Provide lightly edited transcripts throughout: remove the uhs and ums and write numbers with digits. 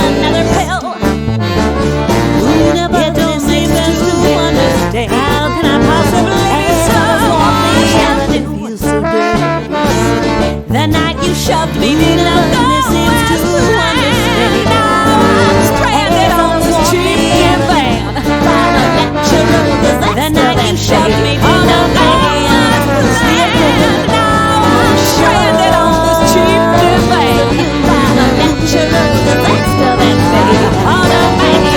another pill. It don't make sense to understand. How can I possibly be so the night you shoved me below the now I'm stranded on this cheap van. The night you shoved me below the land. Now I'm stranded on this cheap van. Natural disaster that fade on a man.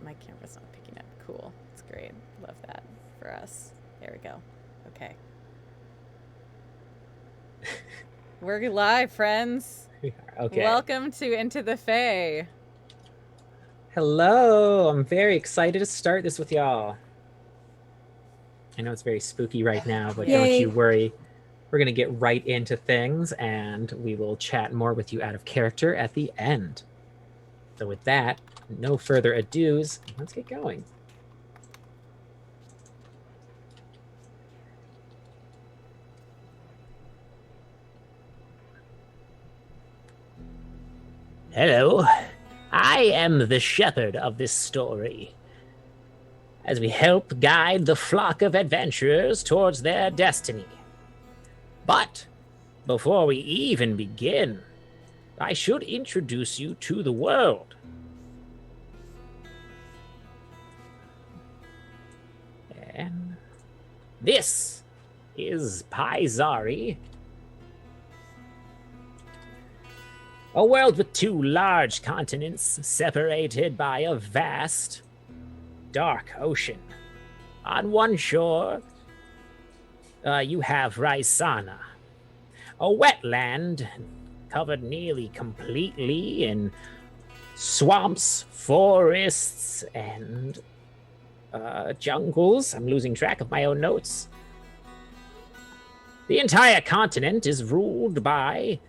My camera's not picking up. Cool. It's great. Love that for us. There we go. Okay. We're live, friends. Okay. Welcome to Into the FEY. Hello. I'm very excited to start this with y'all. I know it's very spooky right now, but don't you worry. We're going to get right into things, and we will chat more with you out of character at the end. So with that, no further ados, let's get going. Hello, I am the shepherd of this story, as we help guide the flock of adventurers towards their destiny. But before we even begin, I should introduce you to the world. And this is Paisari, a world with two large continents separated by a vast, dark ocean. On one shore, you have Raisana, a wetland covered nearly completely in swamps, forests, and jungles. I'm losing track of my own notes. The entire continent is ruled by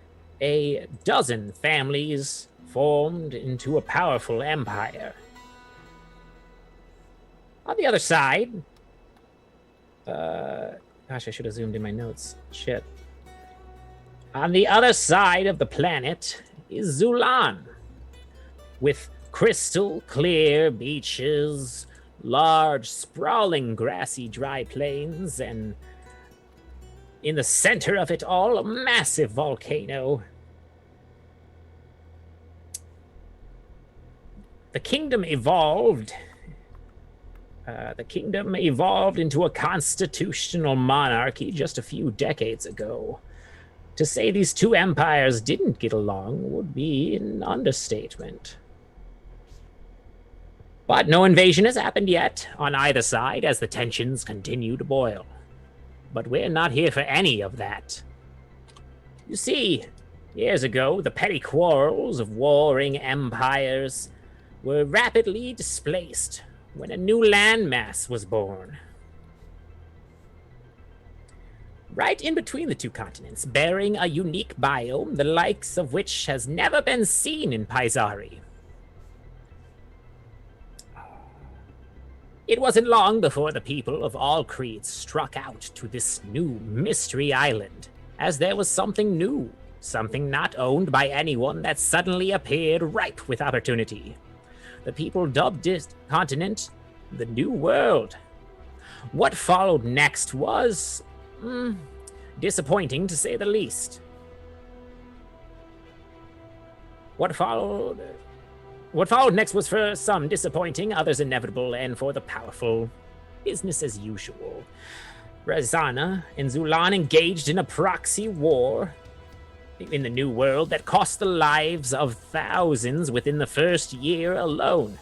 a dozen families formed into a powerful empire. On the other side, gosh, I should have zoomed in my notes. Shit. On the other side of the planet is Zulan, with crystal clear beaches, large, sprawling, grassy, dry plains, and in the center of it all, a massive volcano. The kingdom evolved into a constitutional monarchy just a few decades ago. To say these two empires didn't get along would be an understatement. But no invasion has happened yet on either side as the tensions continue to boil. But we're not here for any of that. You see, years ago, the petty quarrels of warring empires were rapidly displaced when a new landmass was born. Right in between the two continents, bearing a unique biome, the likes of which has never been seen in Paisari. It wasn't long before the people of all creeds struck out to this new mystery island, as there was something new, something not owned by anyone that suddenly appeared ripe with opportunity. The people dubbed this continent the New World. What followed next was disappointing, to say the least. What followed next was for some disappointing, others inevitable, and for the powerful, business as usual. Razana and Zulan engaged in a proxy war in the New World that cost the lives of thousands within the first year alone.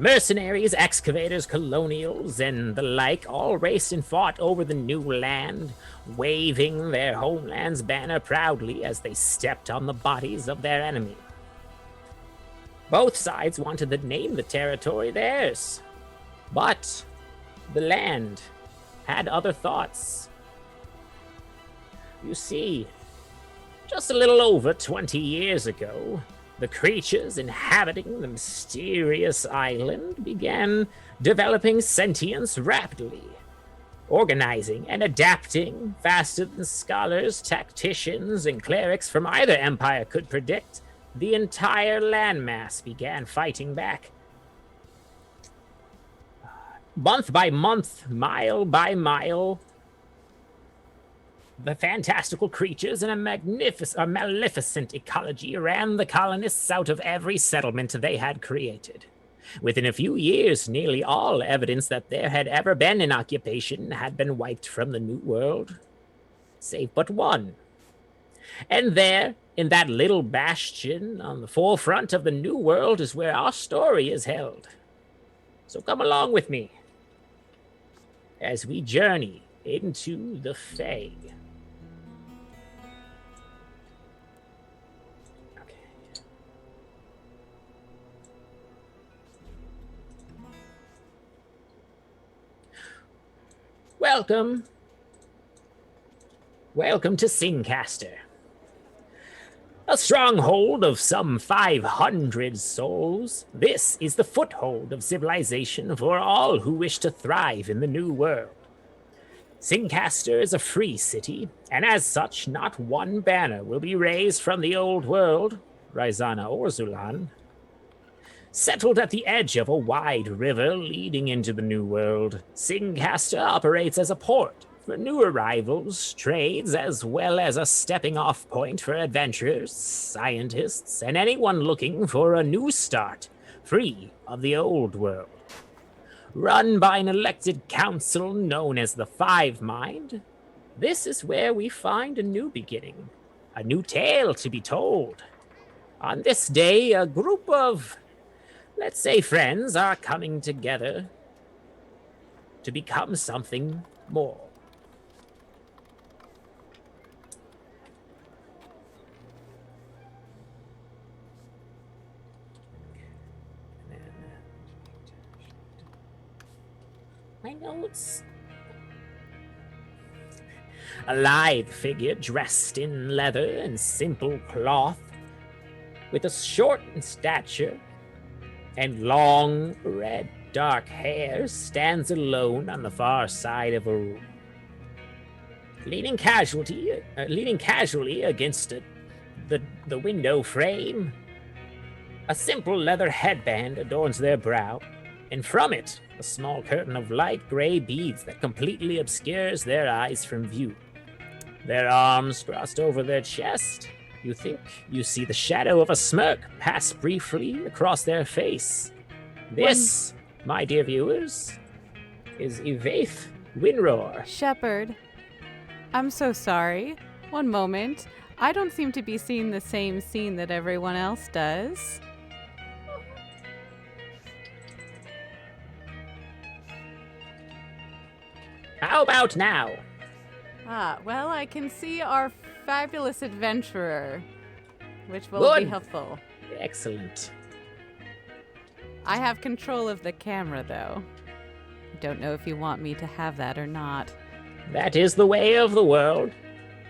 Mercenaries, excavators, colonials, and the like all raced and fought over the new land, waving their homeland's banner proudly as they stepped on the bodies of their enemy. Both sides wanted to name the territory theirs, but the land had other thoughts. You see, just a little over 20 years ago, the creatures inhabiting the mysterious island began developing sentience rapidly, organizing and adapting faster than scholars, tacticians, and clerics from either empire could predict. The entire landmass began fighting back. Month by month, mile by mile, the fantastical creatures in a maleficent ecology ran the colonists out of every settlement they had created. Within a few years, nearly all evidence that there had ever been an occupation had been wiped from the New World, save but one. And there, in that little bastion on the forefront of the New World, is where our story is held. So come along with me as we journey into the FEY. Welcome to Singcaster. A stronghold of some 500 souls, this is the foothold of civilization for all who wish to thrive in the New World. Singcaster is a free city, and as such, not one banner will be raised from the Old World, Raizana or Zulan. Settled at the edge of a wide river leading into the New World, Singcaster operates as a port for new arrivals, trades, as well as a stepping-off point for adventurers, scientists, and anyone looking for a new start, free of the Old World. Run by an elected council known as the Five Mind, this is where we find a new beginning, a new tale to be told. On this day, a group of, let's say, friends are coming together to become something more. My notes. A lithe figure dressed in leather and simple cloth, with a short in stature and long, red, dark hair, stands alone on the far side of a room. Leaning casually against the window frame, a simple leather headband adorns their brow, and from it, a small curtain of light gray beads that completely obscures their eyes from view. Their arms crossed over their chest, you think you see the shadow of a smirk pass briefly across their face. This, my dear viewers, is Yvaith Winroar. Shepherd, I'm so sorry. One moment. I don't seem to be seeing the same scene that everyone else does. How about now? Well, I can see our fabulous adventurer, which will be helpful. Excellent. I have control of the camera, though. Don't know if you want me to have that or not. That is the way of the world.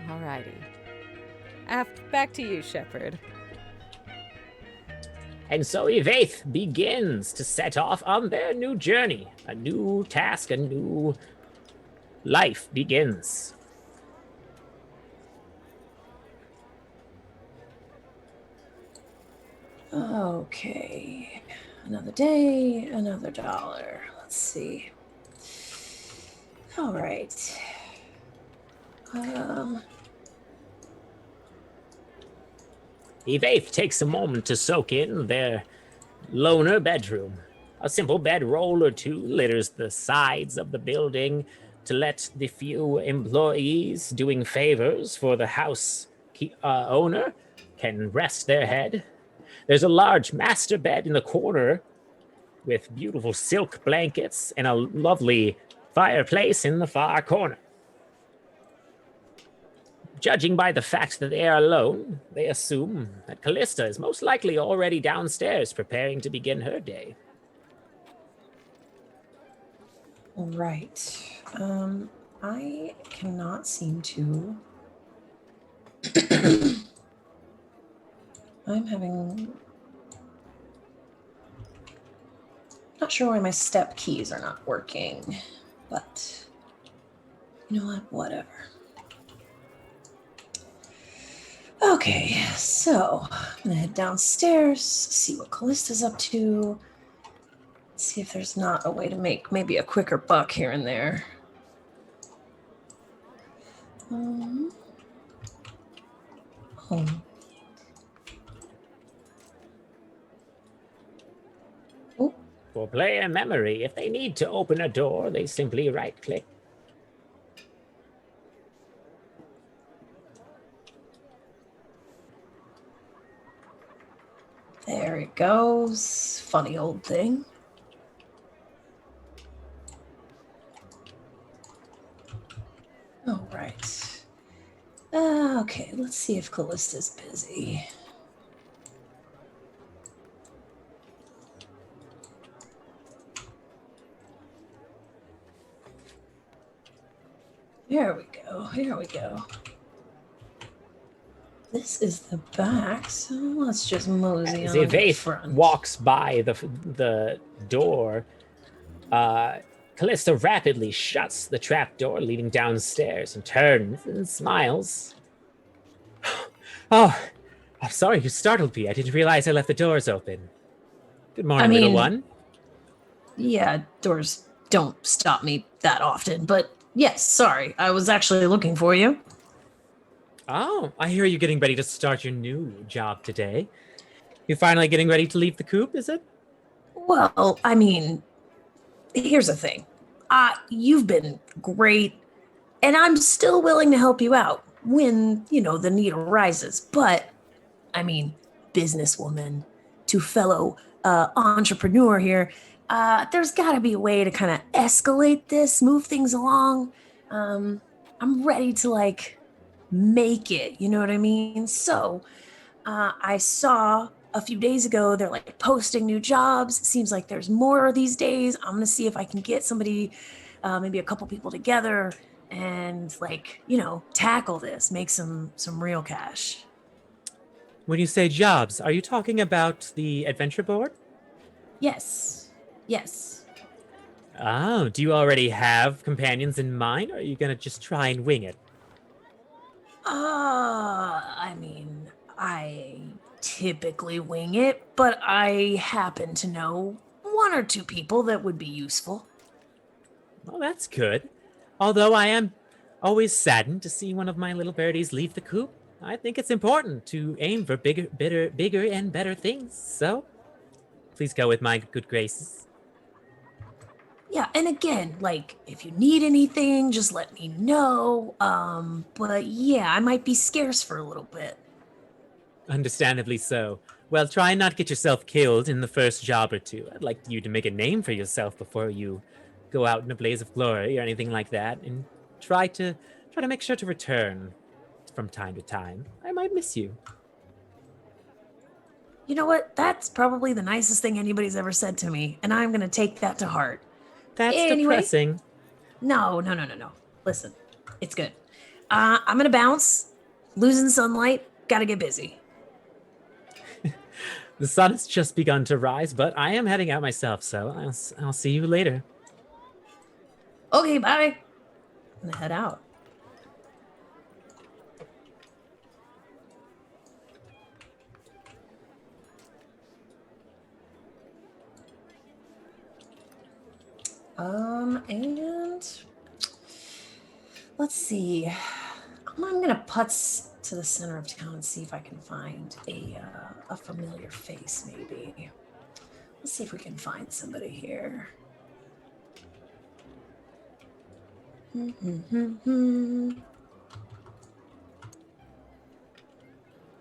Alrighty. Back to you, Shepherd. And so Evaith begins to set off on their new journey. A new task, a new life begins. Okay. Another day, another dollar. Let's see. All right. Evaith takes a moment to soak in their loner bedroom. A simple bedroll or two litters the sides of the building to let the few employees doing favors for the house owner can rest their head. There's a large master bed in the corner with beautiful silk blankets and a lovely fireplace in the far corner. Judging by the fact that they are alone, they assume that Callista is most likely already downstairs preparing to begin her day. All right. I cannot seem to. I'm having. Not sure why my step keys are not working, but you know what? Whatever. Okay, so I'm gonna head downstairs, see what Callista's up to, see if there's not a way to make maybe a quicker buck here and there. Home. Oh. For player memory, if they need to open a door, they simply right-click. There it goes. Funny old thing. All right. Okay, let's see if Callista's busy. Here we go. Here we go. This is the back, so let's just mosey As on the Evaith front. walks by the door, Callista rapidly shuts the trap door leading downstairs and turns and smiles. Oh, I'm sorry you startled me. I didn't realize I left the doors open. Good morning, little one. Yeah, doors don't stop me that often, but yes, sorry. I was actually looking for you. Oh, I hear you getting ready to start your new job today. You finally getting ready to leave the coop, is it? Well, here's the thing. You've been great, and I'm still willing to help you out when, the need arises. But, businesswoman to fellow entrepreneur here, there's got to be a way to kind of escalate this, move things along. I'm ready to, make it, you know what I mean? So, I saw a few days ago, they're posting new jobs. It seems like there's more these days. I'm going to see if I can get somebody, maybe a couple people together and tackle this, make some real cash. When you say jobs, are you talking about the adventure board? Yes. Oh, do you already have companions in mind, or are you going to just try and wing it? I typically wing it, but I happen to know one or two people that would be useful. Well, that's good. Although I am always saddened to see one of my little birdies leave the coop. I think it's important to aim for bigger and better things. So, please go with my good graces. Yeah, and again, if you need anything, just let me know. But yeah, I might be scarce for a little bit. Understandably so. Well, try and not get yourself killed in the first job or two. I'd like you to make a name for yourself before you go out in a blaze of glory or anything like that, and try to make sure to return from time to time. I might miss you. You know what? That's probably the nicest thing anybody's ever said to me, and I'm gonna take that to heart. That's anyway, depressing. No. Listen, it's good. I'm gonna bounce. Losing sunlight. Gotta get busy. The sun has just begun to rise, but I am heading out myself, so I'll see you later. Okay, bye. I'm gonna head out. And let's see. I'm gonna putz to the center of town and see if I can find a familiar face, maybe. Let's see if we can find somebody here.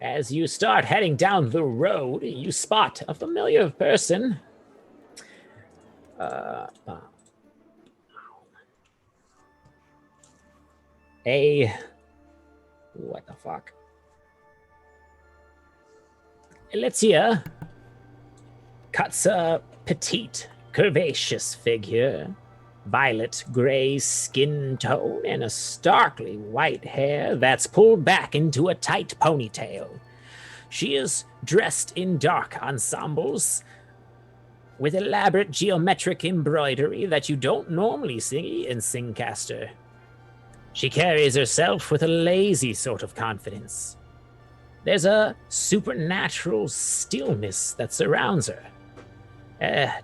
As you start heading down the road, you spot a familiar person. What the fuck? Alicia cuts a petite, curvaceous figure, violet gray skin tone, and a starkly white hair that's pulled back into a tight ponytail. She is dressed in dark ensembles with elaborate geometric embroidery that you don't normally see in Singcaster. She carries herself with a lazy sort of confidence. There's a supernatural stillness that surrounds her.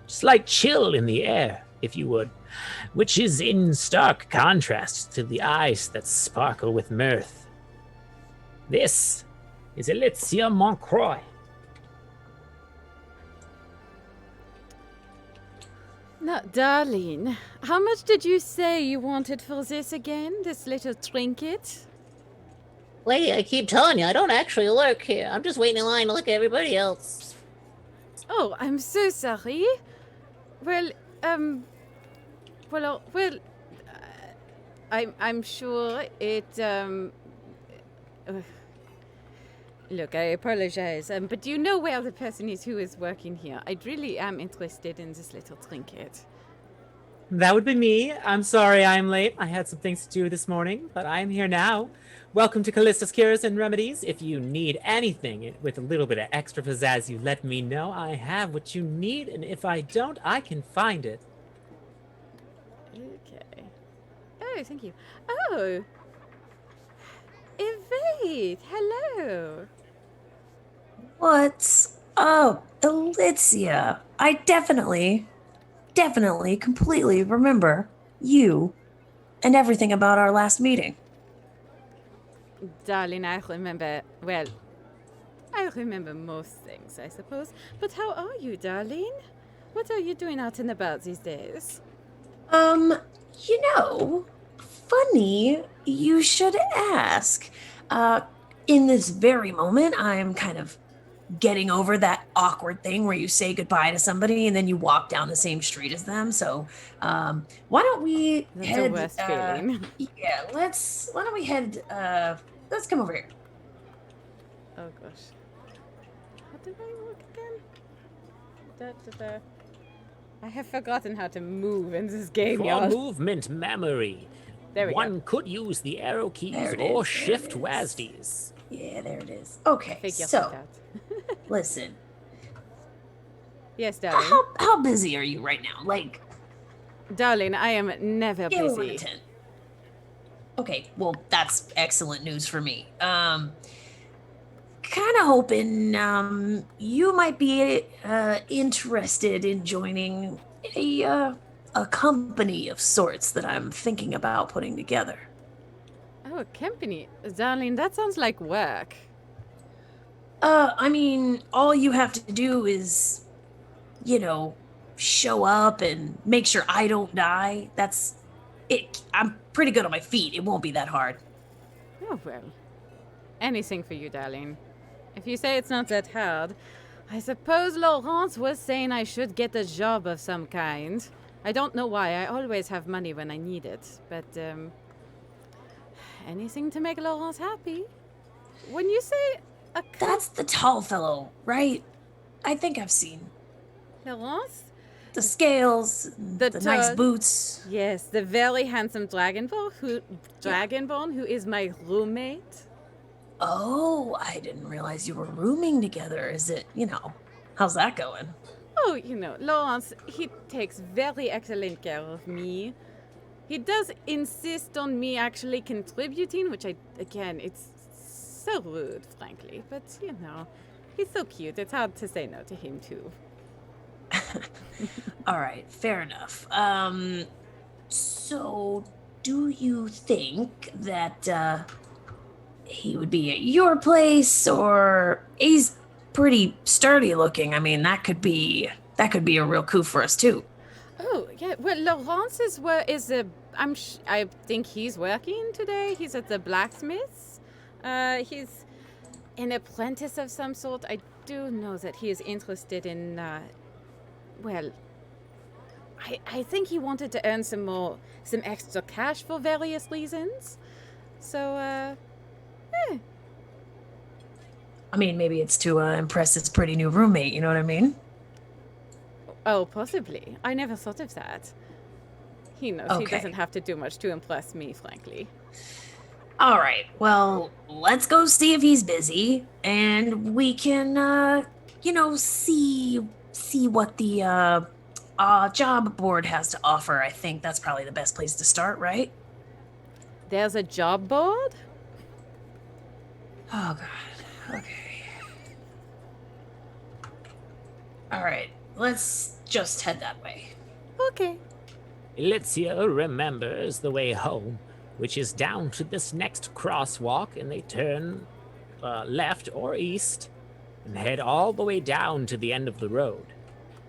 Just like chill in the air, if you would, which is in stark contrast to the eyes that sparkle with mirth. This is Alicia Moncroy. Now, darling, how much did you say you wanted for this again? This little trinket? Lady, I keep telling you, I don't actually work here. I'm just waiting in line to look at everybody else. Oh, I'm so sorry. Well, I'm sure it, Look, I apologize, but do you know where the person is who is working here? I really am interested in this little trinket. That would be me. I'm sorry I'm late. I had some things to do this morning, but I'm here now. Welcome to Callista's Cures and Remedies. If you need anything with a little bit of extra pizzazz, you let me know. I have what you need, and if I don't, I can find it. Okay. Oh, thank you. Oh! Evade! Hello! What's up, Alicia? I definitely, completely remember you and everything about our last meeting. Darling, I remember most things, I suppose. But how are you, darling? What are you doing out and about these days? Funny you should ask. In this very moment, I'm kind of getting over that awkward thing where you say goodbye to somebody and then you walk down the same street as them. So, why don't we That's head? the worst feeling. Yeah, why don't we head? Let's come over here. Oh gosh. How did I walk again? I have forgotten how to move in this game, For y'all. movement memory, There we one go. could use the arrow keys There it or is, there shift it is. WASDs. Yeah, there it is. Okay, Figure so it out. listen, Yes, darling. how busy are you right now? Like, Darling, I am never scale of 1 to busy. 10. Okay, well, that's excellent news for me. Kind of hoping you might be interested in joining a company of sorts that I'm thinking about putting together. Oh, a company. Darling, that sounds like work. I mean, all you have to do is, show up and make sure I don't die. That's it. I'm pretty good on my feet. It won't be that hard. Oh, well. Anything for you, darling. If you say it's not that hard, I suppose Laurence was saying I should get a job of some kind. I don't know why. I always have money when I need it. But, anything to make Laurence happy. When you say That's the tall fellow, right? I think I've seen Laurence? the scales, The the nice tall- boots. Yes, the very handsome Dragonborn who is my roommate. Oh, I didn't realize you were rooming together. Is it, How's that going? Oh, Lawrence, he takes very excellent care of me. He does insist on me actually contributing, which it's so rude, frankly. But, he's so cute. It's hard to say no to him, too. All right, fair enough. So do you think that he would be at your place, or he's pretty sturdy looking? I mean, that could be a real coup for us too. Oh, yeah. Well, Laurence I think he's working today. He's at the blacksmith's. He's an apprentice of some sort. I do know that he is interested in, I think he wanted to earn some extra cash for various reasons. So, I mean, maybe it's to impress his pretty new roommate, you know what I mean? Oh, possibly. I never thought of that. He knows he doesn't have to do much to impress me, frankly. All right, well, let's go see if he's busy, and we can, see what the job board has to offer. I think that's probably the best place to start, right? There's a job board? Oh, God. Okay. All right, let's just head that way. Okay. Elitzia remembers the way home, which is down to this next crosswalk, and they turn left or east and head all the way down to the end of the road.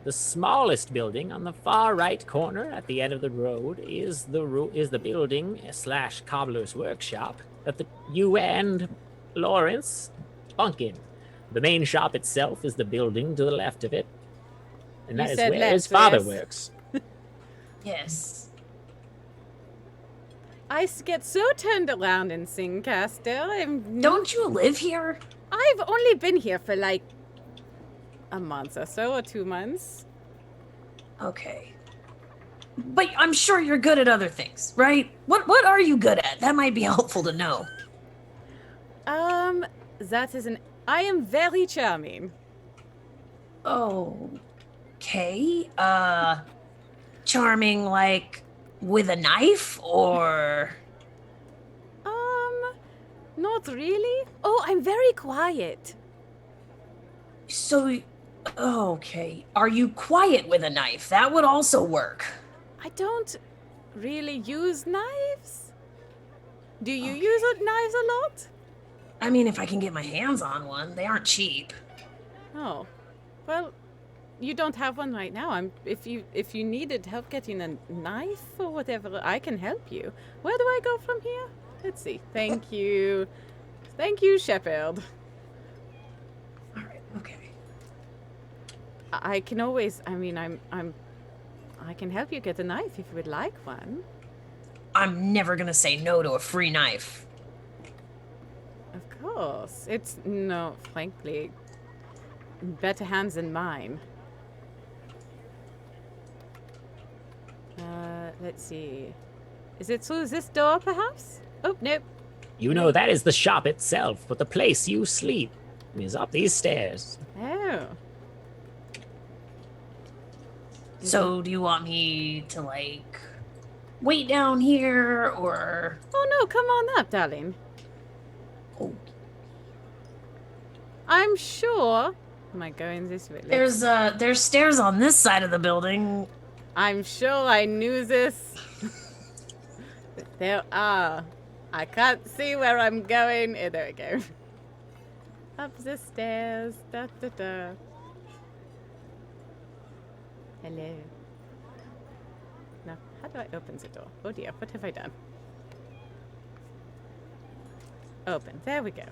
The smallest building on the far right corner at the end of the road is the building / cobbler's workshop that you and Lawrence bunk in. The main shop itself is the building to the left of it, and that is where his father works. Yes. I get so turned around in Singcaster. Don't you live here? I've only been here for like a month or so, or 2 months. Okay. But I'm sure you're good at other things, right? What are you good at? That might be helpful to know. I am very charming. Okay. Charming like with a knife, or? Not really. Oh, I'm very quiet. So, okay. Are you quiet with a knife? That would also work. I don't really use knives. Do you use knives a lot? I mean, if I can get my hands on one, they aren't cheap. Oh, well, you don't have one right now. If you needed help getting a knife or whatever, I can help you. Where do I go from here? Let's see. Thank you, Shepherd. All right. Okay. I can always. I mean, I can help you get a knife if you would like one. I'm never gonna say no to a free knife. Of course, frankly, better hands than mine. Let's see. Is it through this door, perhaps? Oh, nope. You know that is the shop itself, but the place you sleep is up these stairs. Oh. So, do you want me to, wait down here, or? Oh, no, come on up, darling. Oh. I'm sure. Am I going this way? There's stairs on this side of the building. I'm sure I knew this. There are. I can't see where I'm going. There we go. Up the stairs. Da, da, da. Hello. Now, how do I open the door? Oh dear, what have I done? Open. There we go.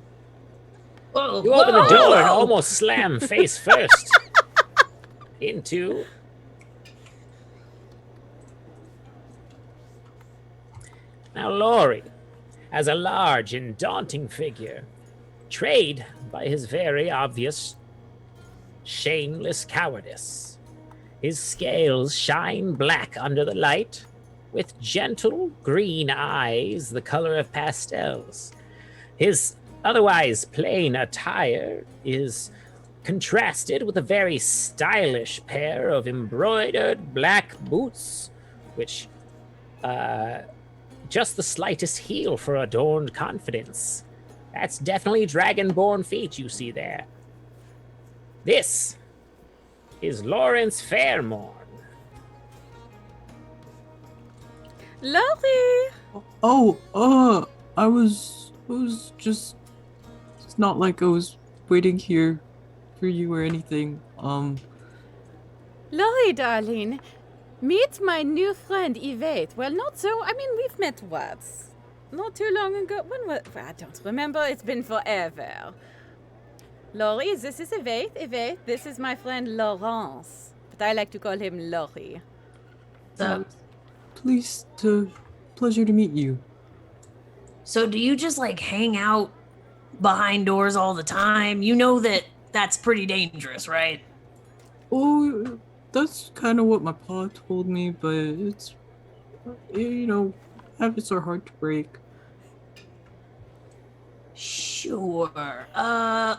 Whoa, You open the door and almost slam face first into Now, Laurie, as a large and daunting figure, trade by his very obvious, shameless cowardice. His scales shine black under the light, with gentle green eyes the color of pastels. His otherwise plain attire is contrasted with a very stylish pair of embroidered black boots, which just the slightest heel for adorned confidence. That's definitely dragonborn feet you see there. This is Lawrence Fairmorn. Laurie! Oh, I was just. It's not like I was waiting here for you or anything. Laurie, darling, meet my new friend Yvette. Well, not so. I mean, we've met once. Not too long ago. When was. I don't remember. It's been forever. Laurie, this is Yvette. Yvette, this is my friend Laurence. But I like to call him Laurie. Pleasure to meet you. So do you just like hang out behind doors all the time? You know that that's pretty dangerous, right? Oh, that's kind of what my pa told me, but it's, habits are hard to break. Sure.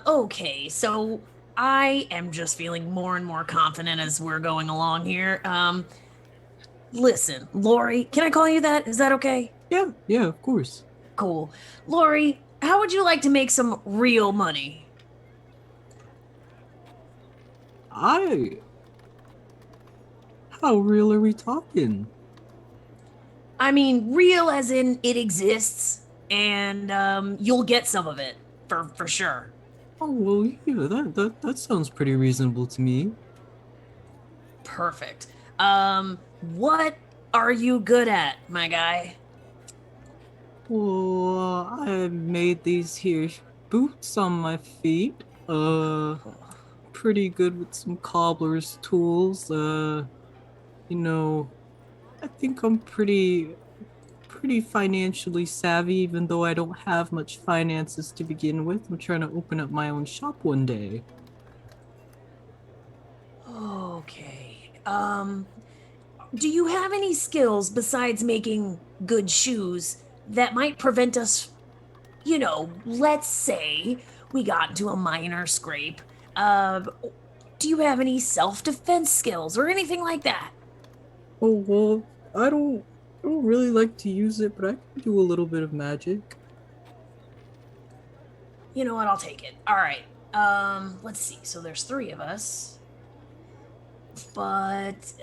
Okay. So I am just feeling more and more confident as we're going along here. Listen, Lori, can I call you that? Is that okay? Yeah, of course. Cool. Lori, how would you like to make some real money? How real are we talking? I mean, real as in it exists, and you'll get some of it for sure. Oh, well, yeah, that sounds pretty reasonable to me. Perfect. What are you good at, my guy? Well, I made these here boots on my feet. Pretty good with some cobbler's tools. I think I'm pretty financially savvy, even though I don't have much finances to begin with. I'm trying to open up my own shop one day. Okay. Do you have any skills besides making good shoes that might prevent us, let's say we got into a minor scrape. Do you have any self-defense skills or anything like that? Oh, well, I don't really like to use it, but I can do a little bit of magic. You know what? I'll take it. All right. Let's see. So there's 3 of us. But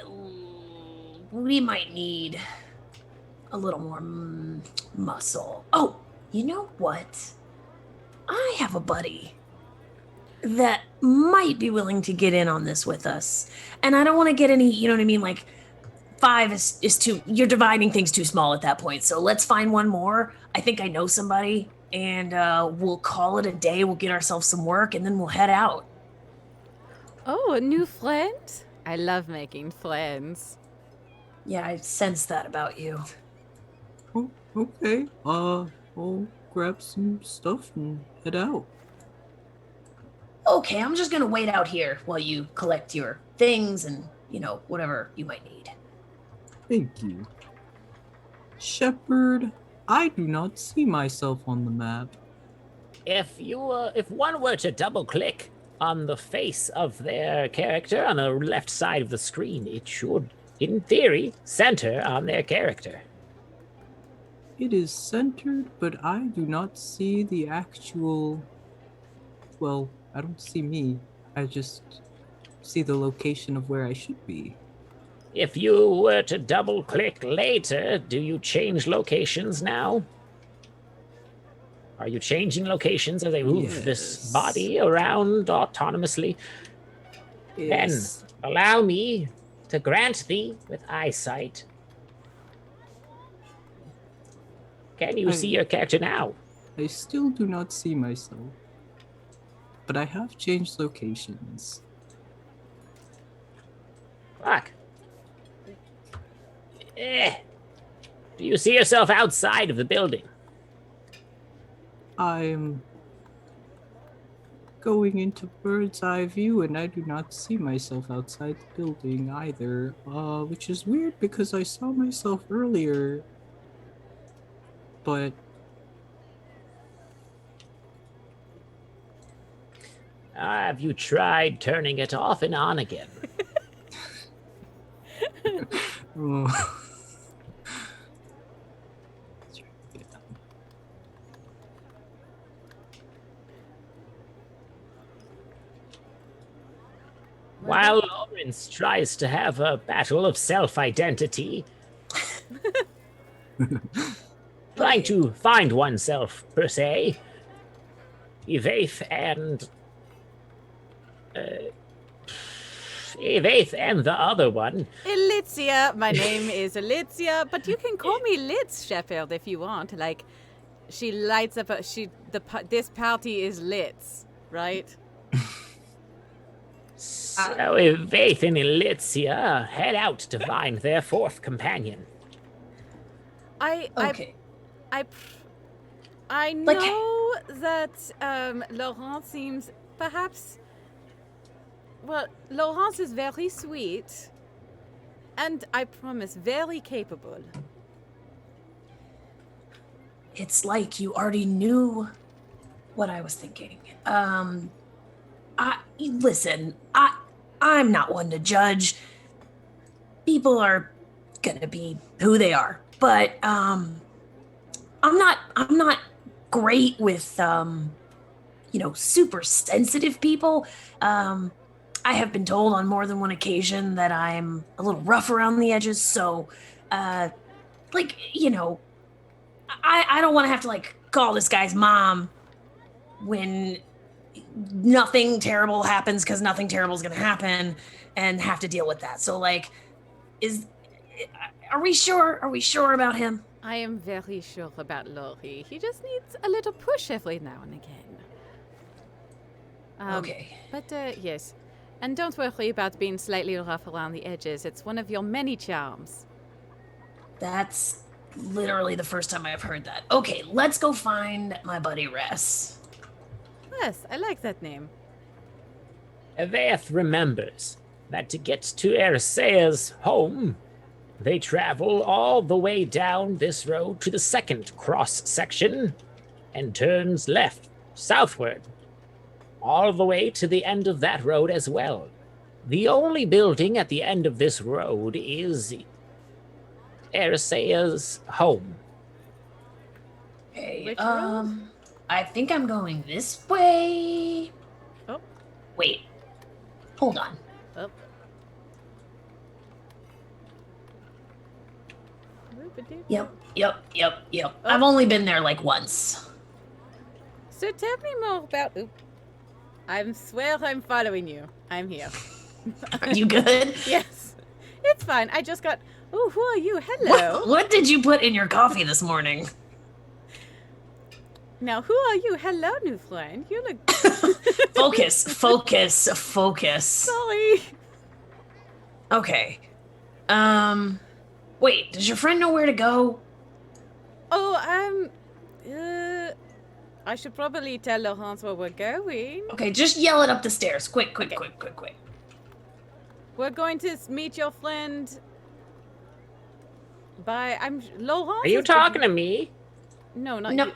we might need a little more muscle. Oh, you know what? I have a buddy that might be willing to get in on this with us. And I don't want to get any, you know what I mean? Like 5 is too, you're dividing things too small at that point. So let's find one more. I think I know somebody, and we'll call it a day. We'll get ourselves some work, and then we'll head out. Oh, a new friend? I love making friends. Yeah, I sense that about you. Oh, okay. I'll grab some stuff and head out. Okay, I'm just gonna wait out here while you collect your things and, whatever you might need. Thank you. Shepherd, I do not see myself on the map. If one were to double click on the face of their character on the left side of the screen, it should, in theory, center on their character. It is centered, but I do not see the actual... Well, I don't see me. I just see the location of where I should be. If you were to double click later, do you change locations now? Are you changing locations as they move this body around autonomously? Yes. Then allow me to grant thee with eyesight. Can you see your character now? I still do not see myself. But I have changed locations. Fuck. Do you see yourself outside of the building? I'm going into bird's eye view, and I do not see myself outside the building either. Which is weird because I saw myself earlier. But Have you tried turning it off and on again? Oh. While Lawrence tries to have a battle of self-identity, trying to find oneself, per se, Evaith and the other one. Elitzia, my name is Elitzia, but you can call me Litz, Shepherd, if you want. Like, she lights up. This party is Litz, right? So Evaith and Elitzia head out to find their fourth companion. Okay. I know that Laurent seems perhaps. Well, Laurence is very sweet, and I promise, very capable. It's like you already knew what I was thinking. Listen, I'm not one to judge. People are gonna be who they are, but I'm not great with super sensitive people. I have been told on more than one occasion that I'm a little rough around the edges, so I don't want to have to call this guy's mom when nothing terrible happens, because nothing terrible is going to happen, and have to deal with that. So are we sure about him? I am very sure about Laurie. He just needs a little push every now and again. Okay. But yes. And don't worry about being slightly rough around the edges. It's one of your many charms. That's literally the first time I've heard that. Okay, let's go find my buddy Ress. Yes, I like that name. Evaith remembers that to get to Ersea's home, they travel all the way down this road to the second cross section and turns left, southward, all the way to the end of that road as well. The only building at the end of this road is Ersea's home. Okay, Which road? I think I'm going this way. Oh. Wait. Hold on. Oh. Yep. Oh. I've only been there once. So tell me more about... Oop. I swear I'm following you. I'm here. Are you good? Yes. It's fine. I just got... Oh, who are you? Hello. What did you put in your coffee this morning? Now, who are you? Hello, new friend. You look... Focus. Sorry. Okay. Wait, does your friend know where to go? Oh, I should probably tell Laurence where we're going. Okay, just yell it up the stairs. Quick. We're going to meet your friend Laurence. Are you talking to me? No, not you.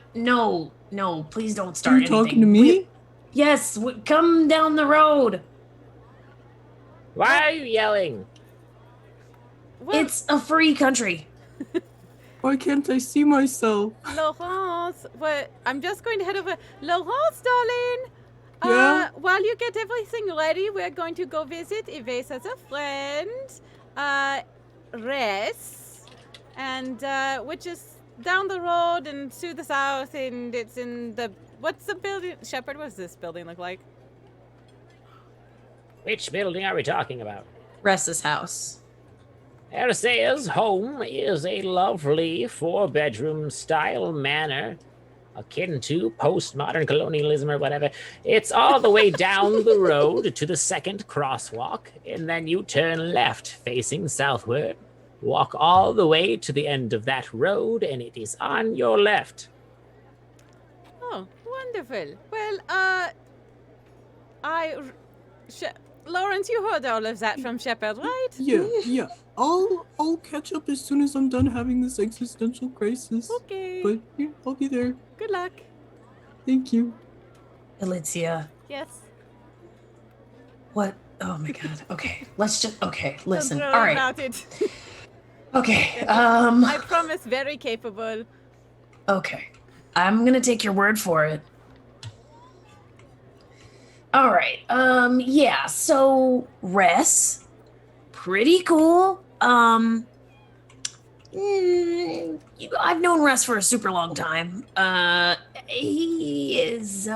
No, please don't Are start you anything. talking to me? Yes, come down the road. Why are you yelling? Well, It's a free country. Why can't I see myself? Laurence, I'm just going to head over. Laurence, darling. Yeah? While you get everything ready, we're going to go visit Yves as a friend. Res, and which is down the road and to the south, and it's in the... What's the building? Shepherd, what does this building look like? Which building are we talking about? Ress's house. Ersea's home is a lovely 4-bedroom style manor, akin to postmodern colonialism or whatever. It's all the way down the road to the second crosswalk, and then you turn left facing southward. Walk all the way to the end of that road, and it is on your left. Oh, wonderful. Well, Lawrence, you heard all of that from Shepherd, right? Yeah. I'll catch up as soon as I'm done having this existential crisis. Okay. But yeah, I'll be there. Good luck. Thank you. Elitzia, Yes. What? Oh my god. Okay, let's just. Okay, Don't listen. worry All right. about it. Okay. I promise, very capable. Okay. I'm gonna take your word for it. All right. Yeah. So Res, pretty cool. I've known Res for a super long time. He is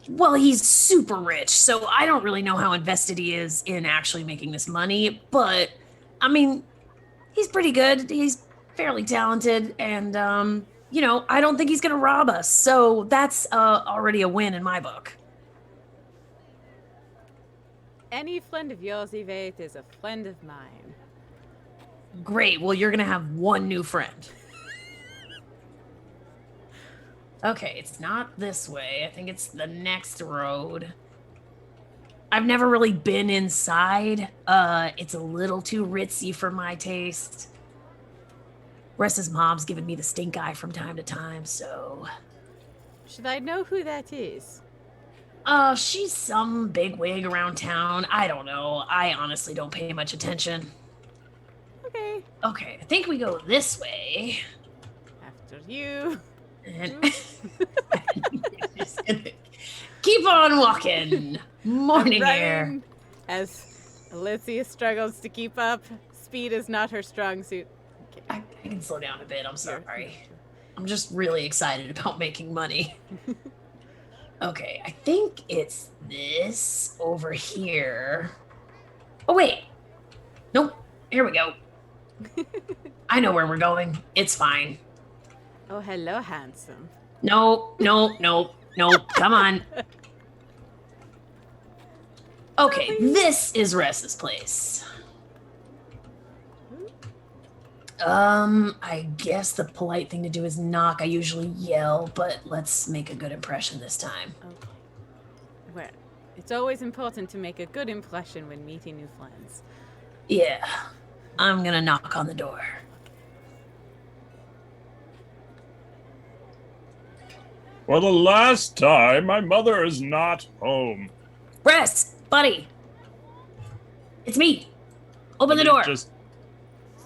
well, he's super rich, so I don't really know how invested he is in actually making this money, but I mean, he's pretty good. He's fairly talented, and I don't think he's gonna rob us. So that's already a win in my book. Any friend of yours, Yvette, is a friend of mine. Great. Well, you're gonna have one new friend. Okay, it's not this way. I think it's the next road. I've never really been inside. It's a little too ritzy for my taste. Ressa's mom's giving me the stink eye from time to time, so. Should I know who that is? She's some big wig around town. I don't know. I honestly don't pay much attention. Okay. Okay, I think we go this way. After you. And just gonna keep on walking. Morning air. Running as Alicia struggles to keep up. Speed is not her strong suit. Okay. I can slow down a bit. I'm sorry. I'm just really excited about making money. Okay, I think it's this over here. Oh, wait. Nope. Here we go. I know where we're going. It's fine. Oh, hello, handsome. Nope. Come on. Okay, this is Ressa's place. I guess the polite thing to do is knock. I usually yell, but let's make a good impression this time. Okay. Well, it's always important to make a good impression when meeting new friends. Yeah, I'm gonna knock on the door. For the last time, my mother is not home. Rest, buddy. It's me. Open the door. Just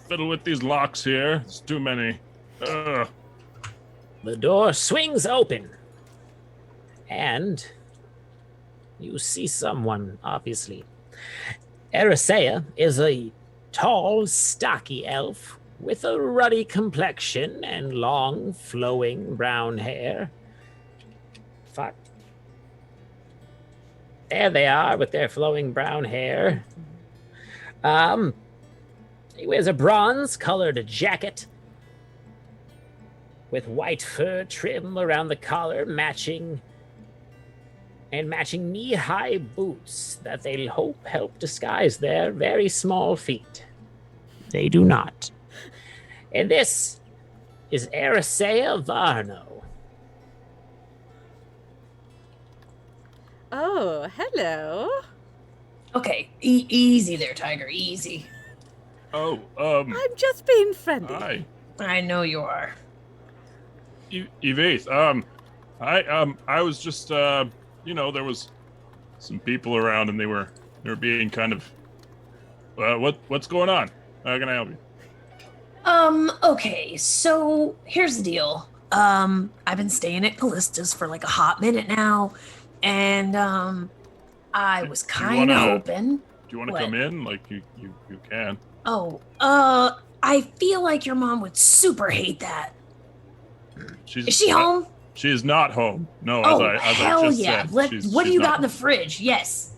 fiddle with these locks here. It's too many. Ugh. The door swings open, and you see someone, obviously. Erisea is a tall, stocky elf with a ruddy complexion and long, flowing brown hair. Fuck. There they are with their flowing brown hair. He wears a bronze-colored jacket with white fur trim around the collar, matching knee-high boots that they hope help disguise their very small feet. They do not. And this is Erisea Varno. Oh, hello. Okay, easy there, Tiger. Easy. Oh, I'm just being friendly. hi. I know you are. Yvette, I was just, there was some people around and they were being kind of, what's going on? How can I help you? Okay, so here's the deal. I've been staying at Callista's for like a hot minute now, and, I was kind of hoping. Do you want to come in? Like, you can. Oh, I feel like your mom would super hate that. Is she home? She is not home. No, Oh, as I hell just yeah. said. What do she's you not got in the home. fridge? Yes.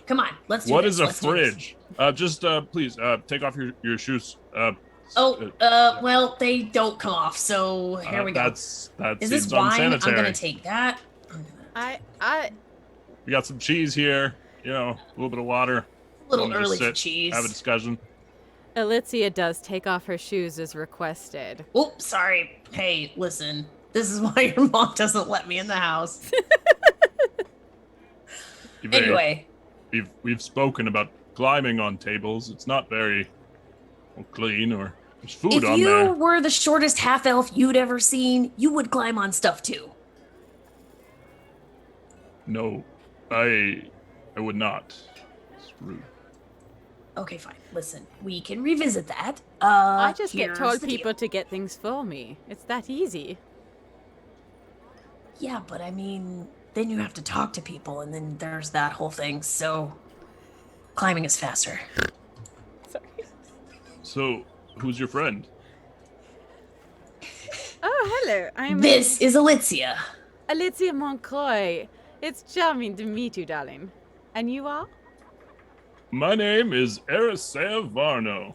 Come on, let's do What this. is a Let's do this. fridge? Please, take off your shoes. Well, they don't come off, so here we go. That Is this seems wine? unsanitary. I'm gonna take that. We got some cheese here. A little bit of water. A little Wanna just early for sit, cheese. Have a discussion. Alicia does take off her shoes as requested. Oops, sorry. Hey, listen. This is why your mom doesn't let me in the house. Yvette, Anyway, we've spoken about climbing on tables. It's not very clean, or there's food if on you there. were the shortest half elf you'd ever seen, you would climb on stuff too. No, I would not. It's rude. Okay, fine. Listen, we can revisit that. I just get here's told the deal. people to get things for me. It's that easy. Yeah, but I mean, then you have to talk to people, and then there's that whole thing. So, climbing is faster. Sorry. So, who's your friend? Oh, hello. I'm This is Alicia. Alicia Moncroy. It's charming to meet you, darling. And you are? My name is Erisea Varno.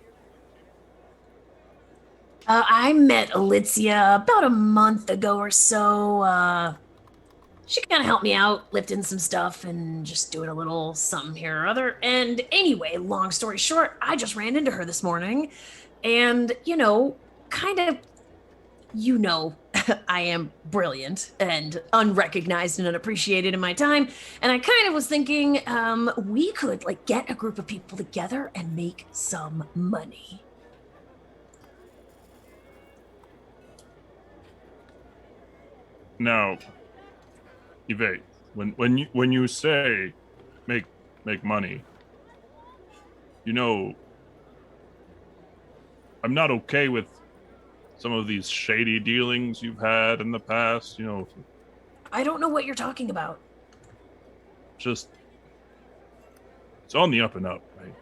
I met Alicia about a month ago or so. She kind of helped me out, lifting some stuff and just doing a little something here or other. And anyway, long story short, I just ran into her this morning. And, kind of, I am brilliant and unrecognized and unappreciated in my time. And I kind of was thinking we could, get a group of people together and make some money. Now, Yvette, when you say make money, I'm not okay with some of these shady dealings you've had in the past. I don't know what you're talking about. Just it's on the up and up, right?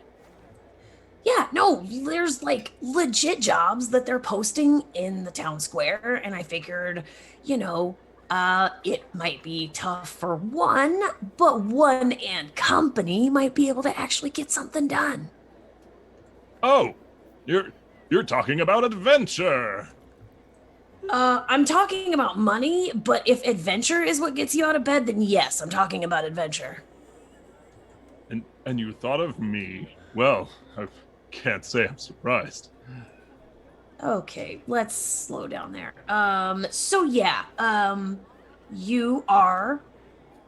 Yeah, no, there's legit jobs that they're posting in the town square, and I figured, it might be tough for one, but one and company might be able to actually get something done. Oh, you're talking about adventure. I'm talking about money, but if adventure is what gets you out of bed, then yes, I'm talking about adventure. And you thought of me. Well, I can't say I'm surprised. Okay, let's slow down there. You are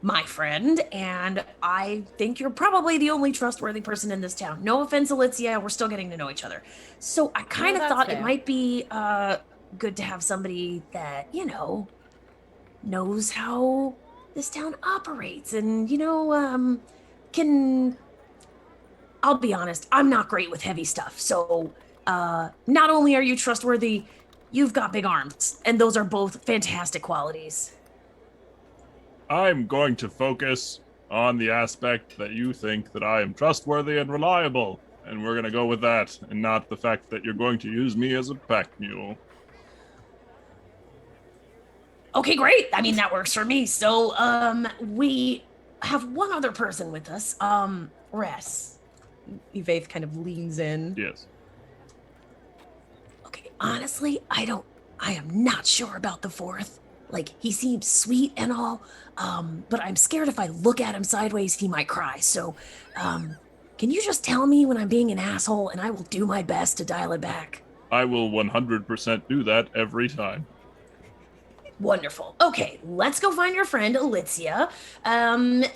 my friend, and I think you're probably the only trustworthy person in this town. No offense, Alicia, we're still getting to know each other. So I kind of thought it might be good to have somebody that, knows how this town operates and, can... I'll be honest, I'm not great with heavy stuff, so not only are you trustworthy, you've got big arms, and those are both fantastic qualities. I'm going to focus on the aspect that you think that I am trustworthy and reliable, and we're going to go with that, and not the fact that you're going to use me as a pack mule. Okay, great. I mean, that works for me. So, we have one other person with us, Res. Yvaith kind of leans in. Yes. Okay, honestly, I am not sure about the fourth. He seems sweet and all, but I'm scared if I look at him sideways, he might cry. So, can you just tell me when I'm being an asshole, and I will do my best to dial it back? I will 100% do that every time. Wonderful. Okay, let's go find your friend, Alicia, and,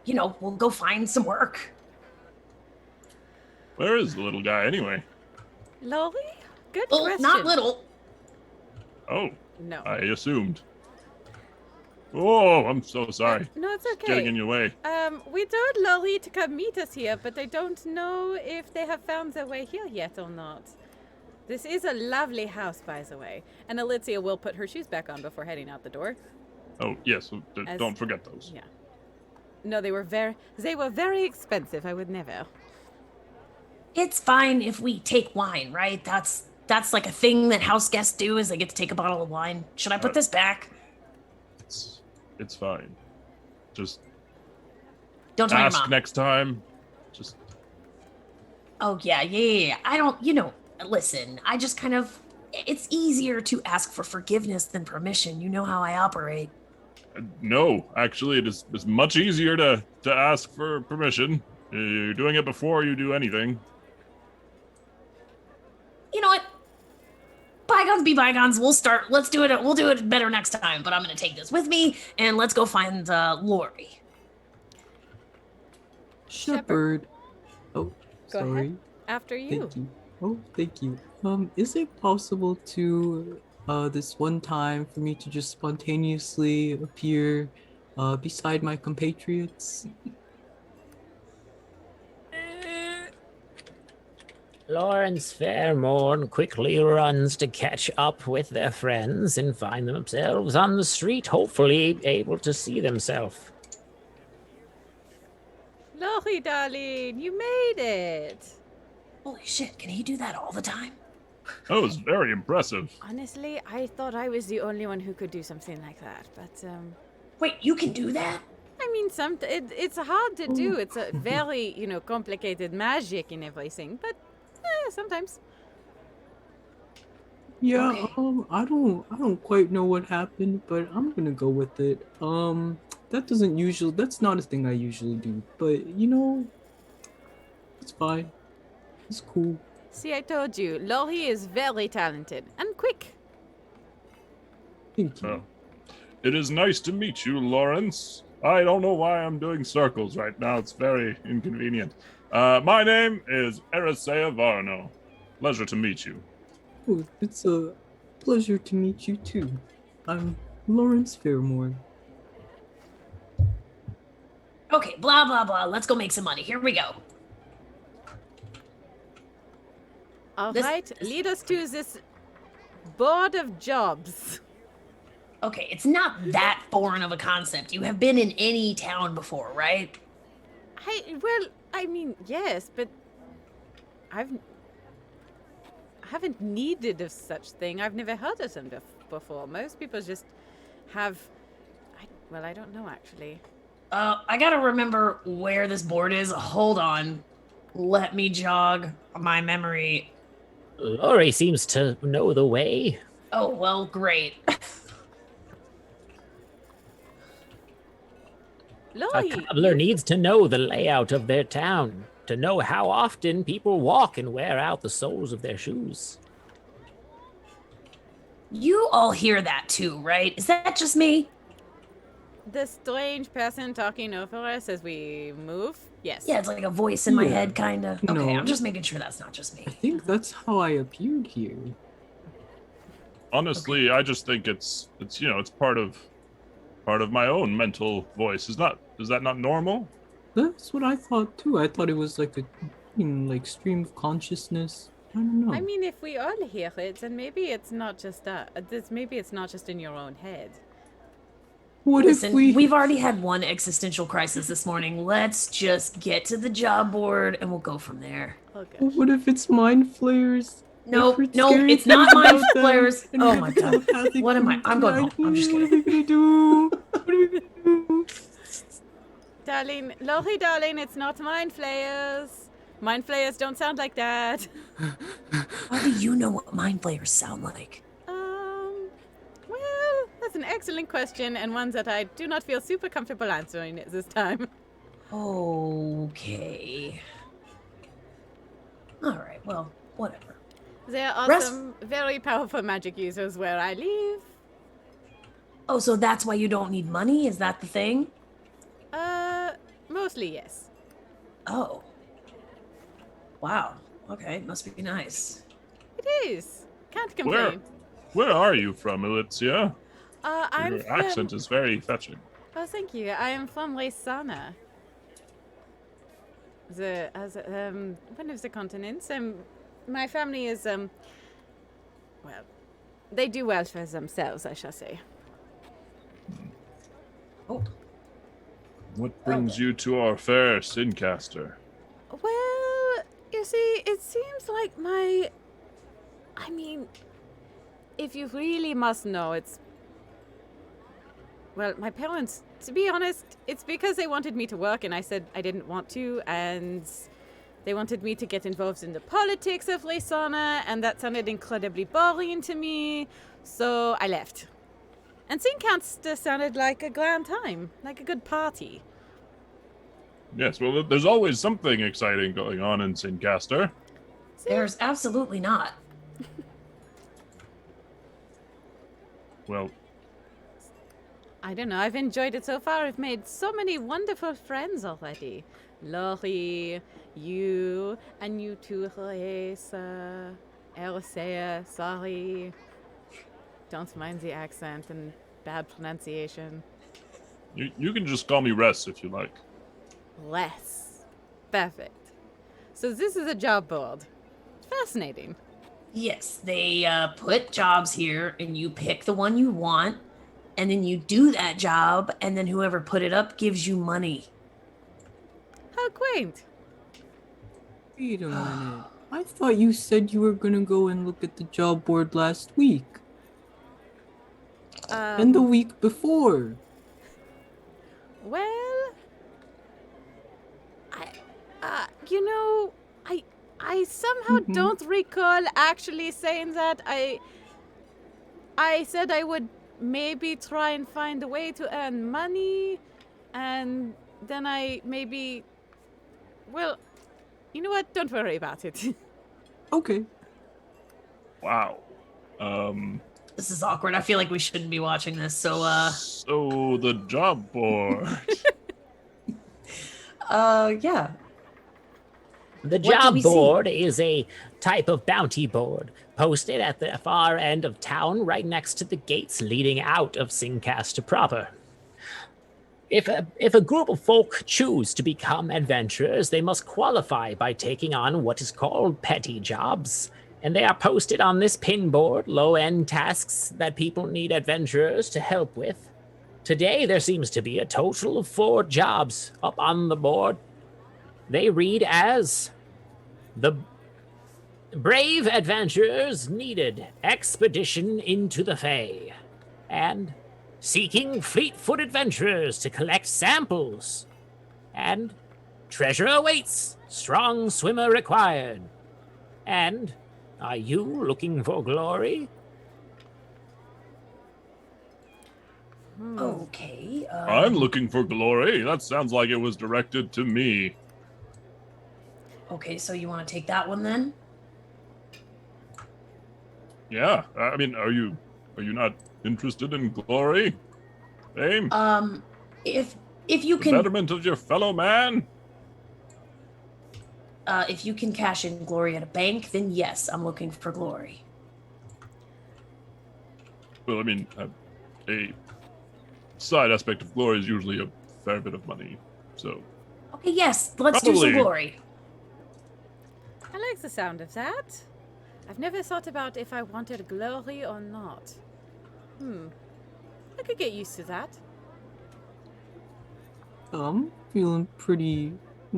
we'll go find some work. Where is the little guy anyway? Lolly? Good Well, question. not little. Oh, No. I assumed. Oh, I'm so sorry. No, it's okay. Getting in your way. We told Lolly to come meet us here, but I don't know if they have found their way here yet or not. This is a lovely house, by the way. And Alicia will put her shoes back on before heading out the door. Oh, yes. Don't forget those. Yeah. No, they were very expensive. I would never. It's fine if we take wine, right? That's a thing that house guests do, is they get to take a bottle of wine. Should I put this back? It's fine. Just Don't tell your ask mom. next time. Just. Oh, yeah. I don't, listen, I just kind of... It's easier to ask for forgiveness than permission. You know how I operate. No, actually, it's much easier to ask for permission. You're doing it before you do anything. You know what? Bygones be bygones. Let's do it. We'll do it better next time, but I'm going to take this with me, and let's go find Lori. Shepherd. Oh, Go sorry. ahead. After you. Thank you. Oh, thank you. Is it possible to this one time for me to just spontaneously appear beside my compatriots? Lawrence Fairmorn quickly runs to catch up with their friends and find themselves on the street, hopefully able to see themselves. Laurie, darling, you made it. Holy shit, can he do that all the time? That was very impressive. Honestly, I thought I was the only one who could do something like that, but Wait, you can do that? I mean, it's hard to do. It's a very, complicated magic and everything, but sometimes. Yeah, Okay. I don't quite know what happened, but I'm gonna go with it. That's not a thing I usually do, but it's fine. It's cool. See, I told you, Laurie is very talented and quick. Thank you. Well, it is nice to meet you, Lawrence. I don't know why I'm doing circles right now. It's very inconvenient. My name is Erisea Varno. Pleasure to meet you. Oh, it's a pleasure to meet you too. I'm Lawrence Fairmore. Okay, blah, blah, blah. Let's go make some money. Here we go. All This- right, lead us to this board of jobs. Okay, it's not that foreign of a concept. You have been in any town before, right? I mean, yes, but I haven't needed of such thing. I've never heard of them before. Most people just have. I don't know actually. I gotta remember where this board is. Hold on. Let me jog my memory. Laurie seems to know the way. Oh, well, great. A Laurie, cobbler needs to know the layout of their town, to know how often people walk and wear out the soles of their shoes. You all hear that too, right? Is that just me? the strange person talking over us as we move. Yes. Yeah, it's like a voice in my Yeah. head, kind of. Okay, No. I'm just making sure that's not just me. I think that's how I appeared here. Honestly, I just think it's part of my own mental voice. Is that not normal? That's what I thought too. I thought it was like a stream of consciousness. I don't know. I mean, if we all hear it, then maybe it's not just maybe it's not just in your own head. What Listen, if we? we've already had one existential crisis this morning. Let's just get to the job board and we'll go from there. Oh gosh. What if it's mind flayers? Nope, If we're nope, scared it's not mind about them flayers. and Oh we my have god. telepathic What am I? I'm going home. I'm just What are kidding. we gonna do? What are we gonna do? Darling, Laurie, darling, it's not mind flayers. Mind flayers don't sound like that. How do you know what mind flayers sound like? Well, that's an excellent question and one that I do not feel super comfortable answering at this time. Okay. Alright, well, whatever. There are Rest- some very powerful magic users where I live. Oh, so that's why you don't need money? Is that the thing? Mostly yes. Oh. Wow. Okay, must be nice. It is. Can't complain. Where are you from, Elitsia? I'm Your from... accent is very fetching. Oh, thank you. I am from Resana. One of the continents. My family is, well, they do well for themselves, I shall say. Oh. What brings you to our fair Singcaster? Well, you see, it seems like if you really must know, it's... Well, my parents, to be honest, it's because they wanted me to work and I said I didn't want to, and they wanted me to get involved in the politics of Resana, and that sounded incredibly boring to me, so I left. And Singcaster sounded like a grand time, like a good party. Yes, well, there's always something exciting going on in Singcaster. There's absolutely not. Well, I don't know, I've enjoyed it so far. I've made so many wonderful friends already. Laurie, you, and you too, Teresa, Erisea, sorry. Don't mind the accent and bad pronunciation. you can just call me Ress if you like. Less. Perfect. So this is a job board. Fascinating. Yes, they put jobs here, and you pick the one you want, and then you do that job, and then whoever put it up gives you money. How quaint. Wait a minute. I thought you said you were gonna go and look at the job board last week. And the week before. Well, you know, I somehow don't recall actually saying that. I said I would maybe try and find a way to earn money, and then I maybe, well, you know what? Don't worry about it. Okay. Wow. This is awkward. I feel like we shouldn't be watching this. So, So the job board. yeah. The What do we job see? board is a type of bounty board posted at the far end of town right next to the gates leading out of Singcaster proper. If a group of folk choose to become adventurers, they must qualify by taking on what is called petty jobs, and they are posted on this pin board, low-end tasks that people need adventurers to help with. Today, there seems to be a total of 4 jobs up on the board. They read as the brave adventurers needed expedition into the FEY, and seeking fleet-foot adventurers to collect samples, and treasure awaits, strong swimmer required, and are you looking for glory? Okay. I'm looking for glory. That sounds like it was directed to me. Okay, so you want to take that one then? Yeah. I mean, are you not interested in glory? Fame? If you The can, betterment of your fellow man? if you can cash in glory at a bank, then yes, I'm looking for glory. Well, I mean, a side aspect of glory is usually a fair bit of money. So, Okay, yes, let's do some Probably. glory. I like the sound of that. I've never thought about if I wanted glory or not. I could get used to that. I'm feeling pretty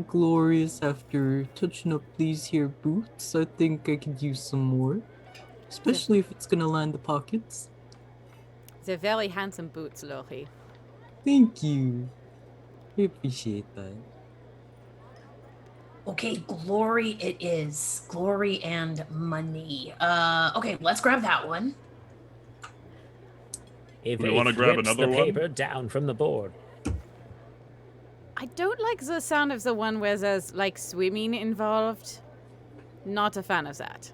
glorious after touching up these here boots. I think I could use some more. Especially if it's gonna line the pockets. They're very handsome boots, Lori. Thank you. I appreciate that. Okay, glory it is. Glory and money. Okay, let's grab that one. If We wanna grab rips another the one? paper down from the board. I don't like the sound of the one where there's like swimming involved. Not a fan of that.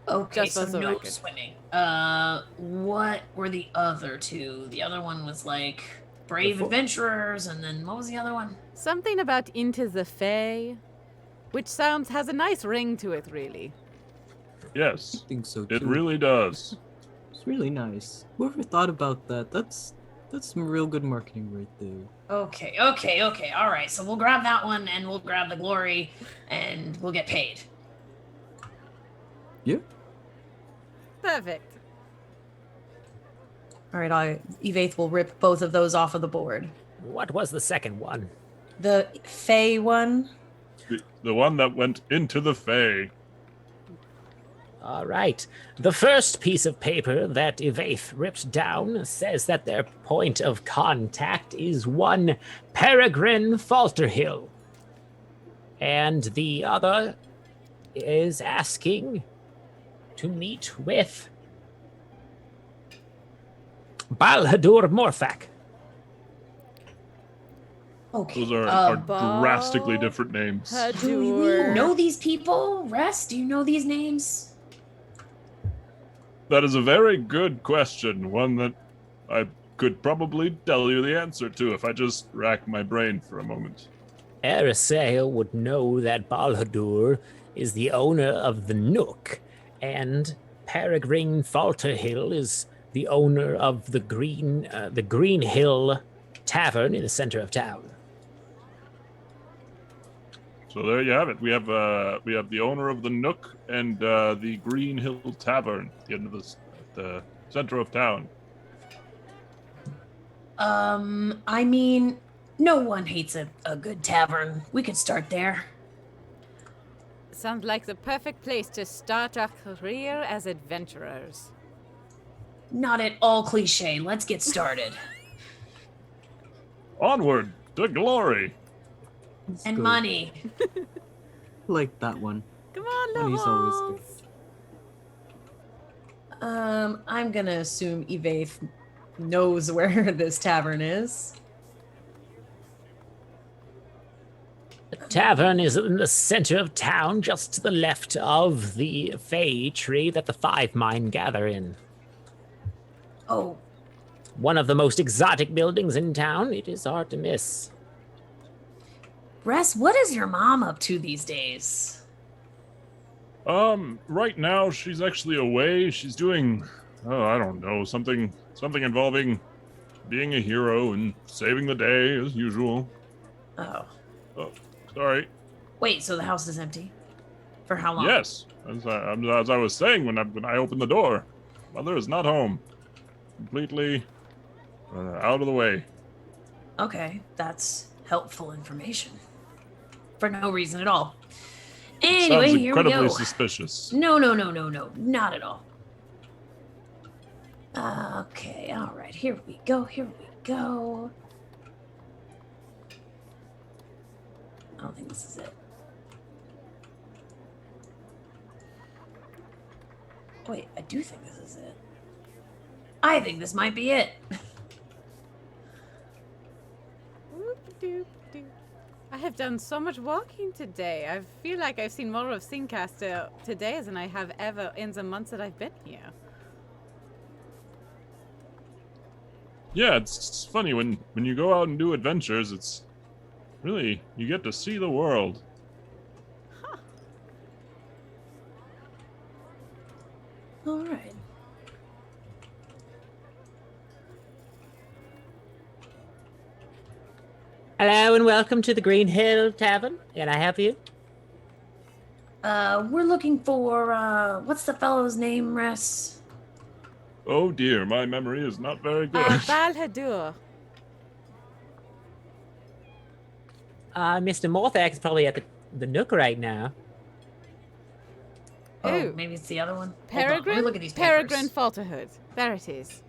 Okay, Just so as a no record. swimming. What were the other two? The other one was like brave adventurers, and then what was the other one? Something about into the FEY, which has a nice ring to it, really. yes, I think so too. it really does. It's really nice. Whoever thought about that, that's some real good marketing right there. Okay. All right, so we'll grab that one, and we'll grab the glory, and we'll get paid. Yeah. Perfect. All right, Evaith will rip both of those off of the board. What was the second one? The Fey one. The one that went into the FEY. All right. The first piece of paper that Evaith ripped down says that their point of contact is one Peregrine Falterhill. And the other is asking to meet with Balhadur Morthak. Okay. Those are Ball- drastically different names. Do you know these people? Rest, do you know these names? That is a very good question. One that I could probably tell you the answer to if I just rack my brain for a moment. Arisail would know that Balhadur is the owner of the Nook, and Peregrine Falterhill is the owner of the Green Hill Tavern in the center of town. So there you have it. We have the owner of the Nook and the Green Hill Tavern at the end of at the center of town. I mean, no one hates a good tavern. We could start there. Sounds like the perfect place to start our career as adventurers. Not at all cliche. Let's get started. Onward to glory. Let's And go. money. Like that one. Come on, Money's always good. Laurence. I'm gonna assume Eve knows where this tavern is. The tavern is in the center of town, just to the left of the FEY tree that the 5 mine gather in. Oh, One of the most exotic buildings in town. It is hard to miss. Ress, what is your mom up to these days? Right now she's actually away. She's doing, I don't know, something involving being a hero and saving the day as usual. Oh. Oh, sorry. Wait, so the house is empty? For how long? Yes, as I was saying when I opened the door, mother is not home. Completely out of the way. Okay, that's helpful information. For no reason at all. Anyway, Sounds here we incredibly go. suspicious. No, not at all. Okay, all right, here we go. I don't think this is it. Wait, I do think this is it. I think this might be it. Whoop-a-doop-doop. I have done so much walking today. I feel like I've seen more of Singcaster today than I have ever in the months that I've been here. Yeah, it's funny when you go out and do adventures. It's really you get to see the world. All right. Hello and welcome to the Green Hill Tavern. Can I help you? We're looking for, what's the fellow's name, Ress? Oh dear, my memory is not very good. Balhadur. Mr. Morthak is probably at the Nook right now. Oh, Ooh. maybe it's the other one. Hold on, Peregrine? let me look at these Peregrine papers. Falterhood. There it is.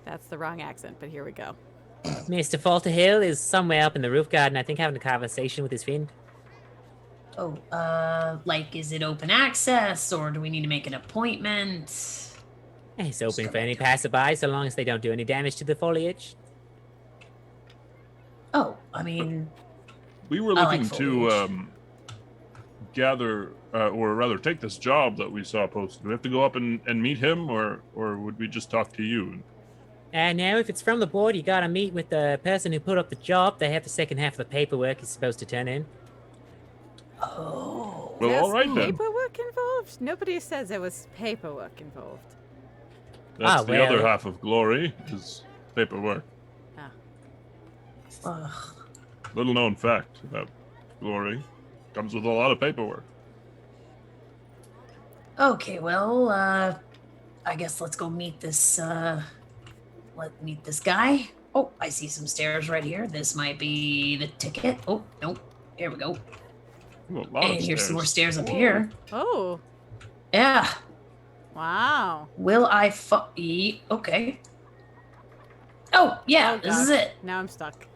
That's the wrong accent, but here we go. Mr. Falterhill is somewhere up in the roof garden, I think, having a conversation with his friend. Oh, like, is it open access, or do we need to make an appointment? He's open for any passerby, so long as they don't do any damage to the foliage. Oh, I mean, We were I like looking to foliage. gather, or rather, take this job that we saw posted. Do we have to go up and meet him, or would we just talk to you? And now, if it's from the board, you gotta meet with the person who put up the job. They have the second half of the paperwork he's supposed to turn in. oh. Well, There's all right then. paperwork involved? Nobody says there was paperwork involved. That's Ah, the other well. half of glory is paperwork. Ugh. Little known fact about glory comes with a lot of paperwork. Okay, well, I guess let's go meet this, meet this guy. Oh, I see some stairs right here. This might be the ticket. Oh, nope. Here we go. Ooh, a lot And of here's some more stairs. stairs up here. Oh, Yeah. wow. Will I okay. Oh, yeah, Oh, this is God. it. Now I'm stuck.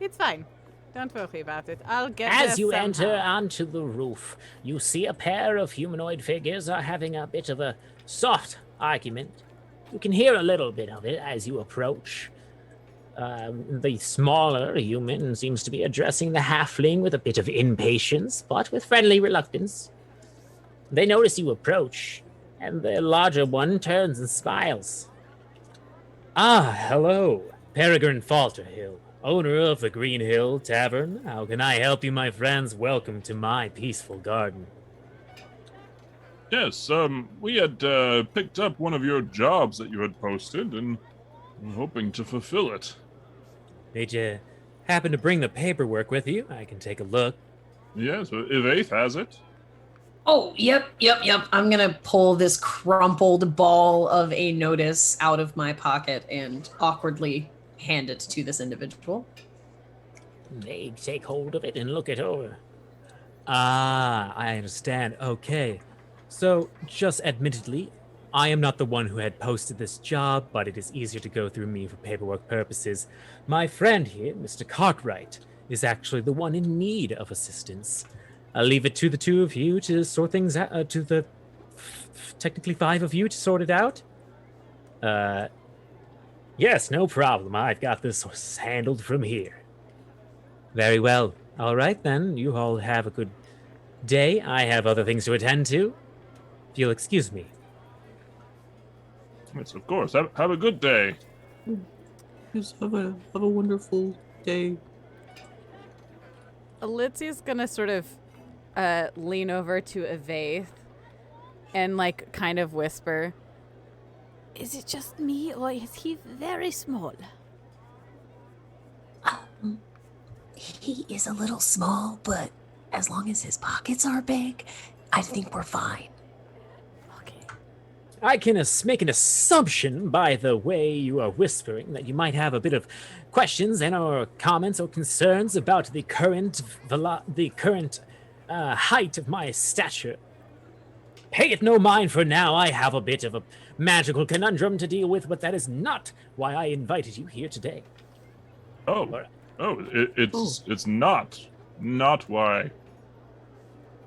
It's fine. Don't worry about it. I'll get As there you somehow. enter onto the roof, you see a pair of humanoid figures are having a bit of a soft argument. You can hear a little bit of it as you approach. The smaller human seems to be addressing the halfling with a bit of impatience, but with friendly reluctance. They notice you approach, and the larger one turns and smiles. Ah, hello, Peregrine Falterhill, owner of the Green Hill Tavern. How can I help you, my friends? Welcome to my peaceful garden. Yes, we had picked up one of your jobs that you had posted, and we're hoping to fulfill it. Did you happen to bring the paperwork with you, I can take a look. Yes, if Eighth has it. Oh, yep. I'm gonna pull this crumpled ball of a notice out of my pocket and awkwardly hand it to this individual. They take hold of it and look it over. Ah, I understand. Okay. So, just admittedly, I am not the one who had posted this job, but it is easier to go through me for paperwork purposes. My friend here, Mr. Cartwright, is actually the one in need of assistance. I'll leave it to the two of you to sort things out, to the technically 5 of you to sort it out. Yes, no problem. I've got this handled from here. Very well. All right, then. You all have a good day. I have other things to attend to. If you'll excuse me. Yes, of course. Have a good day. Just have a wonderful day. Alitzia's gonna sort of lean over to Avaith and like kind of whisper, "Is it just me, or is he very small?" He is a little small, but as long as his pockets are big, I think we're fine. Okay. I can make an assumption by the way you are whispering that you might have a bit of questions and or comments or concerns about the current height of my stature. Pay it no mind for now. I have a bit of a magical conundrum to deal with, but that is not why I invited you here today. It's not why.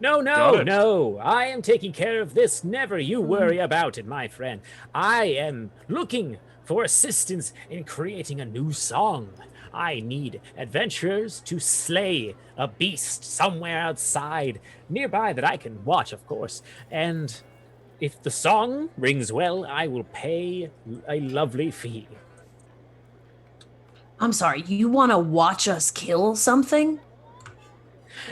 No. I am taking care of this. Never you worry about it, my friend. I am looking for assistance in creating a new song. I need adventurers to slay a beast somewhere outside, nearby that I can watch, of course. And if the song rings well, I will pay a lovely fee. I'm sorry, you want to watch us kill something?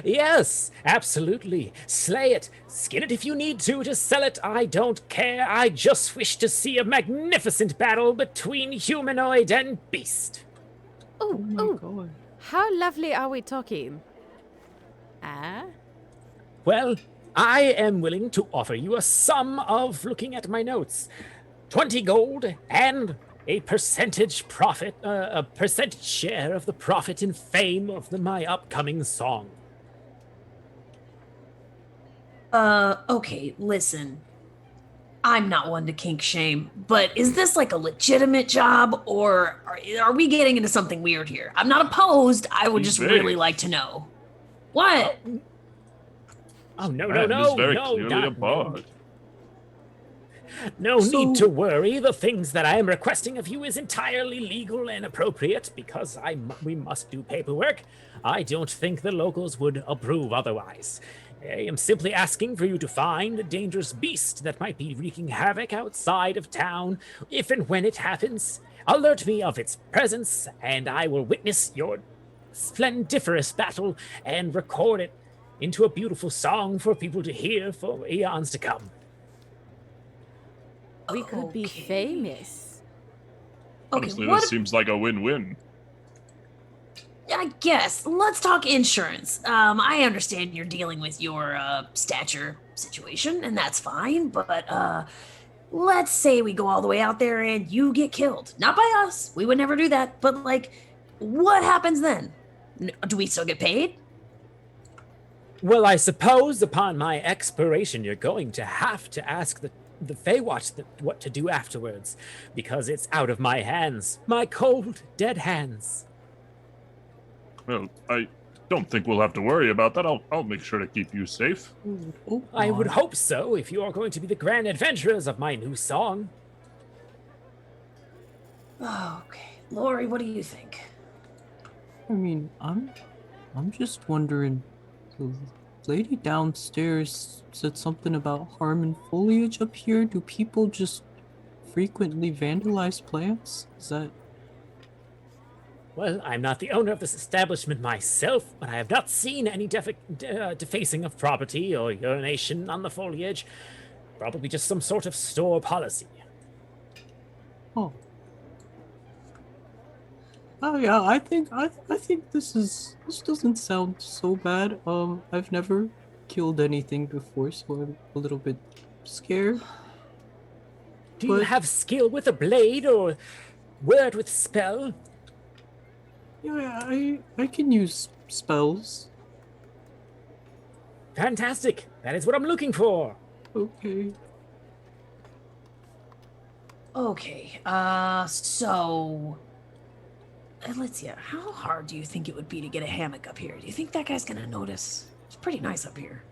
Yes, absolutely. Slay it. Skin it if you need to sell it. I don't care. I just wish to see a magnificent battle between humanoid and beast. Oh, my God. How lovely are we talking? Ah? Well, I am willing to offer you a sum of, looking at my notes, 20 gold and a percentage profit, a percentage share of the profit and fame of my upcoming song. Okay, listen. I'm not one to kink shame, but is this like a legitimate job, or are we getting into something weird here? I'm not opposed. I would just really like to know. What? Oh, no. This is very clearly a bard. No need to worry. The things that I am requesting of you is entirely legal and appropriate because we must do paperwork. I don't think the locals would approve otherwise. I am simply asking for you to find a dangerous beast that might be wreaking havoc outside of town. If and when it happens, alert me of its presence, and I will witness your splendiferous battle and record it into a beautiful song for people to hear for eons to come. We could be famous. Honestly, this seems like a win-win. I guess. Let's talk insurance. I understand you're dealing with your stature situation, and that's fine, but let's say we go all the way out there and you get killed. Not by us. We would never do that. But, like, what happens then? Do we still get paid? Well, I suppose upon my expiration, you're going to have to ask the Feywatch what to do afterwards, because it's out of my hands. My cold, dead hands. Well, I don't think we'll have to worry about that. I'll make sure to keep you safe. I would hope so, if you are going to be the grand adventurers of my new song. Okay. Lori, what do you think? I mean, I'm just wondering. The lady downstairs said something about harming foliage up here. Do people just frequently vandalize plants? Is that? Well, I'm not the owner of this establishment myself, but I have not seen any defacing of property or urination on the foliage. Probably just some sort of store policy. Oh. Oh yeah, I think this doesn't sound so bad. I've never killed anything before, so I'm a little bit scared. Do you But have skill with a blade or word with spell? yeah, I can use spells. Fantastic. That is what I'm looking for. Okay. Okay. So let's see. How hard do you think it would be to get a hammock up here? Do you think that guy's gonna notice? It's pretty nice up here.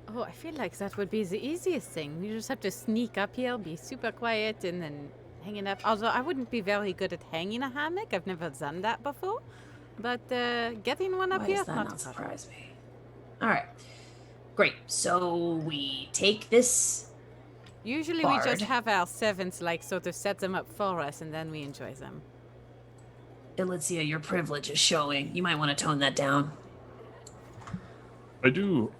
Oh, I feel like that would be the easiest thing. You just have to sneak up here, be super quiet, and then hang it up. Although I wouldn't be very good at hanging a hammock. I've never done that before. But getting one up Why here, does that not too hard. surprise me? All right. Great. So we take this. Usually we just Bard. have our servants like sort of set them up for us, and then we enjoy them. Elysia, your privilege is showing. You might want to tone that down. I do.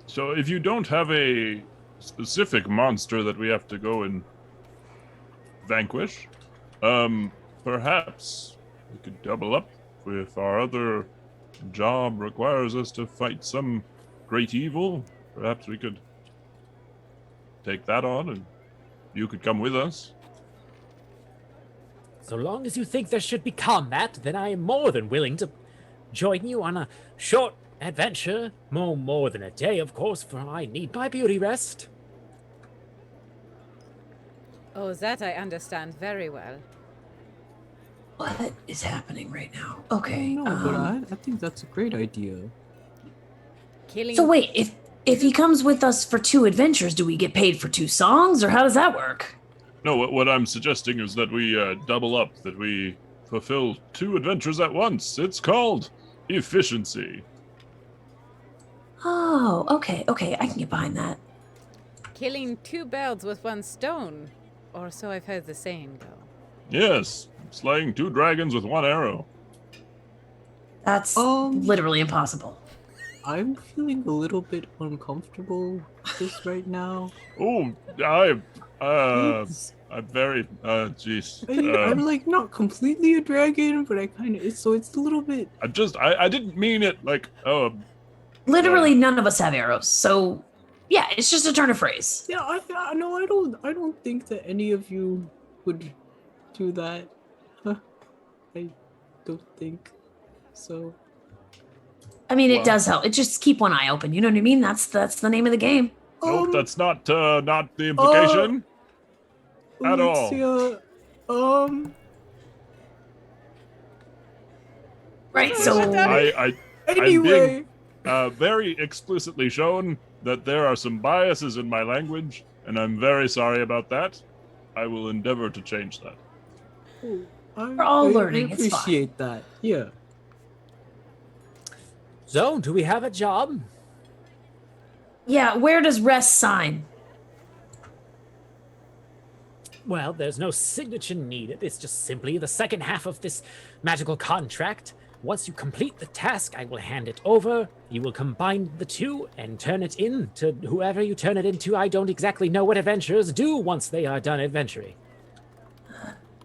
So if you don't have a specific monster that we have to go and vanquish, perhaps we could double up if our other job requires us to fight some great evil. Perhaps we could take that on and you could come with us. So long as you think there should be combat, then I am more than willing to join you on a short adventure. More than a day, of course, for I need my beauty rest. Oh, that I understand very well. What is happening right now? Okay. No, but I think that's a great idea. Killing. So wait, if he comes with us for 2 adventures, do we get paid for 2 songs, or how does that work? No, what I'm suggesting is that we double up, that we fulfill 2 adventures at once. It's called efficiency. Oh, okay, I can get behind that. Killing 2 birds with 1 stone. Or so I've heard the saying go. Yes, slaying 2 dragons with 1 arrow. That's literally impossible. I'm feeling a little bit uncomfortable with this right now. Oh, I'm very, jeez. I'm like not completely a dragon, but I kind of, so it's a little bit. I didn't mean it like, Literally none of us have arrows, so yeah, it's just a turn of phrase. Yeah, I don't think that any of you would do that. I don't think so. I mean, it does help. It just keep one eye open. You know what I mean? That's the name of the game. Nope, that's not the implication at all. Right. So anyway, I'm being very explicitly shown that there are some biases in my language, and I'm very sorry about that. I will endeavor to change that. we're all learning. I It's fine. appreciate that. Yeah. So, do we have a job? Yeah. Where does rest sign? Well, there's no signature needed. It's just simply the second half of this magical contract. Once you complete the task, I will hand it over. You will combine the 2 and turn it in to whoever you turn it into. I don't exactly know what adventurers do once they are done adventuring.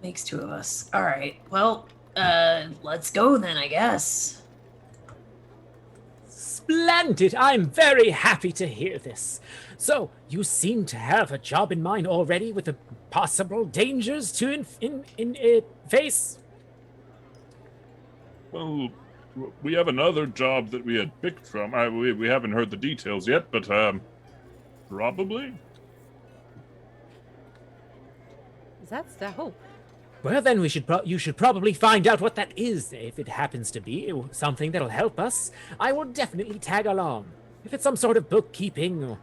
Makes 2 of us. All right. Well, let's go then, I guess. Splendid! I'm very happy to hear this. So, you seem to have a job in mind already with the possible dangers to face? Well, we have another job that we had picked from. We haven't heard the details yet, but probably. That's the hope. Well, then you should probably find out what that is. If it happens to be something that'll help us, I will definitely tag along. If it's some sort of bookkeeping or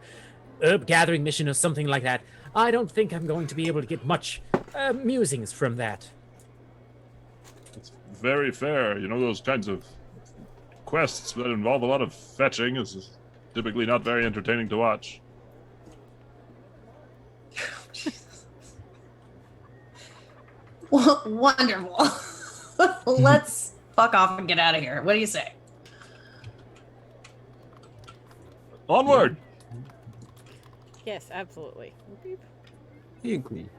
herb gathering mission or something like that, I don't think I'm going to be able to get much musings from that. It's very fair. You know, those kinds of quests that involve a lot of fetching is typically not very entertaining to watch. Wonderful. Let's fuck off and get out of here. What do you say? Onward! Yes, absolutely. I agree.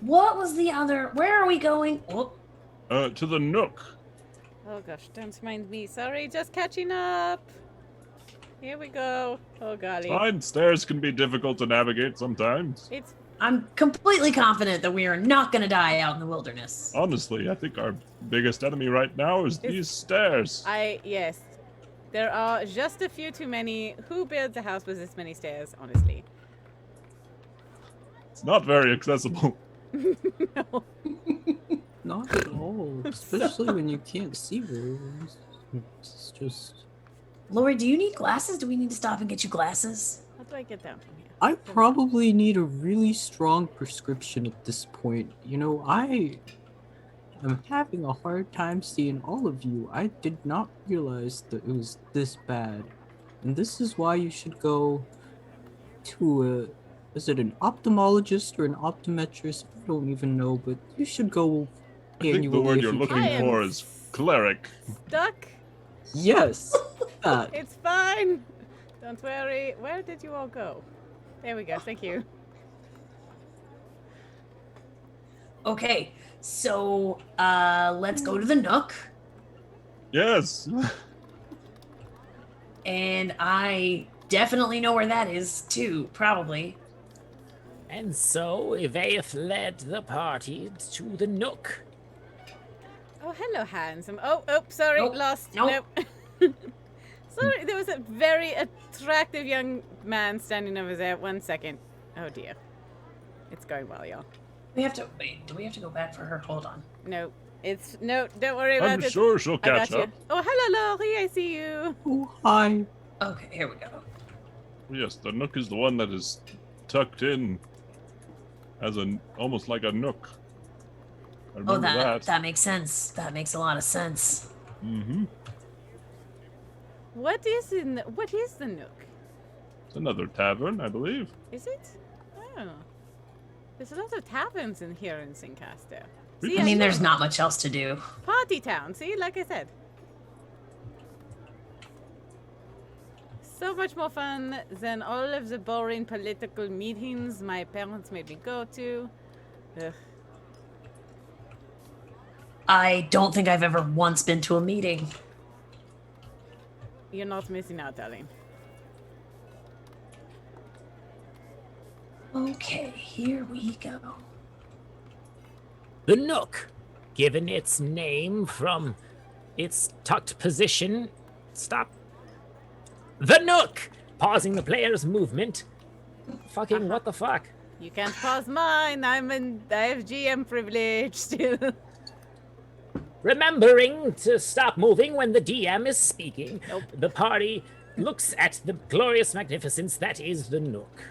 what was the other? Where are we going? Oh, To the Nook. Oh gosh, don't mind me. Sorry, just catching up. Here we go. Oh golly. Fine, stairs can be difficult to navigate sometimes. It's I'm completely confident that we are not going to die out in the wilderness. Honestly, I think our biggest enemy right now is these stairs. yes. There are just a few too many. Who builds a house with this many stairs, honestly? It's not very accessible. No. Not at all, especially when you can't see very well. It's just. Lori, do you need glasses? Do we need to stop and get you glasses? How do I get down from here? I probably need a really strong prescription at this point. You know, I am having a hard time seeing all of you. I did not realize that it was this bad. And this is why you should go to is it an ophthalmologist or an optometrist? I don't even know, but you should go I think the annually word if you're you looking can. for is cleric. Stuck? Yes, that. It's fine. Don't worry. Where did you all go? There we go. Thank you. Okay, so let's go to the Nook. Yes. And I definitely know where that is, too, probably. And so Evaeth led the party to the Nook. Oh, hello, handsome. Oh, sorry, Nope. lost. Nope. Sorry, there was a very attractive young man standing over there. 1 second. Oh dear. It's going well, y'all. We have to wait. Do we have to go back for her? Hold on. No, don't worry about I'm it. sure she'll I catch got you. up. Oh, hello, Lori. I see you. Oh, hi. Okay, here we go. Yes, the Nook is the one that is tucked in as almost like a nook. I Oh, remember that makes sense. That makes a lot of sense. Mm-hmm. What is the Nook? It's another tavern, I believe. Is it? Oh. There's a lot of taverns in here in Singcaster. I See, I mean, know. there's not much else to do. Party town, see? Like I said. So much more fun than all of the boring political meetings my parents made me go to. Ugh. I don't think I've ever once been to a meeting. You're not missing out, darling. Okay, here we go. The Nook, given its name from its tucked position. Stop. The Nook! Pausing the player's movement. Fucking what the fuck? You can't pause mine. I have GM privilege still. Remembering to stop moving when the DM is speaking, Nope. the party looks at the glorious magnificence that is the Nook.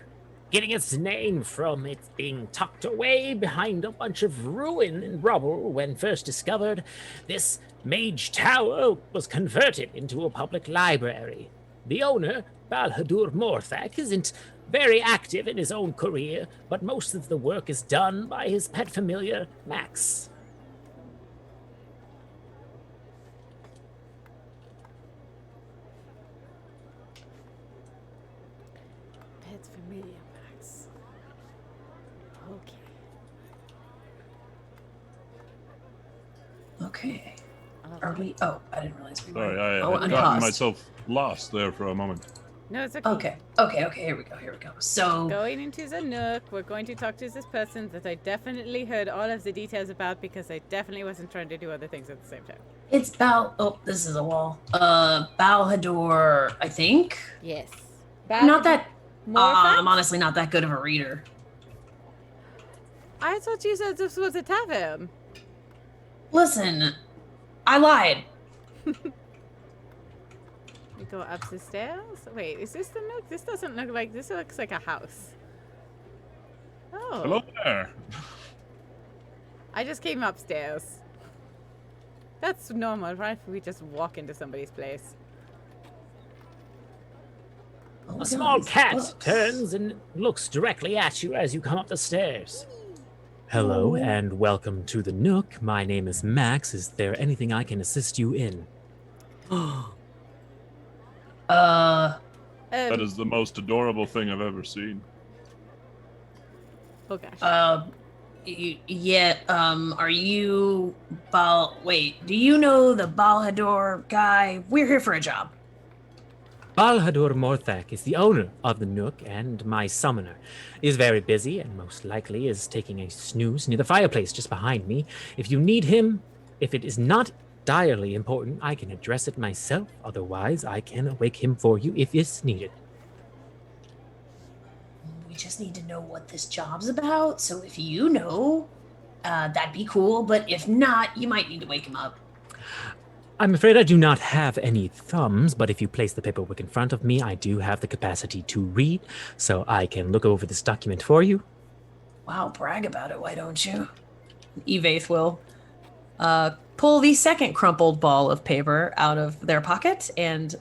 Getting its name from it being tucked away behind a bunch of ruin and rubble when first discovered, this mage tower was converted into a public library. The owner, Balhadur Morthak, isn't very active in his own career, but most of the work is done by his pet familiar, Max. Pet familiar, Max. Okay. Okay. Are we? Oh, I didn't realize we were. Sorry, I Oh, had gotten unpaused. myself lost there for a moment. No, it's okay. Okay. Here we go. So, Going into the Nook, we're going to talk to this person that I definitely heard all of the details about because I definitely wasn't trying to do other things at the same time. it's Oh, this is a wall. Balhador, I think. Yes. Not that. More I'm honestly not that good of a reader. I thought you said this was a tavern. Listen, I lied. We go up the stairs? Wait, is this the Nook? This doesn't look like... This looks like a house. Oh. Hello there. I just came upstairs. That's normal, right? We just walk into somebody's place. Oh, A small God, cat books. turns and looks directly at you as you come up the stairs. Hello and welcome to the Nook. My name is Max. Is there anything I can assist you in? That is the most adorable thing I've ever seen. Oh gosh. Yeah, are you wait, do you know the Balhador guy? We're here for a job. Balhadur Morthak is the owner of the Nook, and my summoner is very busy and most likely is taking a snooze near the fireplace just behind me. If you need him, if it is not direly important, I can address it myself. Otherwise, I can wake him for you if it's needed. We just need to know what this job's about, so if you know, that'd be cool, but if not, you might need to wake him up. I'm afraid I do not have any thumbs, but if you place the paperwork in front of me, I do have the capacity to read, so I can look over this document for you. Wow, brag about it, why don't you? Evaith will pull the second crumpled ball of paper out of their pocket and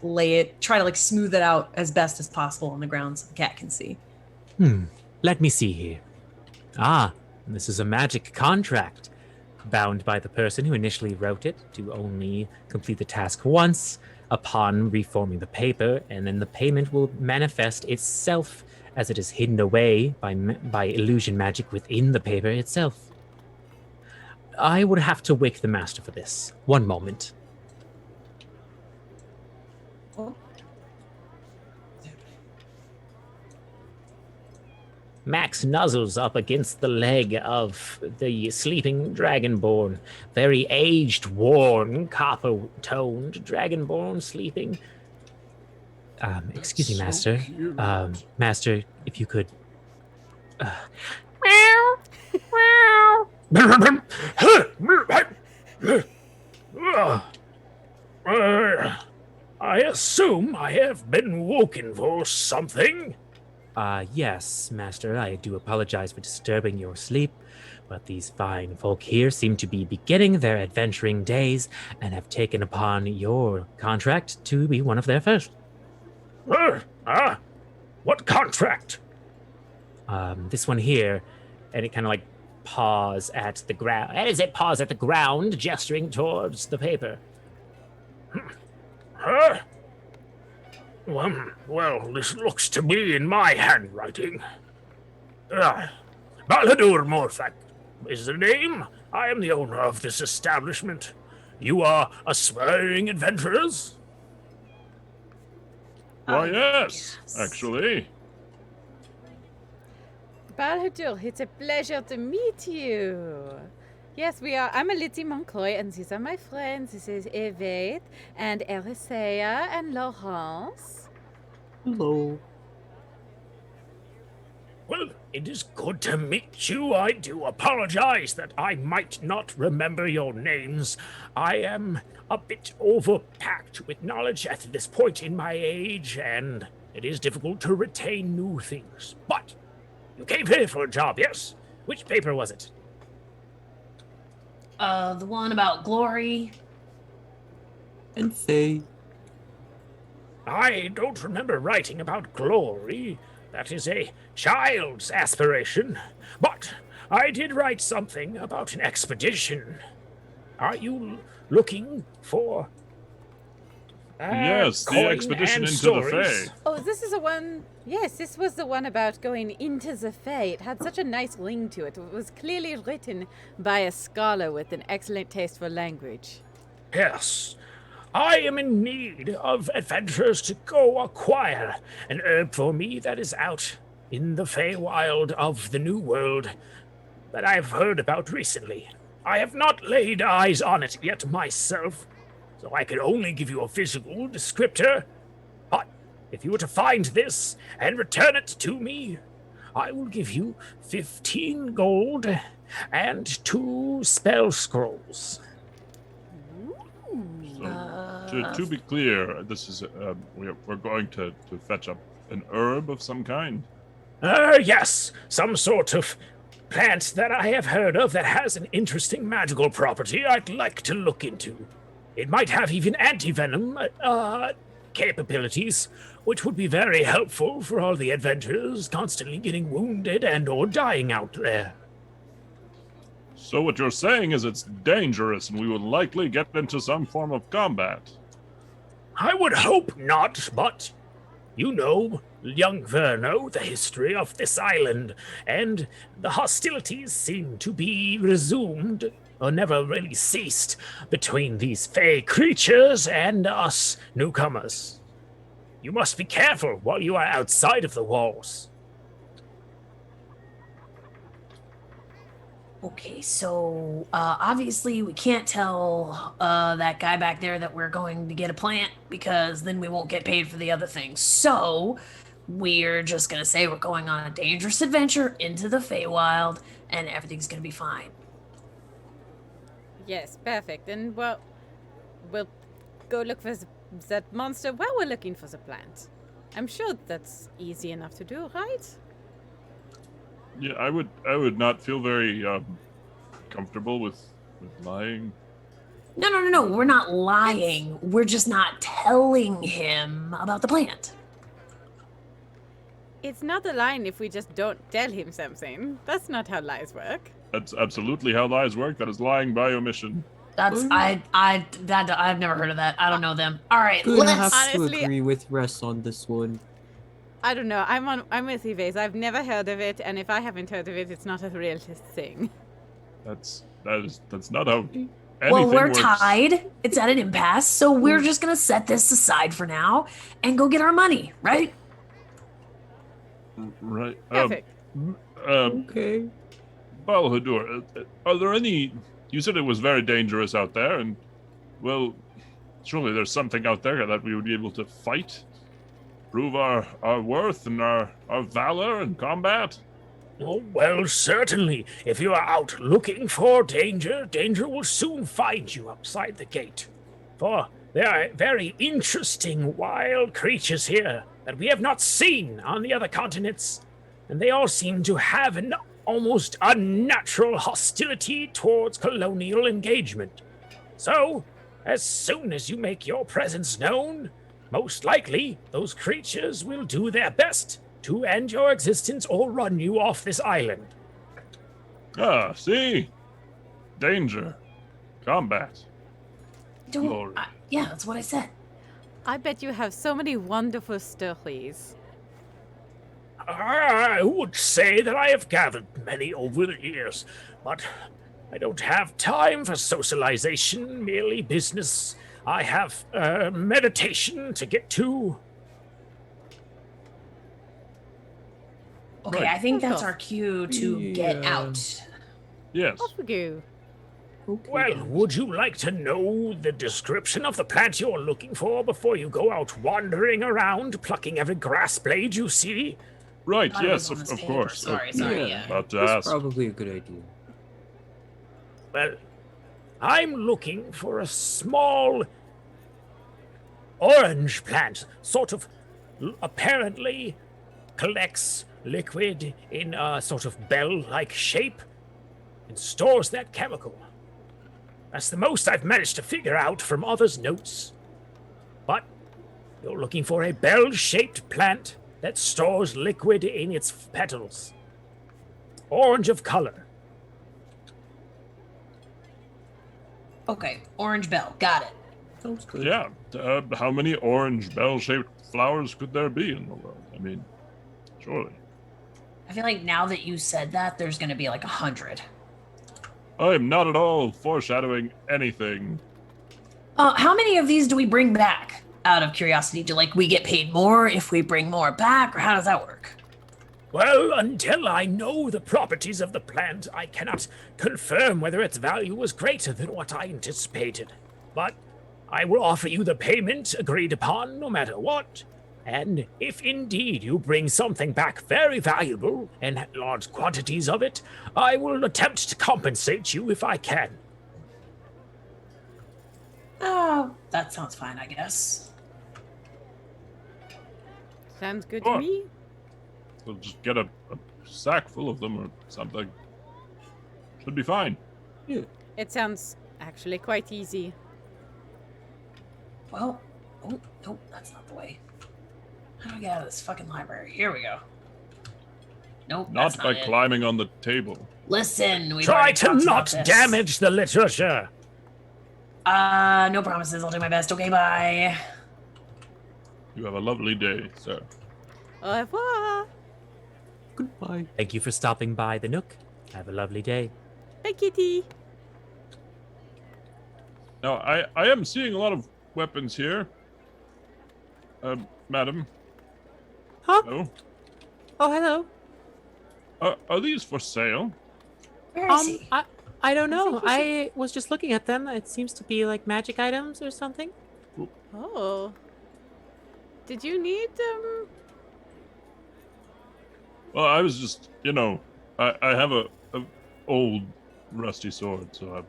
try to smooth it out as best as possible on the ground so the cat can see. Let me see here. This is a magic contract, bound by the person who initially wrote it to only complete the task once upon reforming the paper, and then the payment will manifest itself as it is hidden away by illusion magic within the paper itself. I would have to wake the master for this. One moment. Max nuzzles up against the leg of the sleeping dragonborn. Very aged, worn, copper-toned dragonborn sleeping. Excuse me, Master. Master, if you could... Meow. Meow. I assume I have been woken for something. Yes, Master, I do apologize for disturbing your sleep, but these fine folk here seem to be beginning their adventuring days and have taken upon your contract to be one of their first. What contract? This one here, and it kind of paws at the ground. As it paws at the ground, gesturing towards the paper. Well, this looks to be in my handwriting. Balhadur Morthak is the name. I am the owner of this establishment. You are aspiring adventurers? Why, yes, actually. Balhadur, it's a pleasure to meet you. Yes, we are. I'm Elitzi Moncoy, and these are my friends. This is Evaith, and Erisea, and Laurence. Hello. Well, it is good to meet you. I do apologize that I might not remember your names. I am a bit overpacked with knowledge at this point in my age, and it is difficult to retain new things. But you came here for a job, yes? Which paper was it? The one about glory. And FEY. I don't remember writing about glory. That is a child's aspiration. But I did write something about an expedition. Are you looking for... Yes, the expedition into the FEY. Oh, this is the one... Yes, this was the one about going into the FEY. It had such a nice ring to it. It was clearly written by a scholar with an excellent taste for language. Yes. I am in need of adventurers to go acquire an herb for me that is out in the Feywild of the New World that I have heard about recently. I have not laid eyes on it yet myself, so I can only give you a physical descriptor. But if you were to find this and return it to me, I will give you 15 gold and 2 spell scrolls. To be clear, this is we're going to fetch up an herb of some kind. Yes, some sort of plant that I have heard of that has an interesting magical property I'd like to look into. It might have even anti-venom capabilities, which would be very helpful for all the adventurers constantly getting wounded and or dying out there. So what you're saying is it's dangerous and we would likely get into some form of combat. I would hope not, but You know, young Verno, the history of this island, and the hostilities seem to be resumed, or never really ceased, between these fey creatures and us newcomers. You must be careful while you are outside of the walls. Okay, so obviously we can't tell that guy back there that we're going to get a plant because then we won't get paid for the other things. So we're just gonna say we're going on a dangerous adventure into the Feywild and everything's gonna be fine. Yes, perfect. And well, we'll go look for that monster while we're looking for the plant. I'm sure that's easy enough to do, right? Yeah, I would not feel very comfortable with lying. No. We're not lying. We're just not telling him about the plant. It's not a lie if we just don't tell him something. That's not how lies work. That's absolutely how lies work. That is lying by omission. That's I've never heard of that. I don't know them. All right, Gonna let's. have to honestly- agree with Rest on this one. I don't know. I'm with Yves. I've never heard of it, and if I haven't heard of it, it's not a real thing. That's not how anything Well, we're works. tied. It's at an impasse, so we're just gonna set this aside for now and go get our money, right? Right. Perfect. Okay. Balhadur, are there any... You said it was very dangerous out there, and, well, surely there's something out there that we would be able to fight? Prove our worth and our valor in combat? Oh, well, certainly. If you are out looking for danger, danger will soon find you outside the gate. For there are very interesting wild creatures here that we have not seen on the other continents, and they all seem to have an almost unnatural hostility towards colonial engagement. So, as soon as you make your presence known, most likely those creatures will do their best to end your existence or run you off this island. Ah, see? Danger. Combat. Glory. Yeah, that's what I said. I bet you have so many wonderful stories. I would say that I have gathered many over the years, but I don't have time for socialization, merely business. I have meditation to get to. Okay, Right. I think that's our cue to get Yeah. out. Yes. Off we go. Okay. Well, would you like to know the description of the plant you're looking for before you go out wandering around, plucking every grass blade you see? Right, Thought it yes, was on of this paper. course. Sorry, Yeah. yeah. About to That's ask. probably a good idea. Well, I'm looking for a small orange plant, sort of apparently collects liquid in a sort of bell-like shape and stores that chemical. That's the most I've managed to figure out from others' notes. But you're looking for a bell-shaped plant that stores liquid in its petals. Orange of color. Okay, orange bell. Got it. Sounds good. Yeah. How many orange bell-shaped flowers could there be in the world? I mean, surely. I feel like now that you said that, there's gonna be like 100. I am not at all foreshadowing anything. How many of these do we bring back? Out of curiosity, do we get paid more if we bring more back, or how does that work? Well, until I know the properties of the plant, I cannot confirm whether its value was greater than what I anticipated. But I will offer you the payment agreed upon no matter what. And if indeed you bring something back very valuable and large quantities of it, I will attempt to compensate you if I can. Oh, that sounds fine, I guess. Sounds good Sure. to me. We'll just get a sack full of them or something. Should be fine. It sounds actually quite easy. Well, oh, nope, that's not the way. How do I get out of this fucking library? Here we go. Nope, Not that's by not it. climbing on the table. Listen, we've Try already to talked about not this. damage the literature. No promises. I'll do my best. Okay, bye. You have a lovely day, sir. Au revoir. Goodbye. Thank you for stopping by the Nook. Have a lovely day. Bye, kitty. Now, I am seeing a lot of weapons here. Madam. Huh? Hello. Oh, hello. Are these for sale? Where is he? I don't know. I was just looking at them. It seems to be like magic items or something. Oh. Did you need Well, I was just, I have a old rusty sword, so I'm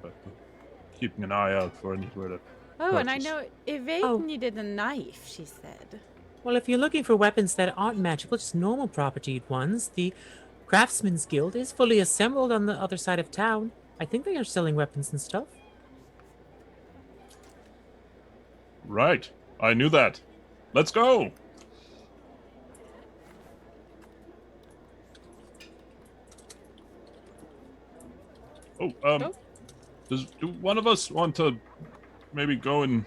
keeping an eye out for anywhere to. Oh, and I purchase. know Evade Oh. needed a knife, she said. Well, if you're looking for weapons that aren't magical, just normal propertied ones, the Craftsman's Guild is fully assembled on the other side of town. I think they are selling weapons and stuff. Right. I knew that. Let's go. Do one of us want to maybe go and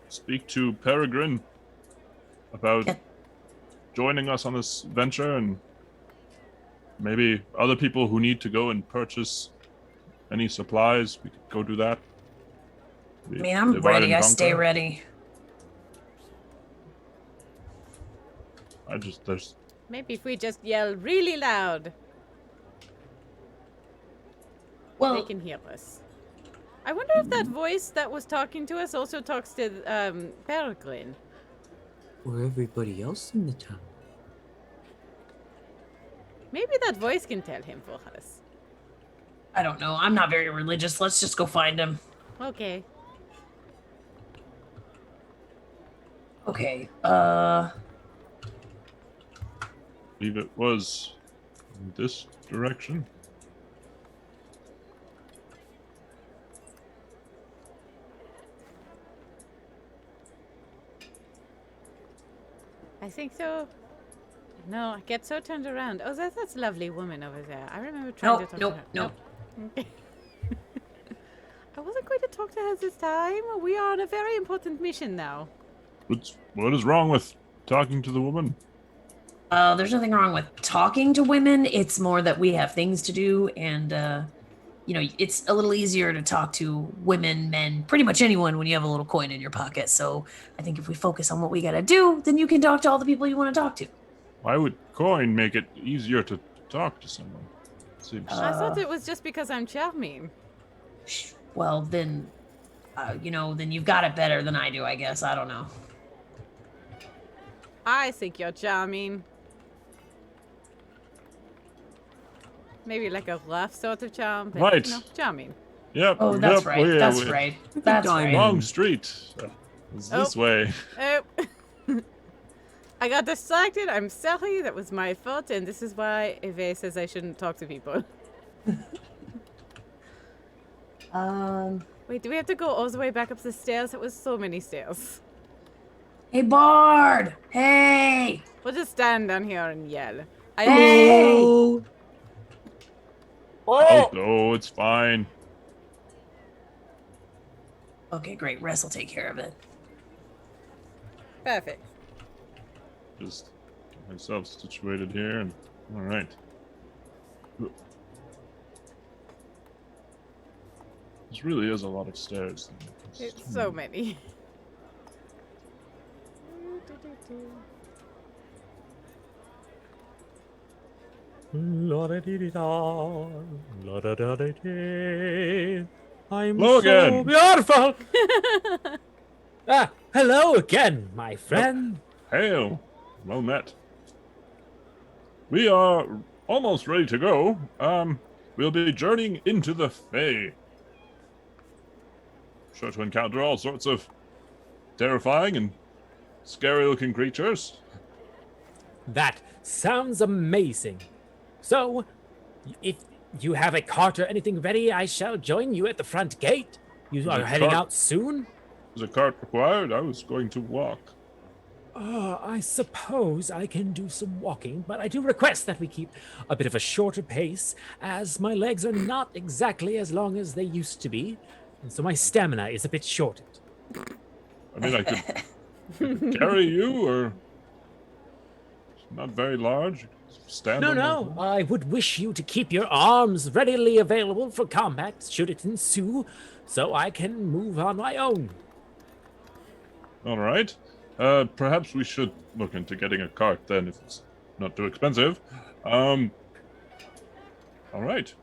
speak to Peregrine about joining us on this venture, and maybe other people who need to go and purchase any supplies, we could go do that. I mean, I'm ready. I stay ready. There's Maybe if we just yell really loud, they Well, can hear us. I wonder if that voice that was talking to us also talks to Peregrine. Or everybody else in the town. Maybe that voice can tell him for us. I don't know. I'm not very religious. Let's just go find him. Okay. Okay. believe it was in this direction. I think so. No, I get so turned around. Oh, that's a lovely woman over there. I remember trying to talk to her. Nope. Okay. I wasn't going to talk to her this time. We are on a very important mission now. What is wrong with talking to the woman? There's nothing wrong with talking to women. It's more that we have things to do, and it's a little easier to talk to women, men, pretty much anyone when you have a little coin in your pocket. So I think if we focus on what we gotta do, then you can talk to all the people you want to talk to. Why would coin make it easier to talk to someone? Seems I thought it was just because I'm charming. Well, then, then you've got it better than I do, I guess. I don't know. I think you're charming. Maybe like a rough sort of charm, but Right. Charming. Yep. Oh, that's yep, right. That's right. That's right. Wrong street. It's this way. Oh. I got distracted. I'm sorry. That was my fault, and this is why Eve says I shouldn't talk to people. Wait, do we have to go all the way back up the stairs? It was so many stairs. Hey, Bard! Hey! We'll just stand down here and yell. Hey! Oh, no, it's fine. Okay, great. Rest will take care of it. Perfect. Just get myself situated here, and all right. This really is a lot of stairs. It's so many. La-da-dee-dee-da, la-da-da-dee-dee. I'm Logan! so beautiful! Hello again, my friend. Hail. Well met. We are almost ready to go. We'll be journeying into the FEY. Sure to encounter all sorts of terrifying and scary-looking creatures. That sounds amazing. So, if you have a cart or anything ready, I shall join you at the front gate. You are heading out soon? Is a cart required? I was going to walk. I suppose I can do some walking, but I do request that we keep a bit of a shorter pace, as my legs are not exactly as long as they used to be, and so my stamina is a bit shortened. I mean, I could Carry you, or not very large. Stand No, on no. those. I would wish you to keep your arms readily available for combat should it ensue, so I can move on my own. All right. Perhaps we should look into getting a cart then, if it's not too expensive. All right.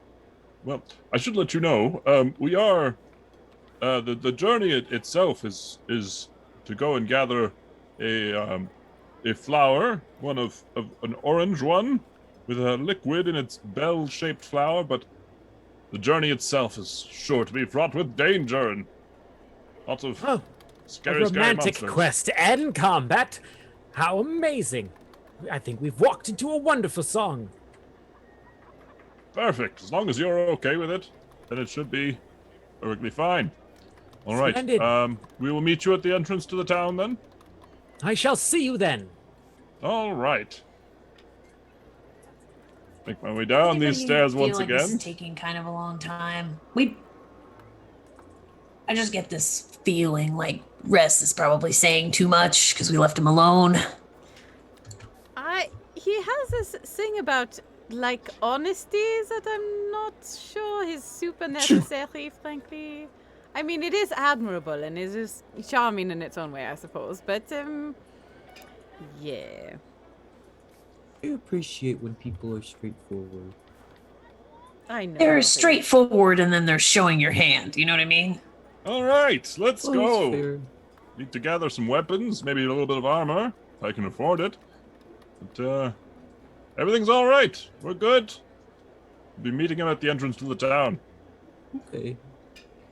Well, I should let you know. We are. The journey itself is to go and gather a flower, one of an orange one, with a liquid in its bell-shaped flower. But the journey itself is sure to be fraught with danger and lots of Oh, scary, a scary romantic monsters. quest and combat. How amazing. I think we've walked into a wonderful song. Perfect. As long as you're okay with it, then it should be perfectly fine. All right. Splendid. We will meet you at the entrance to the town then. I shall see you then. All right. Make my way down these Anybody stairs feel once like This again. is taking kind of a long time. I just get this feeling like Rest is probably saying too much because we left him alone. He has this thing about, like, honesty that I'm not sure is super necessary, frankly. I mean, it is admirable and it is charming in its own way, I suppose. But, yeah. I appreciate when people are straightforward. I know. They're straightforward and then they're showing your hand. You know what I mean? All right, let's Well, go. that's fair. Need to gather some weapons, maybe a little bit of armor, if I can afford it. But, everything's all right. We're good. We'll be meeting him at the entrance to the town. Okay.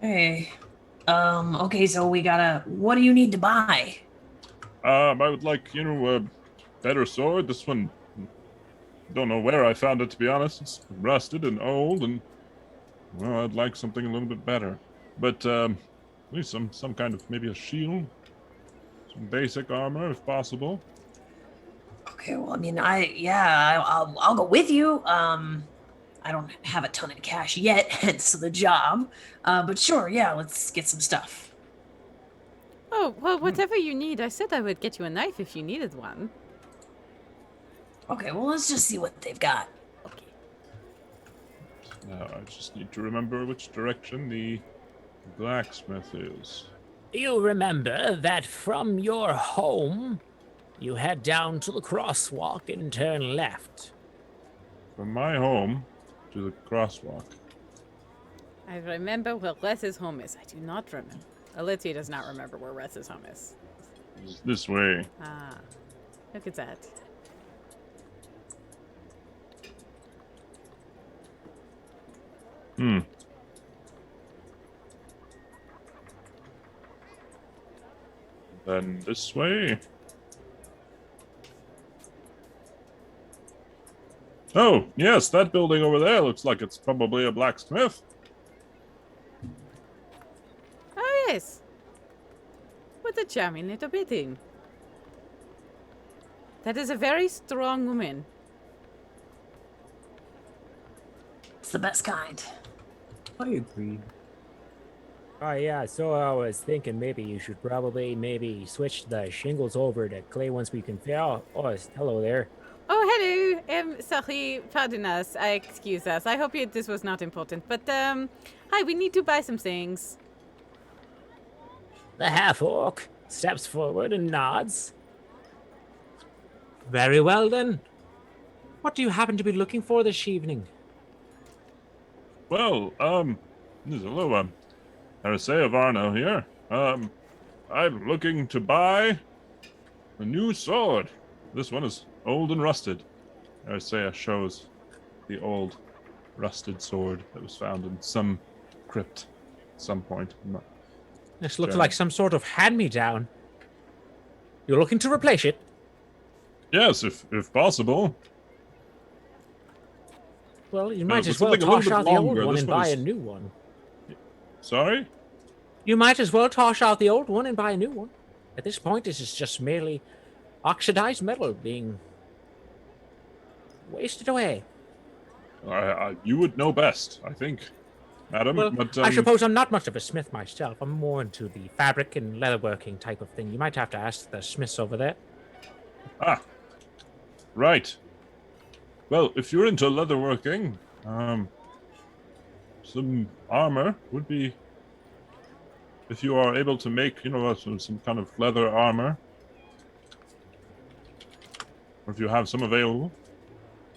Hey. Okay, so what do you need to buy? I would like, a better sword. This one, don't know where I found it, to be honest. It's rusted and old, and, well, I'd like something a little bit better. But, at least some kind of, maybe a shield. Some basic armor, if possible. Okay, well, I mean, I'll go with you. I don't have a ton of cash yet, hence the job. But sure, yeah, let's get some stuff. Oh, well, whatever you need. I said I would get you a knife if you needed one. Okay, well, let's just see what they've got. Okay. Now, I just need to remember which direction the blacksmith is. You remember that from your home, you head down to the crosswalk and turn left. From my home to the crosswalk. I remember where Ress's home is. I do not remember. Alicia does not remember where Ress's home is. It's this way. Ah, look at that. Then this way. Oh, yes, that building over there looks like it's probably a blacksmith. Oh, yes. What a charming little building. That is a very strong woman. It's the best kind. I agree. Oh yeah, so I was thinking maybe you should probably switch the shingles over to clay once we can fill. Oh, hello there. Oh, hello. Sorry, pardon us. Excuse us. I hope this was not important. But, hi, we need to buy some things. The half-orc steps forward and nods. Very well then. What do you happen to be looking for this evening? Well, hello, Arisea Varno here. I'm looking to buy a new sword. This one is old and rusted. Arisea shows the old, rusted sword that was found in some crypt at some point. This looks like some sort of hand-me-down. You're looking to replace it? Yes, if possible. Well, you might but as well something a little toss bit out the old longer. one This and one buy a is- new one. Sorry? You might as well toss out the old one and buy a new one. At this point, this is just merely oxidized metal being wasted away. You would know best, I think. madam. Well, but I suppose I'm not much of a smith myself. I'm more into the fabric and leatherworking type of thing. You might have to ask the smiths over there. Ah, right. Well, if you're into leatherworking, some armor would be. If you are able to make, some kind of leather armor, or if you have some available.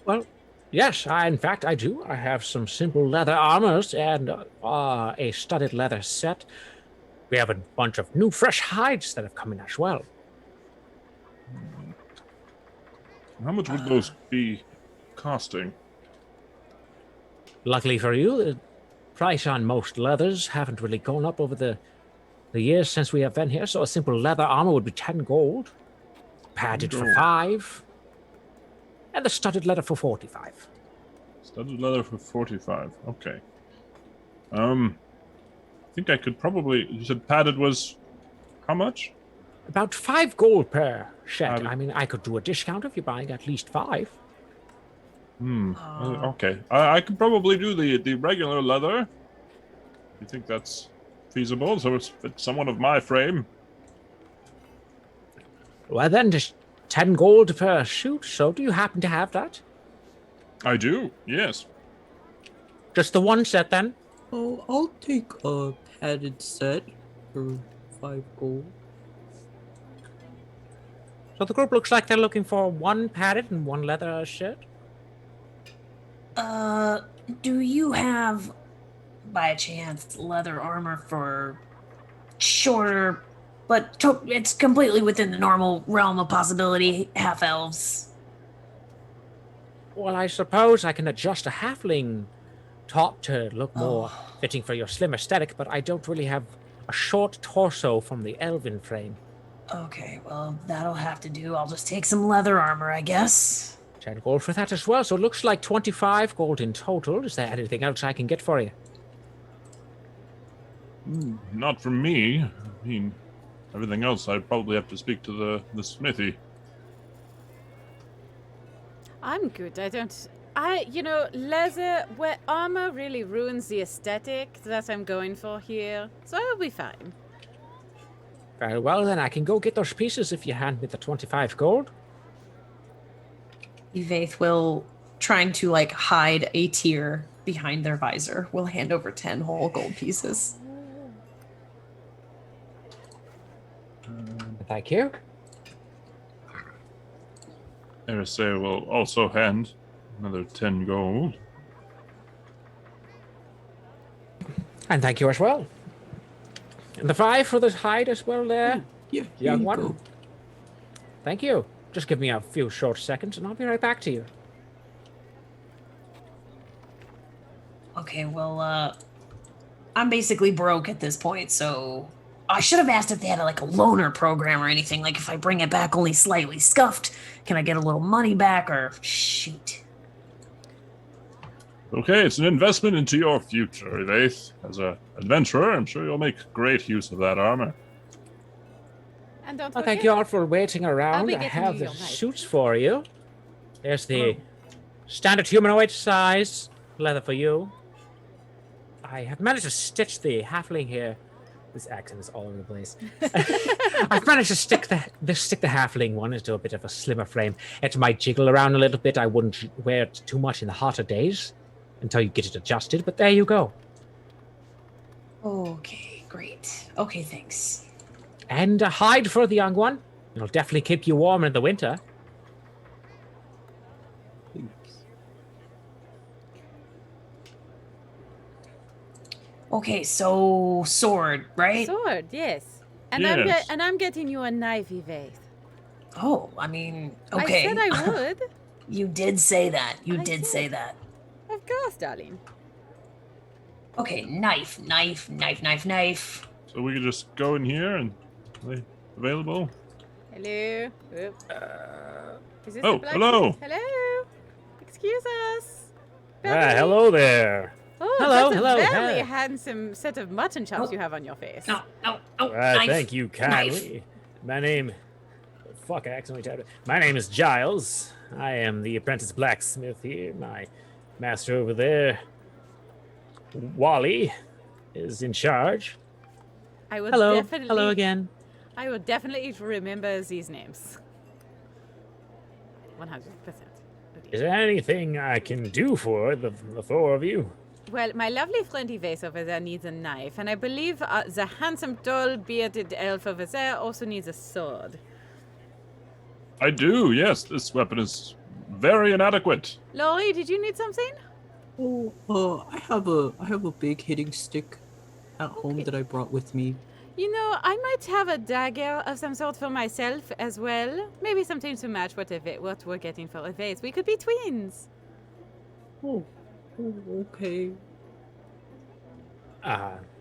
Well, yes, in fact, I do. I have some simple leather armors and a studded leather set. We have a bunch of new, fresh hides that have come in as well. How much would those be costing? Luckily for you, the price on most leathers haven't really gone up over the years since we have been here, so a simple leather armor would be 10 gold, padded for 5, and the studded leather for 45. Studded leather for 45. Okay. I think I could probably. You said padded was how much? About 5 gold per shed. Padded. I mean, I could do a discount if you're buying at least 5. Okay. I could probably do the regular leather. You think that's feasible? So it's someone of my frame. Well, then, just 10 gold per shoot. So, do you happen to have that? I do. Yes. Just the one set, then? Oh, I'll take a padded set for 5 gold. So the group looks like they're looking for 1 padded and 1 leather shirt. Do you have, by chance, leather armor for shorter, but it's completely within the normal realm of possibility, half-elves? Well, I suppose I can adjust a halfling top to look more fitting for your slim aesthetic, but I don't really have a short torso from the elven frame. Okay, well, that'll have to do. I'll just take some leather armor, I guess. 10 gold for that as well, so it looks like 25 gold in total. Is there anything else I can get for you? Not from me. I mean, everything else I'd probably have to speak to the smithy. I'm good. Leather, where armor really ruins the aesthetic that I'm going for here, so I'll be fine. Very well, then I can go get those pieces if you hand me the 25 gold. Evaith will, trying to hide a tear behind their visor, will hand over 10 whole gold pieces. Thank you. RSA will also hand another 10 gold. And thank you as well. And the 5 for the hide as well there. Yeah, Young you one. go. Thank you. Just give me a few short seconds and I'll be right back to you. Okay, well, I'm basically broke at this point, so I should have asked if they had a loaner program or anything. Like, if I bring it back only slightly scuffed, can I get a little money back, or shoot? Okay, it's an investment into your future, Evaith. As an adventurer, I'm sure you'll make great use of that armor. And don't Well, forget, thank you all for waiting around. be I getting have you the your knife. suits for you. There's the standard humanoid size leather for you. I have managed to stitch the halfling here. This accent is all over the place. I've managed to stick the halfling one into a bit of a slimmer frame. It might jiggle around a little bit. I wouldn't wear it too much in the hotter days until you get it adjusted, but there you go. Okay, great. Okay, thanks. And a hide for the young one. It'll definitely keep you warm in the winter. Okay, so sword, right? sword, yes. And Yes. I'm getting you a knife, Evaith. Oh, I mean, okay. I said I would. You did say that. You I did did. say that. Of course, darling. Okay, knife. So we could just go in here and available. Hello. Oop. Is this Oh, the black hello. knight? Hello. Excuse us. Hello there. Oh, Hello, that's hello, a very hi. handsome set of mutton chops Oh. you have on your face. No, knife. Thank you kindly. My name... Fuck, I accidentally typed it. My name is Giles. I am the apprentice blacksmith here. My master over there Wally is in charge. I will Hello. definitely. Hello again. I will definitely remember these names. 100%. Is there anything I can do for the four of you? Well, my lovely friend Yves over there needs a knife, and I believe the handsome, tall, bearded elf over there also needs a sword. I do, yes. This weapon is very inadequate. Laurie, did you need something? Oh, I have a big hitting stick at home that I brought with me. You know, I might have a dagger of some sort for myself as well. Maybe something to match what we're getting for Yves. We could be twins. Oh, okay.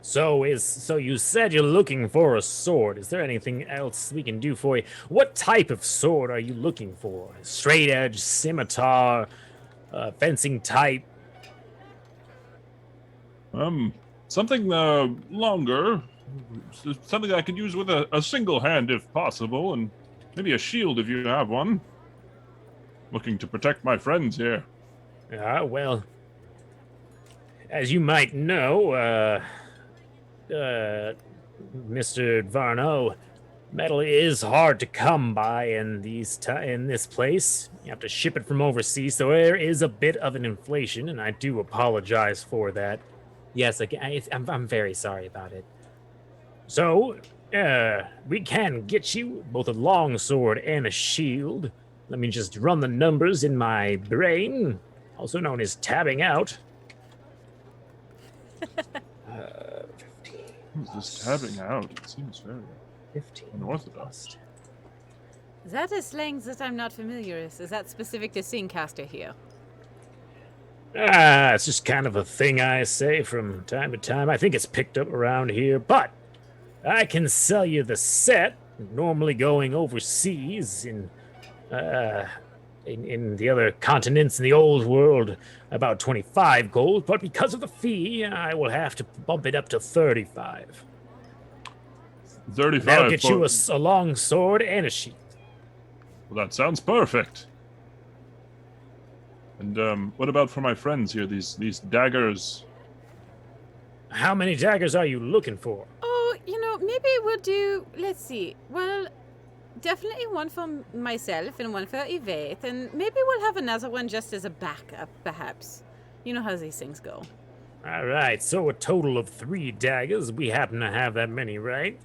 So you said you're looking for a sword. Is there anything else we can do for you? What type of sword are you looking for? Straight edge, scimitar, fencing type? Something longer. Something I could use with a single hand if possible, and maybe a shield if you have one. Looking to protect my friends here. Well, as you might know, Mr. Varno, metal is hard to come by in this place. You have to ship it from overseas, so there is a bit of an inflation, and I do apologize for that. Yes, I'm very sorry about it. So, we can get you both a long sword and a shield. Let me just run the numbers in my brain, also known as tabbing out. 15. This tabbing out, it seems very 15. unorthodox. That is slang that I'm not familiar with. Is that specific to Singcaster here? It's just kind of a thing I say from time to time. I think it's picked up around here, but I can sell you the set, normally going overseas in the other continents in the old world, about 25 gold, but because of the fee, I will have to bump it up to 35. 35. That'll get you a long sword and a shield. Well, that sounds perfect. And what about for my friends here? These daggers. How many daggers are you looking for? Oh, you know, maybe we'll do. Let's see. Well, definitely one for myself and one for Yvette, and maybe we'll have another one just as a backup, perhaps. You know how these things go. All right, so a total of 3 daggers. We happen to have that many, right?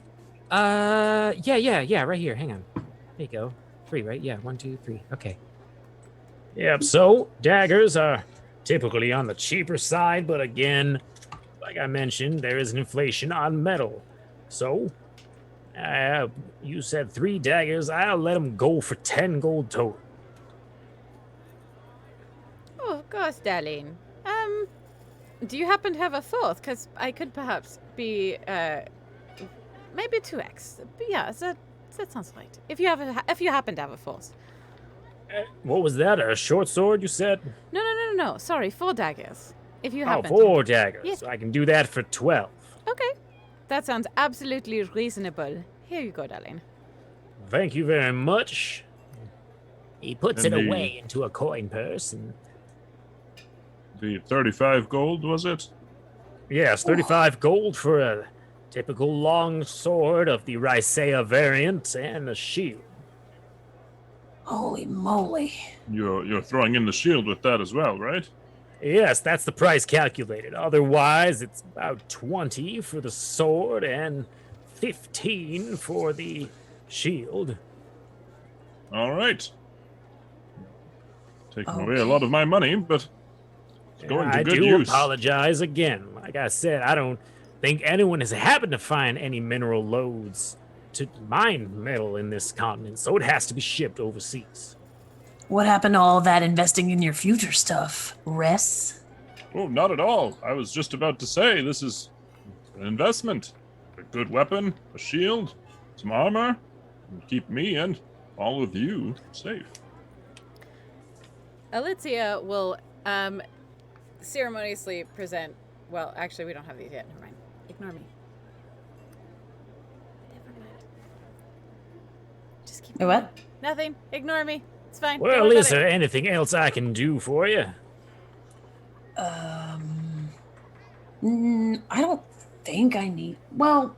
Yeah, right here. Hang on. There you go. 3, right? Yeah, 1, 2, 3. Okay. Yep, so daggers are typically on the cheaper side, but again, like I mentioned, there is an inflation on metal. So, you said 3 daggers. I'll let them go for 10 gold total. Oh, of course, darling. Do you happen to have a fourth? Because I could perhaps be, maybe 2x. But yeah, that sounds right. If you happen to have a fourth. What was that? A short sword, you said? No. Sorry, 4 daggers. If you Oh, happen 4 daggers. Yeah. So I can do that for 12. Okay. That sounds absolutely reasonable. Here you go, darling. Thank you very much. He puts it And away into a coin purse and... The 35 gold, was it? Yes, 35 gold for a typical long sword of the Ricea variant and a shield. Holy moly. You're throwing in the shield with that as well, right? Yes, that's the price calculated. Otherwise, it's about 20 for the sword and 15 for the shield. All right. Taking away a lot of my money, but it's going to I good do use. apologize again. Like I said, I don't think anyone has happened to find any mineral lodes to mine metal in this continent, so it has to be shipped overseas. What happened to all that investing in your future stuff, Ress? Oh, not at all. I was just about to say this is an investment. A good weapon, a shield, some armor, and keep me and all of you safe. Alicia will ceremoniously present. Well, actually, we don't have these yet. Never mind. Ignore me. Never mind. Just keep. What? Nothing. Ignore me. It's fine. Don't Well, worry is about it. there anything else I can do for you? I don't think I need. Well,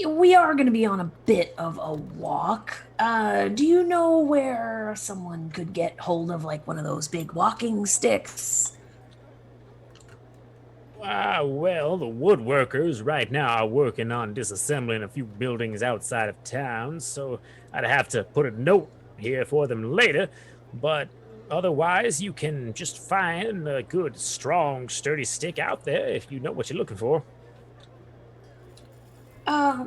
we are going to be on a bit of a walk. Do you know where someone could get hold of like one of those big walking sticks? Well, the woodworkers right now are working on disassembling a few buildings outside of town, so I'd have to put a note here for them later. But otherwise, you can just find a good, strong, sturdy stick out there if you know what you're looking for.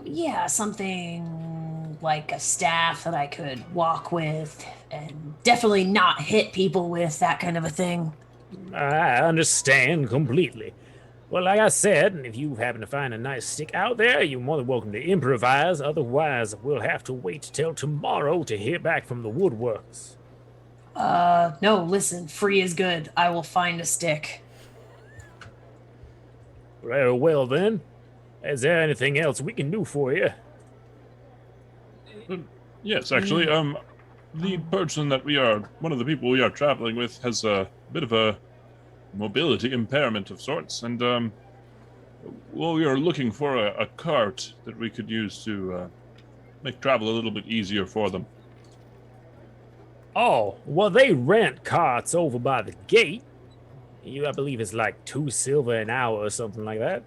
Yeah, something like a staff that I could walk with and definitely not hit people with, that kind of a thing. I understand completely. Well, like I said, if you happen to find a nice stick out there, you're more than welcome to improvise. Otherwise, we'll have to wait till tomorrow to hear back from the woodworks. No, listen, free is good. I will find a stick. Very well, then. Is there anything else we can do for you? Yes, actually, the person that one of the people we are traveling with has a bit of a mobility impairment of sorts, and, well, we are looking for a cart that we could use to, make travel a little bit easier for them. Oh, well, they rent carts over by the gate. I believe it's like 2 silver an hour or something like that.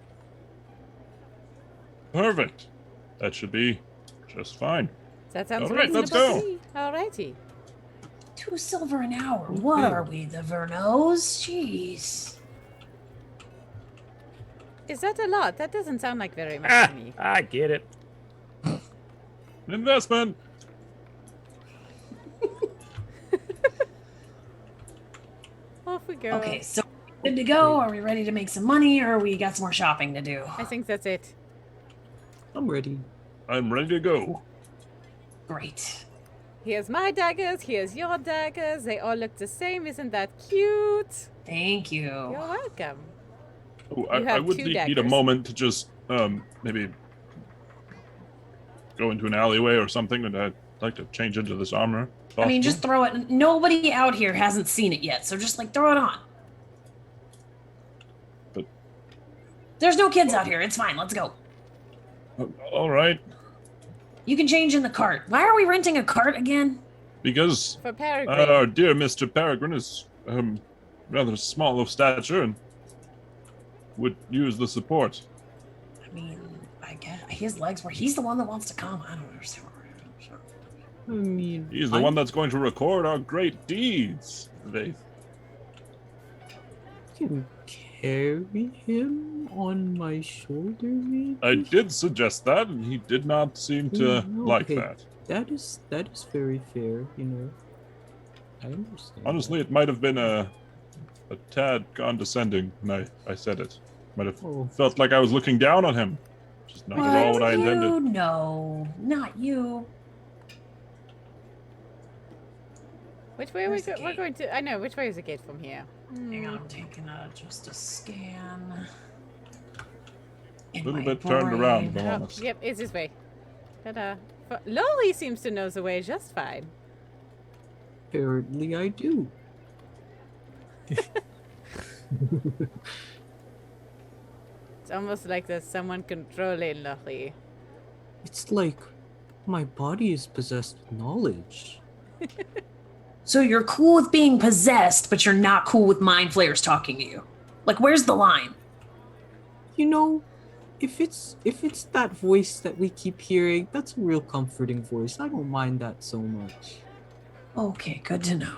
Perfect. That should be just fine. That sounds All right, reasonable let's go. to me. Alrighty. 2 silver an hour. What are we, the Vernos? Jeez. Is that a lot? That doesn't sound like very much to me. I get it. Investment. Off we go. Okay, so good to go? Are we ready to make some money, or we got some more shopping to do? I think that's it. I'm ready. I'm ready to go. Great. Here's my daggers. Here's your daggers. They all look the same. Isn't that cute? Thank you. You're welcome. Oh, You I have would 2 need a daggers. moment to just maybe go into an alleyway or something, and I'd like to change into this armor. I mean, Possible? just throw it. Nobody out here hasn't seen it yet, so just like throw it on. But- There's no kids out here. It's fine. Let's go. All right, You can change in the cart. Why are we renting a cart again? because For Peregrine. our dear Mr. Peregrine is rather small of stature and would use the support. I mean, I guess his legs were. He's the one that wants to come. I don't understand. I mean, He's the one that's going to record our great deeds. They can carry him on my shoulder, maybe? I did suggest that, and he did not seem to like Okay. that. That is very fair, you know. I understand. Honestly, it might have been a tad condescending when I said it. Might have Oh. felt like I was looking down on him. Which is not at all what I intended. You? No, not you. Which way are we Where's the We're gate? going to. I know. Which way is the gate from here? Hang on, I'm taking just a scan. A little bit turned around, if I'm Oh, honest. yep, it's this way. Ta-da. Lolly seems to know the way just fine. Apparently I do. It's almost like there's someone controlling Lolly. It's like my body is possessed with knowledge. So you're cool with being possessed, but you're not cool with mind flayers talking to you. Like, where's the line? You know, if it's that voice that we keep hearing, that's a real comforting voice. I don't mind that so much. Okay, good to know.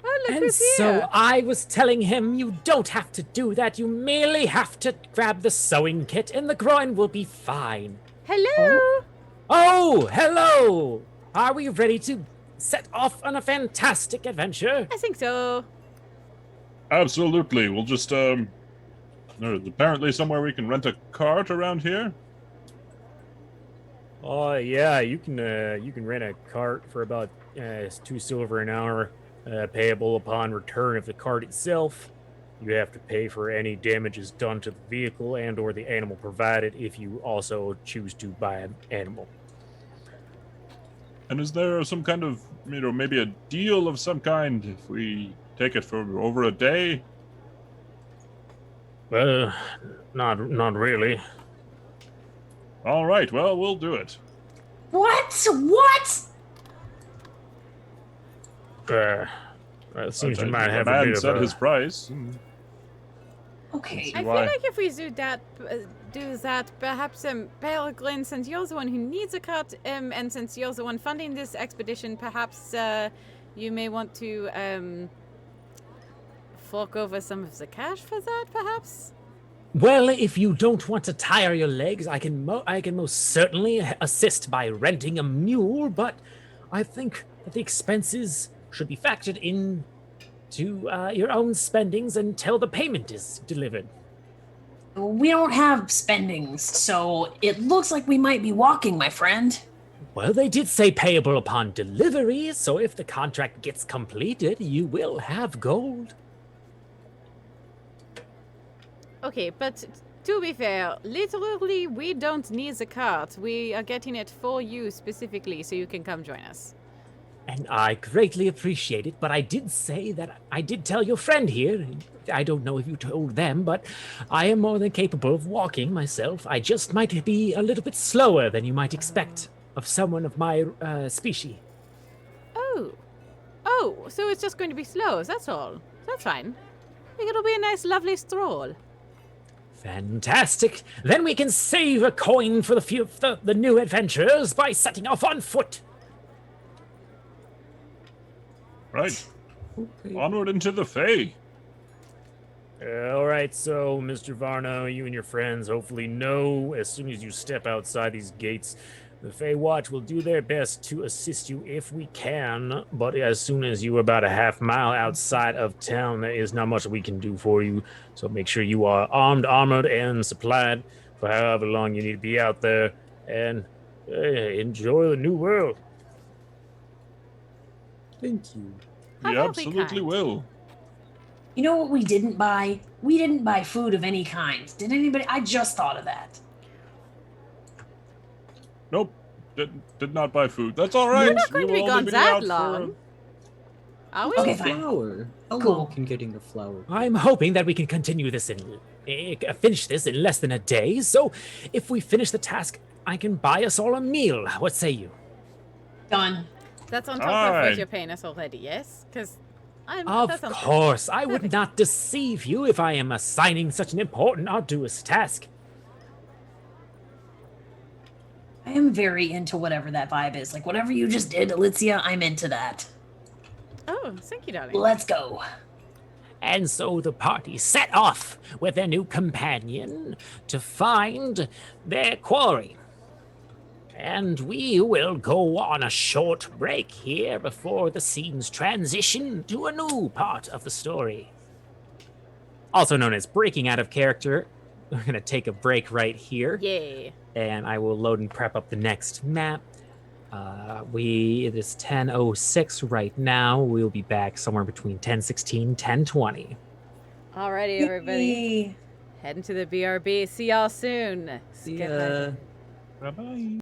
Oh, look And who's so here. I was telling him you don't have to do that. You merely have to grab the sewing kit and the groin will be fine. Hello. Oh, hello! Are we ready to set off on a fantastic adventure? I think so. Absolutely. We'll just there's apparently somewhere we can rent a cart around here. Oh yeah, you can rent a cart for about 2 silver an hour, payable upon return of the cart itself. You have to pay for any damages done to the vehicle and or the animal provided if you also choose to buy an animal. And is there some kind of, maybe a deal of some kind if we take it for over a day? Not really. All right, well, we'll do it. What? What? It seems you The might have a man bit said of his price. Okay. I feel Why? like if we do that, perhaps Peregrine, since you're the one who needs a cut, and since you're the one funding this expedition, perhaps you may want to fork over some of the cash for that, perhaps? Well, if you don't want to tire your legs, I can most certainly assist by renting a mule, but I think that the expenses should be factored in to your own spendings until the payment is delivered. We don't have spendings, so it looks like we might be walking, my friend. Well, they did say payable upon delivery, so if the contract gets completed, you will have gold. Okay, but to be fair, literally, we don't need the cart. We are getting it for you specifically, so you can come join us. And I greatly appreciate it, but I did say that I did tell your friend here. I don't know if you told them, but I am more than capable of walking myself. I just might be a little bit slower than you might expect of someone of my species. Oh, so it's just going to be slow, that's all. That's fine. I think it'll be a nice, lovely stroll. Fantastic! Then we can save a coin for the new adventurers by setting off on foot. Right. Okay. Onward into the Fey. All right, so Mr. Varno, you and your friends hopefully know as soon as you step outside these gates, the Fey Watch will do their best to assist you if we can, but as soon as you're about a half mile outside of town, there is not much we can do for you. So make sure you are armed, armored, and supplied for however long you need to be out there, and enjoy the new world. Thank you. How We very absolutely kind. will. You know what we didn't buy? We didn't buy food of any kind. Did anybody? I just thought of that. Nope. Did not buy food. That's all right. We're not going to We be will gone only that out for- long. Are we? Okay, A fine. flower. How Cool. long can getting a flower? I'm hoping that we can continue this finish this in less than a day. So if we finish the task, I can buy us all a meal. What say you? Done. That's on top of what Alright. you're paying us already, yes? Because Of that sounds course, I would Perfect. not deceive you if I am assigning such an important, arduous task. I am very into whatever that vibe is. Like whatever you just did, Alicia, I'm into that. Oh, thank you, darling. Let's go. And so the party set off with their new companion to find their quarry. And we will go on a short break here before the scenes transition to a new part of the story. Also known as breaking out of character. We're going to take a break right here. Yeah. And I will load and prep up the next map. It is 10:06 right now. We'll be back somewhere between 10:16, 10:20. Alrighty, everybody. Yay. Heading to the BRB. See y'all soon. See Skip ya. legend. Bye-bye.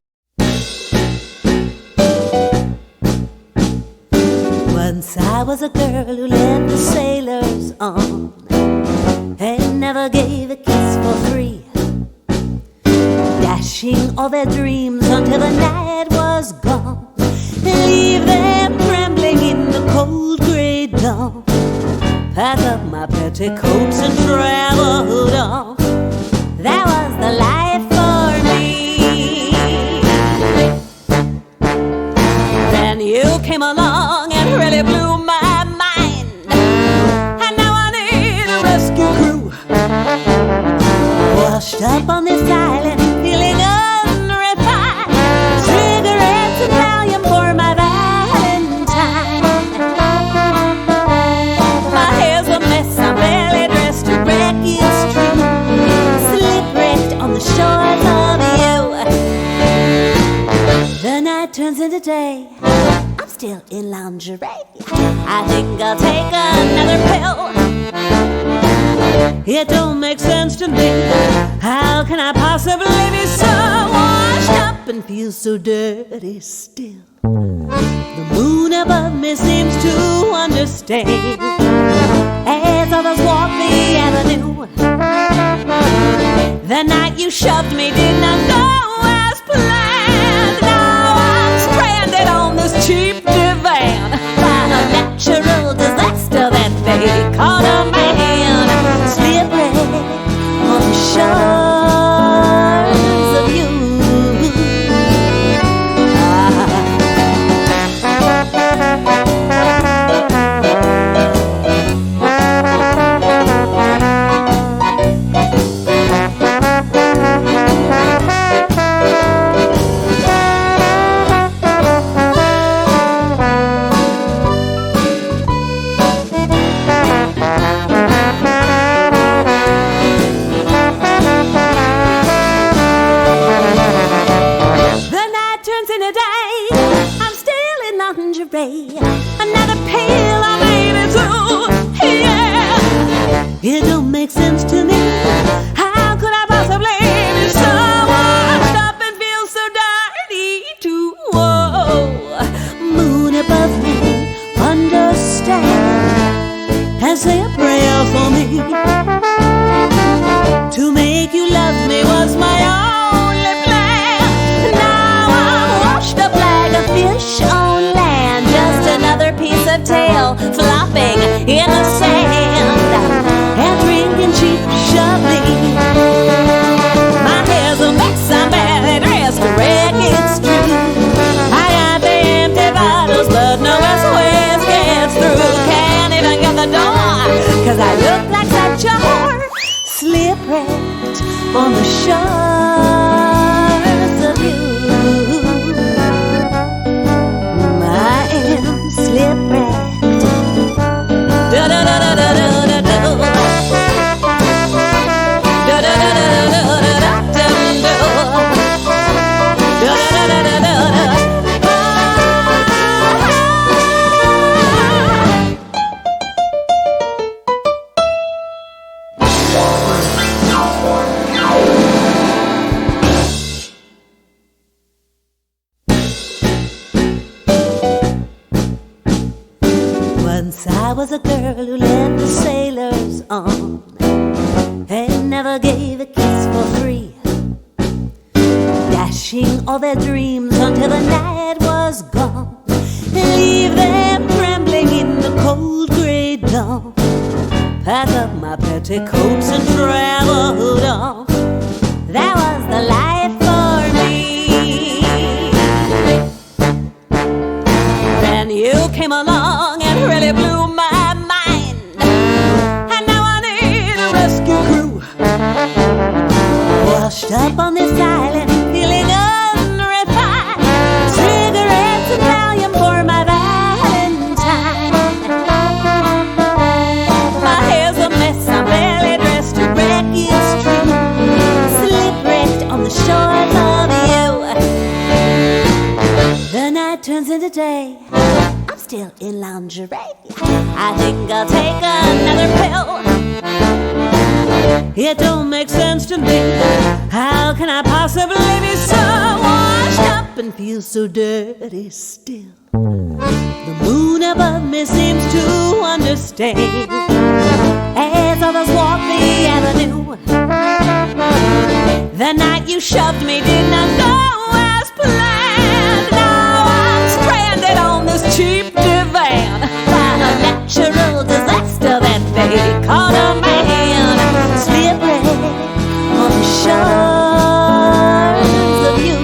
Once I was a girl who led the sailors on and never gave a kiss for free, dashing all their dreams until the night was gone, leave them trembling in the cold grey dawn. Pack up my petticoats and traveled on. That was the life for me. Then you came along and really blew my mind, and now I need a rescue crew. Washed up on this island, feeling unrefined, cigarettes and Valium for my Valentine. My hair's a mess, I'm barely dressed to wreck is true. Slip wrecked on the shores of you. The night turns into day, I'm still in lingerie. I think I'll take another pill. It don't make sense to me. How can I possibly be so washed up and feel so dirty still? The moon above me seems to understand as others walk the avenue. The night you shoved me did not go as planned. Now I'm stranded on this cheap divan by a natural disaster that they call a man. Slippery on the shores of you. Another pill I made it through, yeah. It don't make sense to me. How could I possibly be so washed up and feel so dirty too? Whoa, moon above me, understand, and say a prayer for me. To make you love me was my only plan. Now I'm washed up like a fish on land, just another piece of tail flopping in the sand, and drinking cheap Chablis. My hair's a mess, I'm badly dressed, wreck it's true. I got the empty bottles, but no SOS gets through. Can't even get the door, 'cause I look like such a whore. Slipwrecked on the shores of you. I am slipwrecked. Da da da da da da da da. Da da da da da da da da da. Da da da da da da. Once I was a girl who led the sailors on and never gave a kiss for free, dashing all their dreams until the night was gone, leave them trembling in the cold grey dawn. Pack up my petticoats and traveled on. That was the life for me. Then you came along and really blew my mind, and now I need a rescue crew. Washed up on this island, feeling unrefined, cigarettes and Valium for my Valentine. My hair's a mess, I'm barely dressed, to wreck is true. Slipwrecked on the shores of you. The night turns into day, I'm still in lingerie. I think I'll take another pill. It don't make sense to me. How can I possibly be so washed up and feel so dirty still? The moon above me seems to understand as others walk the avenue. The night you shoved me did not go as planned. Now I'm stranded on this cheap divan by a natural disaster that they call a man. Slippery on the shores of you.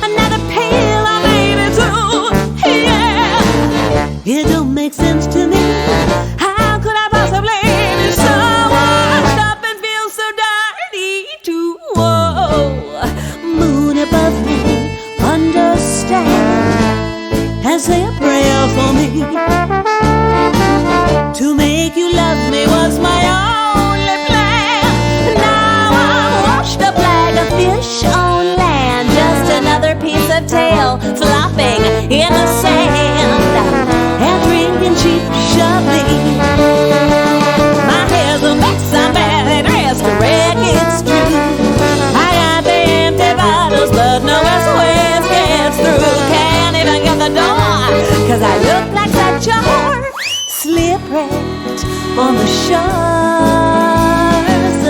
Another pill I made it through, yeah. It don't make sense to me. How could I possibly be so washed up and feel so dirty too? Whoa, moon above me, understand, and say a prayer for me. To make the sand and drinking cheap Chablis. My hair's a mess, I'm badly dressed, correct, it's true. I got the empty bottles, but no SOS gets through. Can't even get the door, 'cause I look like such a whore. Slip right on the shores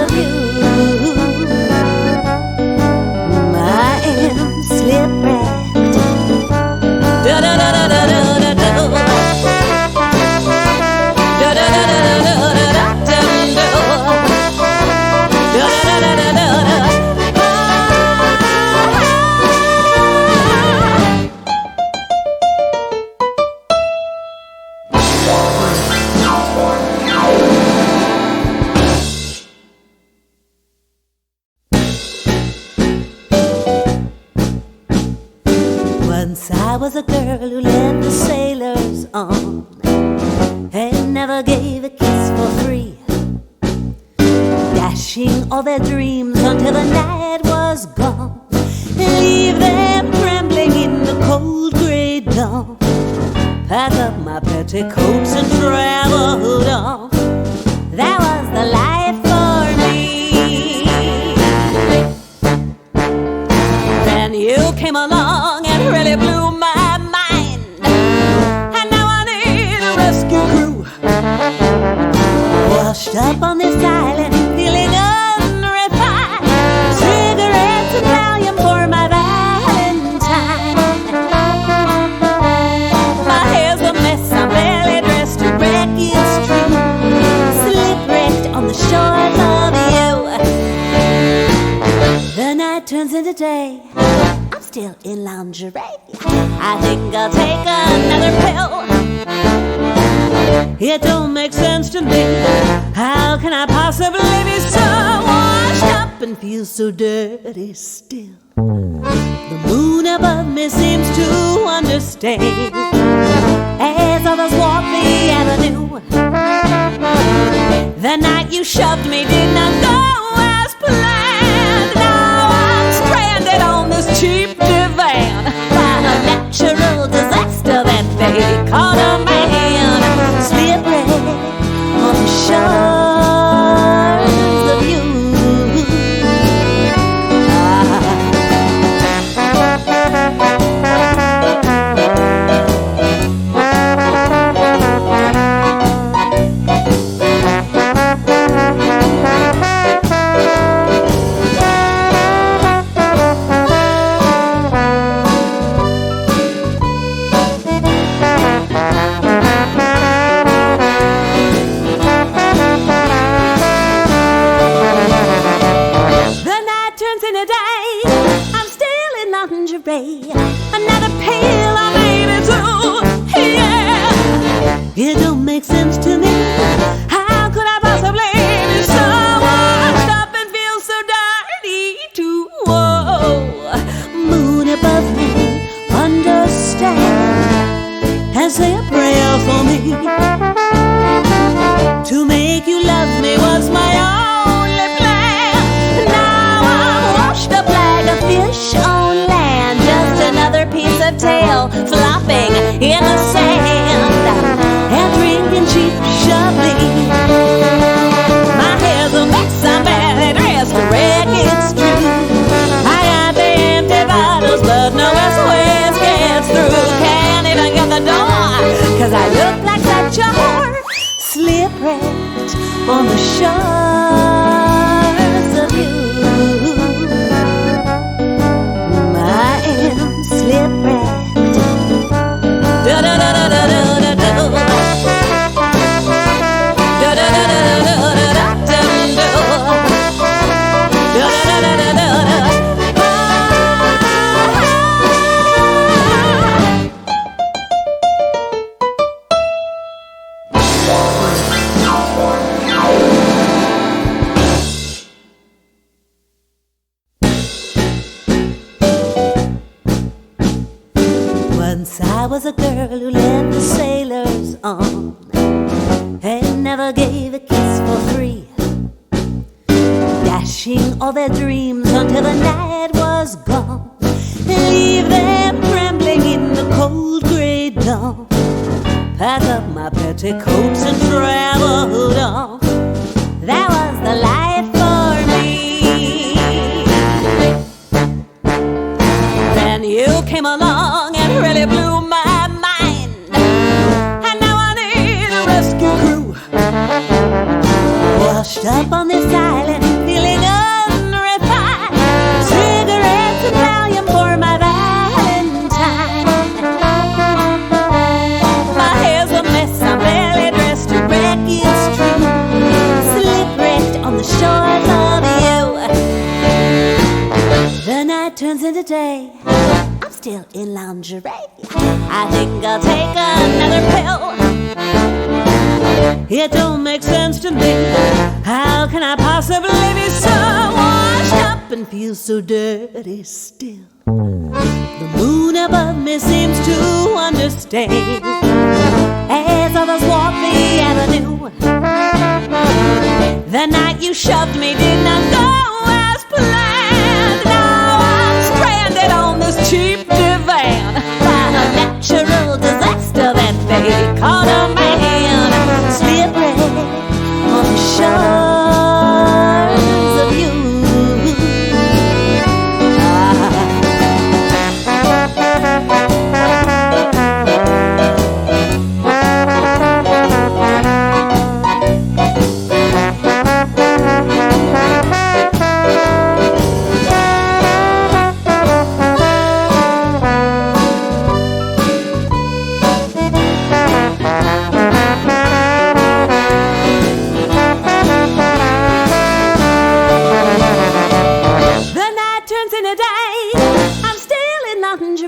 of you. I am slip-wrapped. Da-da-da-da-da-da-da-da. Da-da-da-da-da-da-da-da-da. Da-da-da-da-da-da-da. Once I was a girl who led the sailors on and never gave a kiss for free, dashing all their dreams until the night was gone, leave them trembling in the cold grey dawn. Pack up my petticoats and traveled on. That was the life for me. Then you came along and really blew my mind, and now I need a rescue crew. Washed up on this island, feeling unrefined, cigarettes and Valium for my Valentine. My hair's a mess, I'm barely dressed to wreck, it's true. Slip-wrecked on the shores of you. The night turns into day, I'm still in lingerie. I think I'll take another pill. It don't make sense to me. How can I possibly be so washed up and feel so dirty still? The moon above me seems to understand as others walk the avenue. The night you shoved me did not go as planned. Now I'm stranded on this cheap divan by a natural disaster that they call a man. Slip-wrecked on the shores of you. Another pill or maybe two, yeah. It don't make sense to me. How could I possibly be so washed up and feel so dirty too? Whoa, moon above me, understand and say a prayer for me. To make you love me was my only plan. Now I'm washed up like a fish on land, just another piece of tail flopping in the sand and drinking cheap Chablis. My hair's a mess, I'm badly dressed, correct, it's true. I got the empty bottles, but no SOS gets through. Can't even get the door, 'cause I look like such a whore. Slip-wrecked on the shores of you. I am slip-wrecked. Da-da-da-da-da-da-da-da. Da-da-da-da-da-da-da-da. Da-da-da-da-da-da-da. Once I was a girl who led the sailors on and never gave a kiss for free, dashing all their dreams until the night was gone, leave them trembling in the cold grey pack up my petticoats and traveled on. That was the life for me. Then you came along and really blew my mind, and now I need a rescue crew. Washed up on this island, feeling unrefined. Cigarettes and Valium for my Valentine. My hair's a mess, I'm barely dressed to wreck, it's true. Slip-wrecked on the shores of you. The night turns into day, I'm still in lingerie. I think I'll take another pill. It don't make sense to me. How can I possibly be so washed up and feel so dirty still? The moon above me seems to understand as others walk the avenue. The night you shoved me did not go as planned. Now I'm stranded on this cheap divan by a natural disaster that they called a man. Slippery on the shores of you.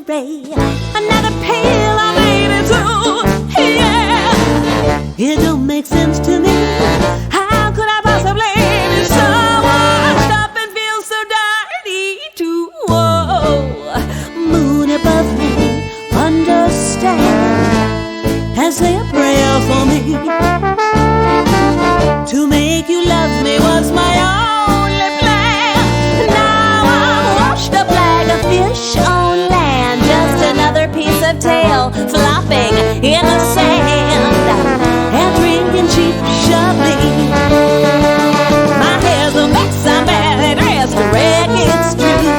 Another pill I made it to, yeah. It don't make sense to me. How could I possibly be so washed up and feel so dirty too? Whoa. Moon above me, understand, and say a prayer for me. To make you love me was my only plan. Now I'm washed up like a fish on land, just another piece of tail flopping in the sand, and drinking cheap Chablis. My hair's a mess, I'm badly dressed to wreck, it's true.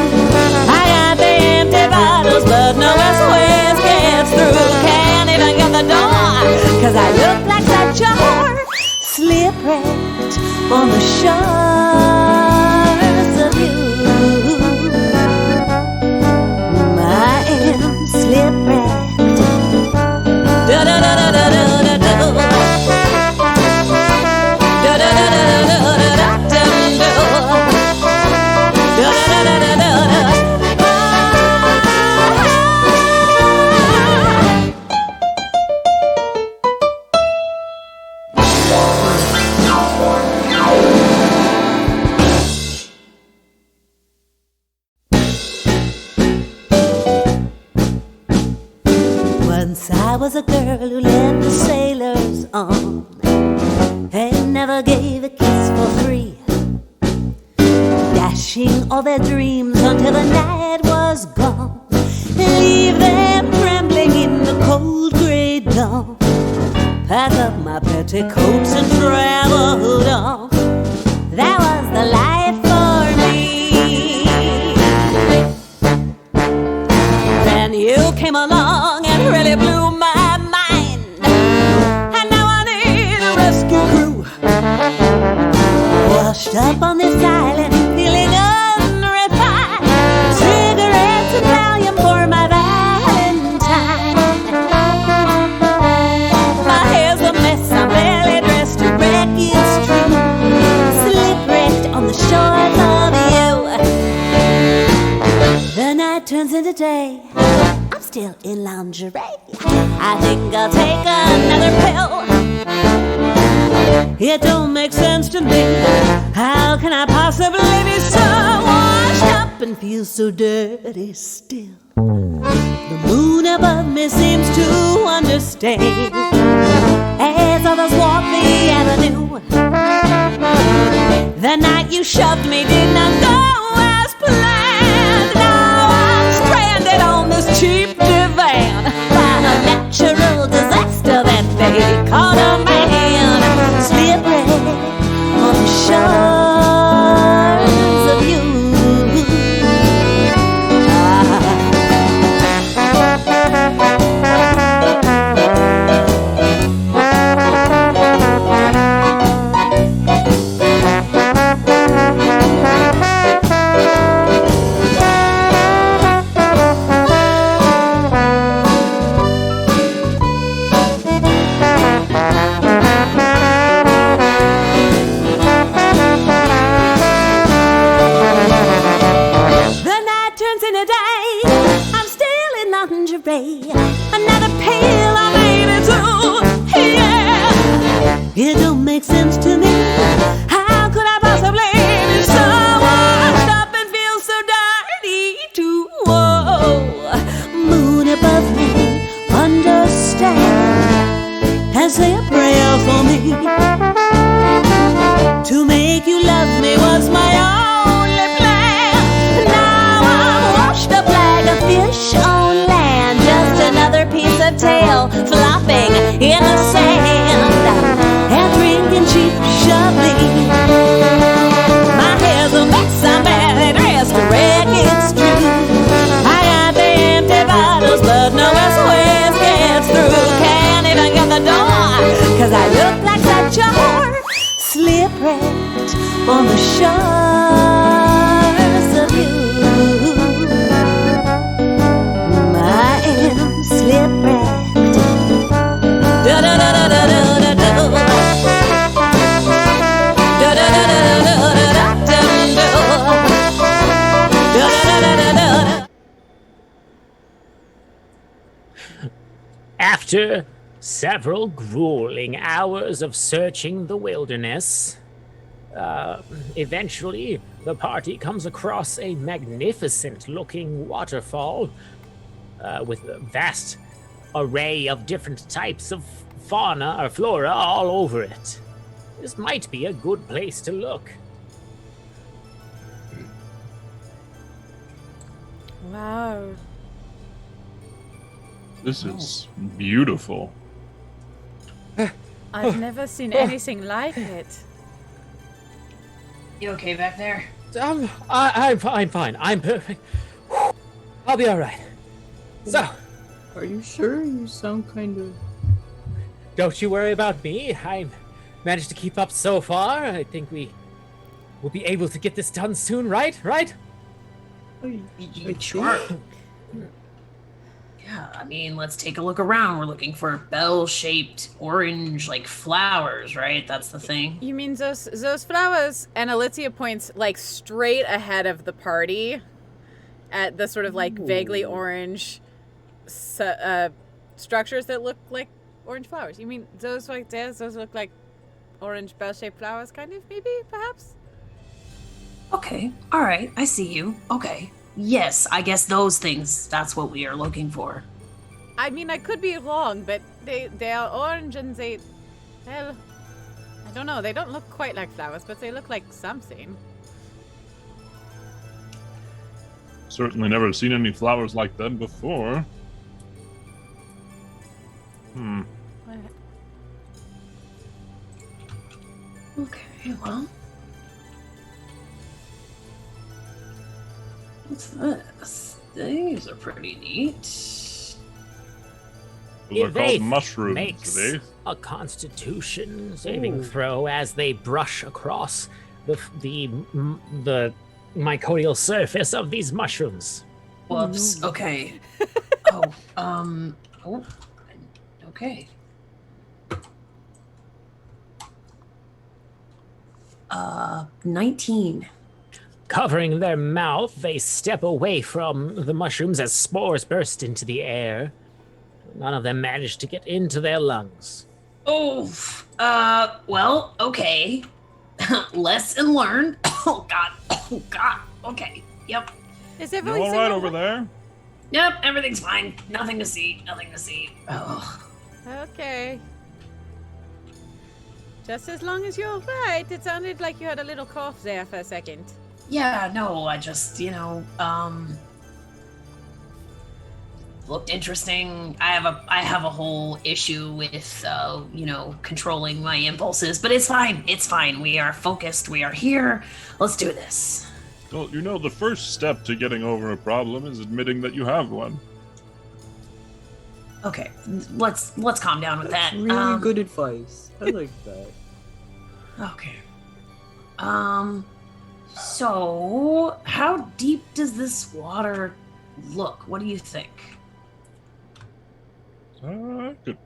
I got the empty bottles, but no SOS gets through. Can't even get the door, cause I look like such a whore. Slip-wrecked on the shores of you. I am slip-wrecked. Da-da-da-da-da-da-da-da. Once I was a girl who led the sailors on and never gave a kiss for free, dashing all their dreams until the night was gone, leave them trembling in the cold grey dawn. Pack up my petticoats and traveled on. That was the life for me. Then you came along and really blew my mind, and now I need a rescue crew. Washed up on this island, feeling unrefined. Cigarettes and Valium for my Valentine. My hair's a mess, I'm barely dressed to wreck, it's true. Slip-wrecked on the shores of you. The night turns into day, I'm still in lingerie. I think I'll take another pill. It don't make sense to me. How can I possibly be so washed up and feel so dirty still? The moon above me seems to understand as others walk the avenue. The night you shoved me did not go as planned. Now I'm stranded on this cheap divan by a natural disaster that day. I'm still in lingerie. Another pill I made it to. Yeah, it don't make sense to me. How could I possibly be so washed up and feel so dirty too? Whoa, moon above me, understand and say a prayer for me. To make you love me was my only plan. Now I'm washed up like a fish on land, just another piece of tail flopping in the sand and drinking cheap Chablis. My hair's a mess, I'm badly dressed, wreck it's true. I got the empty bottles, but no SOS gets through. Can't even get the door, 'cause I look like such a whore. Shipwrecked on the shores of you. I am shipwrecked. Da da da da da da da da. Da da da da da da da da. Da da da da da da. After several grueling hours of searching the wilderness, eventually the party comes across a magnificent-looking waterfall with a vast array of different types of fauna or flora all over it. This might be a good place to look. Wow. This is beautiful. I've never seen anything like it. You okay back there? I'm fine. I'm perfect. I'll be all right. So, Are you sure? You sound kind of. don't you worry about me. I managed to keep up so far. I think we will be able to get this done soon, right? Right? Sure. Yeah, I mean, let's take a look around. We're looking for bell-shaped orange, like, flowers, right? That's the thing. You mean those flowers? And Alicia points like straight ahead of the party at the sort of like vaguely orange structures that look like orange flowers. You mean those right there? Those look like orange bell-shaped flowers, kind of, maybe, perhaps? Okay, all right, I see you. Okay. Yes, I guess those things, that's what we are looking for. I mean, I could be wrong, but they are orange and they, well, I don't know. They don't look quite like flowers, but they look like something. Certainly never seen any flowers like them before. Okay, well. What's this? These are pretty neat. Those are called mushrooms, makes Dave. a Constitution saving throw as they brush across the myconial surface of these mushrooms. Whoops. Okay. Okay. 19. Covering their mouth, they step away from the mushrooms as spores burst into the air. None of them manage to get into their lungs. Oh, well, okay. Lesson learned. Oh, God. Okay, yep. Is You everything all right over there? Yep, everything's fine. Nothing to see. Oh. Okay. Just as long as you're right. It sounded like you had a little cough there for a second. Yeah, no, I just, looked interesting. I have a whole issue with, controlling my impulses, but it's fine. We are focused. We are here. Let's do this. Well, the first step to getting over a problem is admitting that you have one. Okay, let's calm down with that. Really good advice. I like that. Okay. So how deep does this water look? What do you think? Good.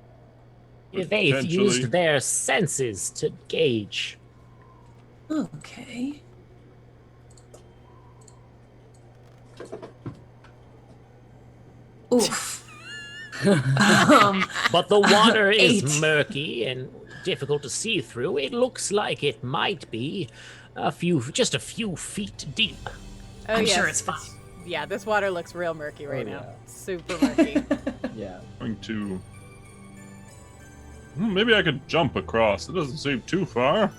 They've used their senses to gauge. Okay. Oof. But the water is 8. murky and difficult to see through. It looks like it might be just a few feet deep. Oh, I'm yes. sure it's fine. Yeah, this water looks real murky right Oh, now. yeah. Super murky. Yeah. Going to. Maybe I could jump across. It doesn't seem too far.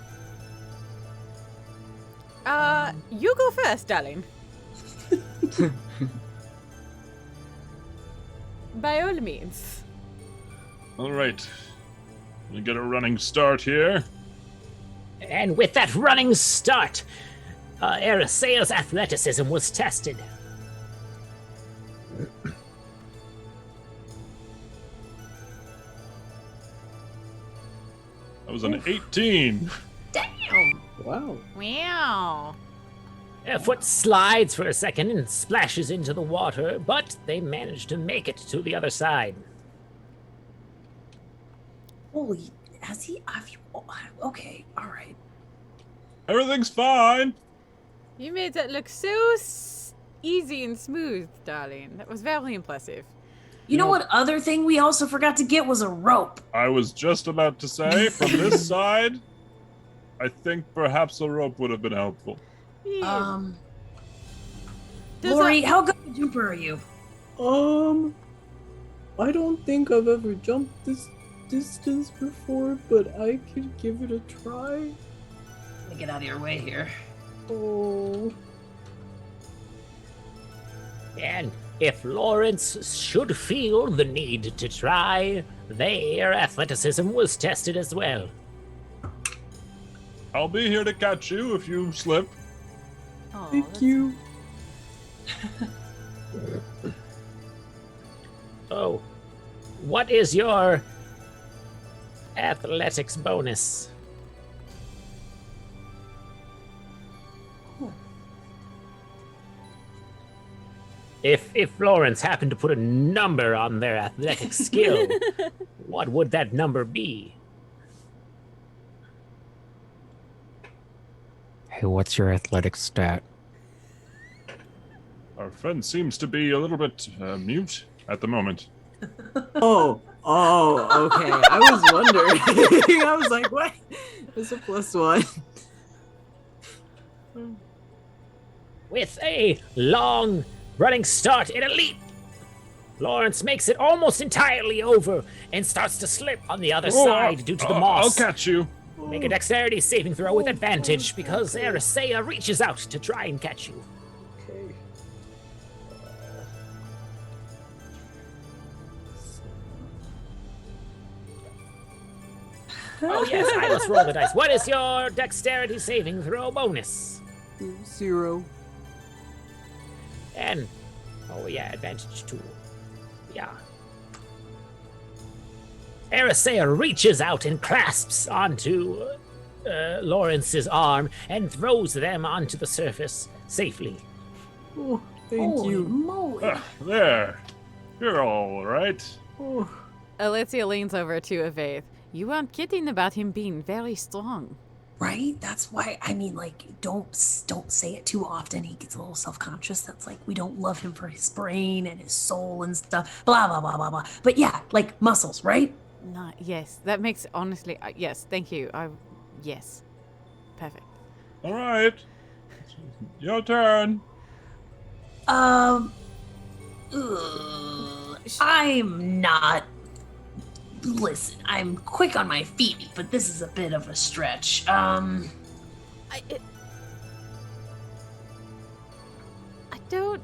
You go first, darling. By all means. All right. We get a running start here. And with that running start, Arisaea's athleticism was tested. That was an 18. Damn. Wow. Wow. Their foot slides for a second and splashes into the water, but they manage to make it to the other side. Holy, have you? Okay, all right. Everything's fine. You made that look so easy and smooth, darling. That was very impressive. You know what other thing we also forgot to get was a rope. I was just about to say, from this side, I think perhaps a rope would have been helpful. Yeah. Does Lori, that- how good a jumper are you? I don't think I've ever jumped this distance before, but I could give it a try. Let me get out of your way here. Oh. And if Lawrence should feel the need to try, their athleticism was tested as well. I'll be here to catch you if you slip. Aw, Thank that's- you. Oh, what is your athletics bonus? If Lawrence happened to put a number on their athletic skill, what would that number be? Hey, what's your athletic stat? Our friend seems to be a little bit mute at the moment. Oh, okay. I was wondering. I was like, what? It's a +1. With a long running start and a leap, Lawrence makes it almost entirely over and starts to slip on the other side due to the moss. I'll catch you. Make a dexterity saving throw with advantage because Arisaea reaches out to try and catch you. Okay. Oh yes, I must roll the dice. What is your dexterity saving throw bonus? 0. And oh yeah, advantage 2. Yeah. Arisaea reaches out and clasps onto Lawrence's arm and throws them onto the surface safely. Oh, thank Holy you. moly. There. You're all right. Oh, Alicia leans over to Avaith. You aren't kidding about him being very strong. Right? That's why, I mean, like, don't say it too often. He gets a little self-conscious. That's like, we don't love him for his brain and his soul and stuff. Blah, blah, blah, blah, blah. But yeah, like muscles, right? Yes, that makes honestly. Yes, thank you. Yes, perfect. All right. Your turn. Ugh, I'm not. Listen, I'm quick on my feet, but this is a bit of a stretch. I don't.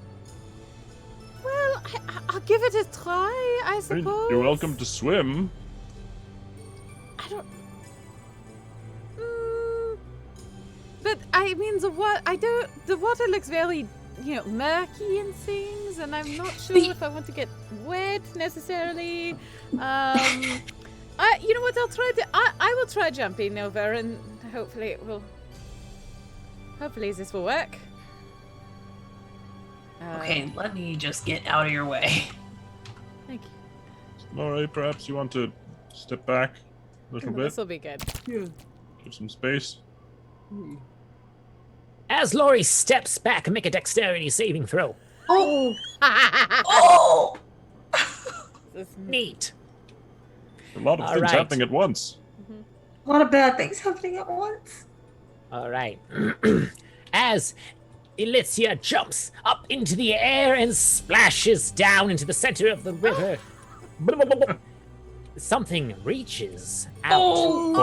Well, I'll give it a try, I I mean, suppose. you're welcome to swim. I don't. But I mean, the water looks very, murky and things, and I'm not sure if I want to get wet necessarily. You know what? I'll try. I will try jumping over, and hopefully it will. Hopefully this will work. Okay, let me just get out of your way. Thank you. Laurie, perhaps you want to step back a little bit, This will be good. yeah. give some space. As Laurie steps back, make a dexterity saving throw. Oh! Oh! This Neat. A lot of All things right. happening at once. A lot of bad things happening at once. All right. As Elysia jumps up into the air and splashes down into the center of the river, something reaches out for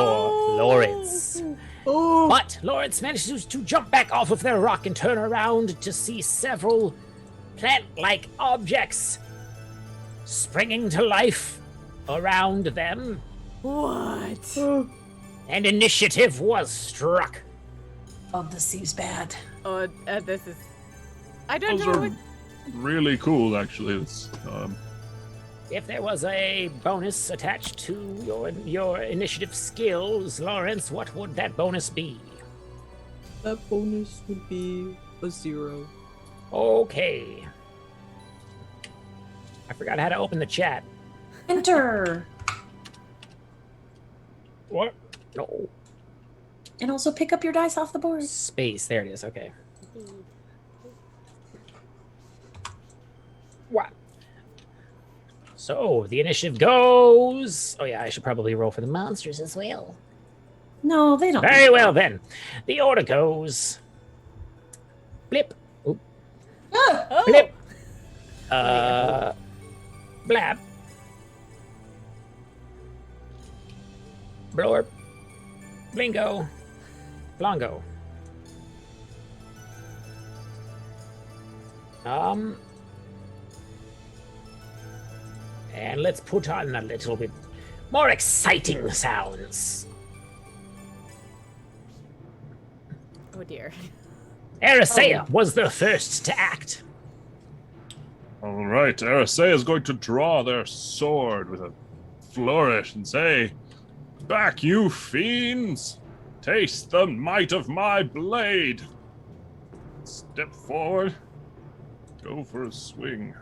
Lawrence. But Lawrence manages to jump back off of their rock and turn around to see several plant-like objects springing to life around them. What? And initiative was struck. Oh, this seems bad. Oh, this is. I don't Those know. are really cool, actually. It's, If there was a bonus attached to your initiative skills, Lawrence, what would that bonus be? That bonus would be a 0. Okay. I forgot how to open the chat. Enter. What? No. And also pick up your dice off the board. Space. There it is. Okay. What? So the initiative goes. Oh yeah, I should probably roll for the monsters as well. No, they don't. Very well then. The order goes. Blip. Oop. Ah! Blip. Blab. Blorp. Blingo. Blongo. And let's put on a little bit more exciting sounds. Oh dear. Arisea was the first to act. all right, Arisea is going to draw their sword with a flourish and say, "Back, you fiends! Taste the might of my blade!" Step forward. Go for a swing.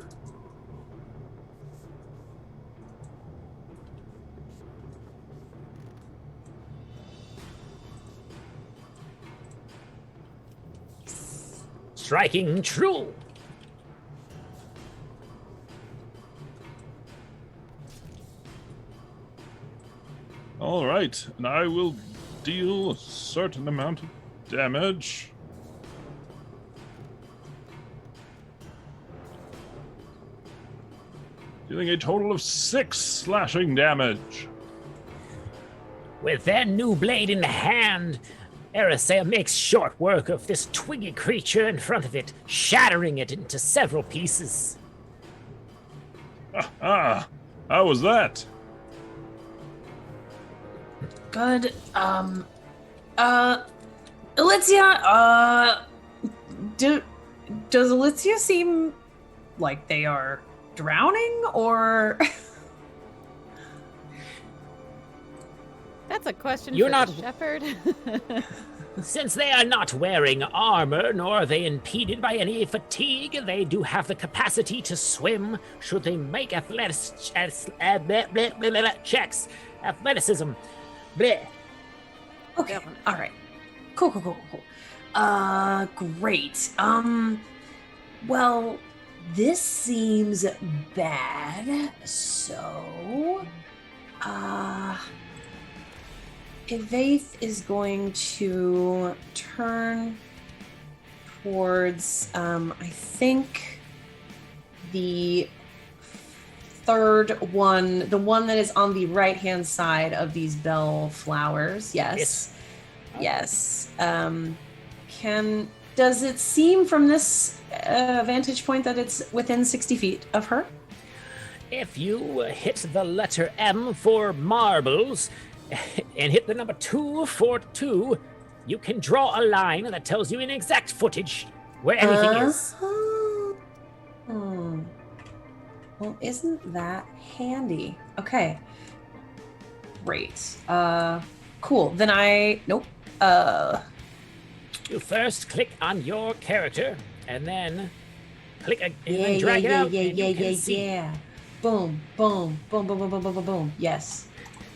Striking true. All right, and I will deal a certain amount of damage. Dealing a total of 6 slashing damage. With their new blade in hand, Arisea makes short work of this twiggy creature in front of it, shattering it into several pieces. Ah, how was that? Good. Elysia, does Elysia seem like they are drowning, or? That's a question You're for not- the shepherd. Since they are not wearing armor, nor are they impeded by any fatigue, they do have the capacity to swim should they make checks. Athleticism. Bleh. Okay. All right. Cool. Great. Well, this seems bad. So, Evaith is going to turn towards, I think, the third one, the one that is on the right-hand side of these bell flowers. Yes. Does it seem from this vantage point that it's within 60 feet of her? If you hit the letter M for marbles and hit the number 2 for 2, you can draw a line that tells you in exact footage where anything is. Well, isn't that handy? Okay. Great. Cool. Then nope. You first click on your character and then click and then drag it out. and you can see. Yeah. Boom. Yes.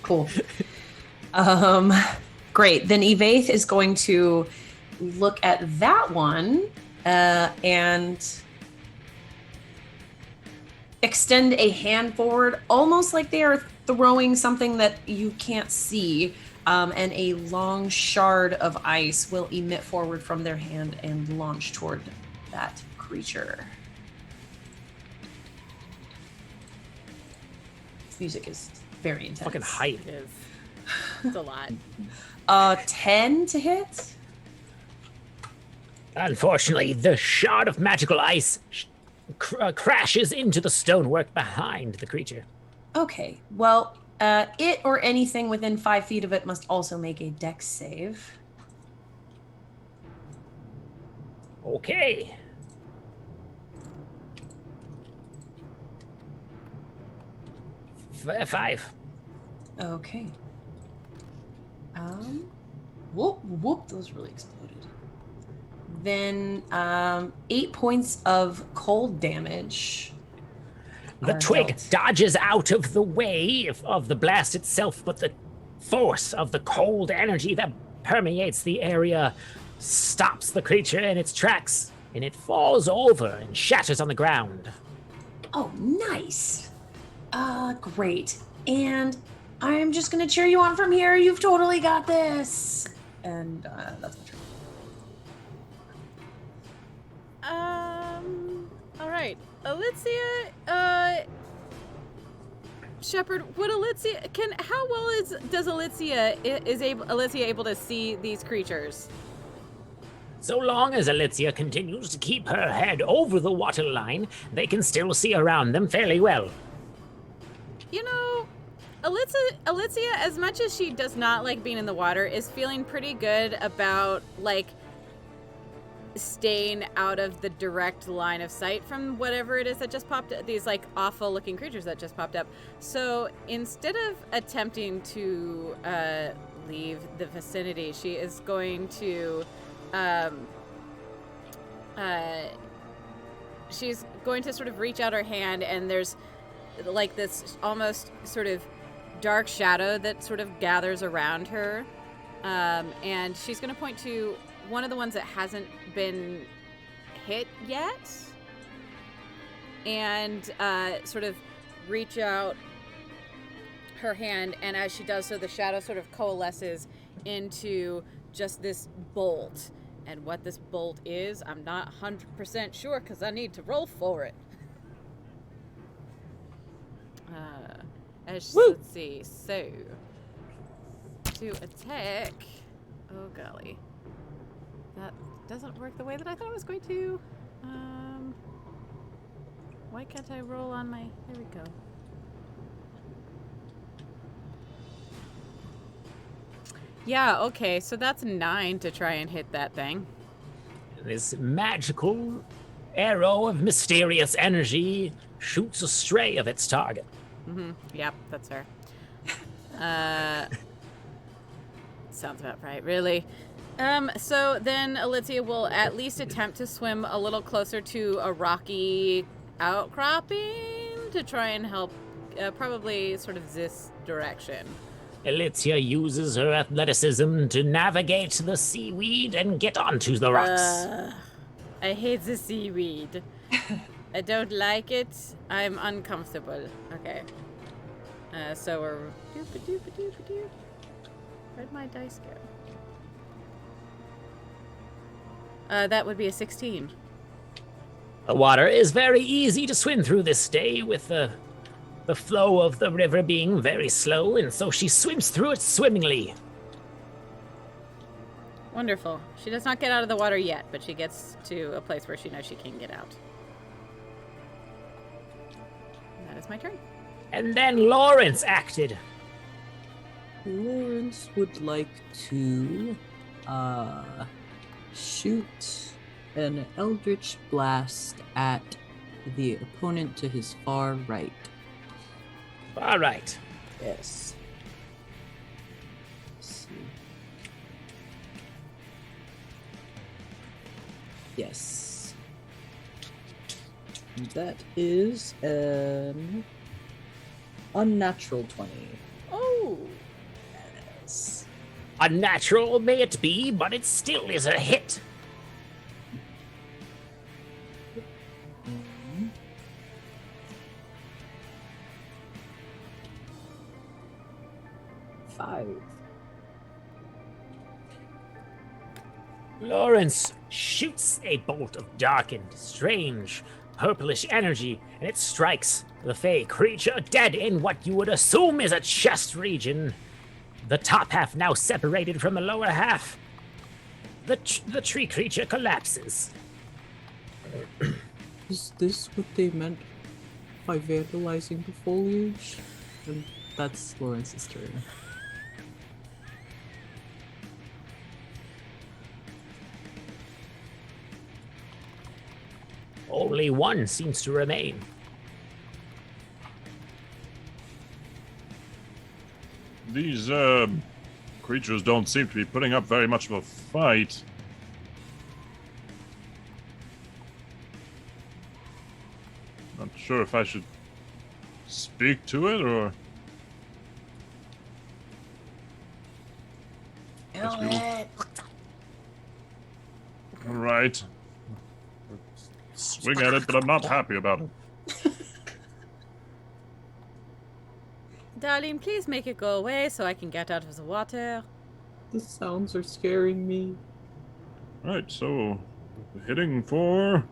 Cool. Great. Then Evaith is going to look at that one and extend a hand forward, almost like they are throwing something that you can't see, and a long shard of ice will emit forward from their hand and launch toward that creature. This music is very intense. Fucking hype. It is. It's a lot. 10 to hit. Unfortunately, the shard of magical ice crashes into the stonework behind the creature. Okay, well, it or anything within 5 feet of it must also make a dex save. Okay. Five. Okay. Whoop, those really exploded. Then, 8 points of cold damage. The are twig dealt. dodges out of the way of the blast itself, but the force of the cold energy that permeates the area stops the creature in its tracks, and it falls over and shatters on the ground. Oh, nice. Great. And I'm just gonna cheer you on from here. You've totally got this. And, that's my turn. All right. Alicia, Shepard, would Alicia, how well does Alicia able to see these creatures? So long as Alicia continues to keep her head over the water line, they can still see around them fairly well. You know, Alicia, as much as she does not like being in the water, is feeling pretty good about, like, staying out of the direct line of sight from whatever it is that just popped up, these, like, awful looking creatures that just popped up. So instead of attempting to leave the vicinity, she is going to she's going to sort of reach out her hand, and there's like this almost sort of dark shadow that sort of gathers around her, and she's going to point to one of the ones that hasn't been hit yet, and sort of reach out her hand, and as she does so, the shadow sort of coalesces into just this bolt. And what this bolt is, I'm not 100% sure because I need to roll for it. Let's see. So, to attack. Oh, golly. That doesn't work the way that I thought it was going to. Why can't I roll on my... There we go. Yeah, okay, so that's 9 to try and hit that thing. This magical arrow of mysterious energy shoots astray of its target. Mm-hmm. Yep, that's her. Sounds about right, really. So then Alicia will at least attempt to swim a little closer to a rocky outcropping to try and help, probably sort of this direction. Alicia uses her athleticism to navigate the seaweed and get onto the rocks. I hate the seaweed. I don't like it. I'm uncomfortable. Okay. So we're... Where'd my dice go? That would be a 16. The water is very easy to swim through this day, with the flow of the river being very slow, and so she swims through it swimmingly. Wonderful. She does not get out of the water yet, but she gets to a place where she knows she can get out. And that is my turn. And then Lawrence acted. Lawrence would like to shoot an eldritch blast at the opponent to his far right. All right. Yes. Let's see. Yes. That is an unnatural 20. Oh! Yes. Unnatural may it be, but it still is a hit. 5. Lawrence shoots a bolt of darkened, strange, purplish energy, and it strikes the Fey creature dead in what you would assume is a chest region. The top half now separated from the lower half. The tree creature collapses. Is this what they meant by vandalizing the foliage? And that's Lawrence's turn. Only one seems to remain. These creatures don't seem to be putting up very much of a fight. Not sure if I should speak to it or. All right. Swing at it, but I'm not happy about it. Darling, please make it go away so I can get out of the water. The sounds are scaring me. Right, so hitting for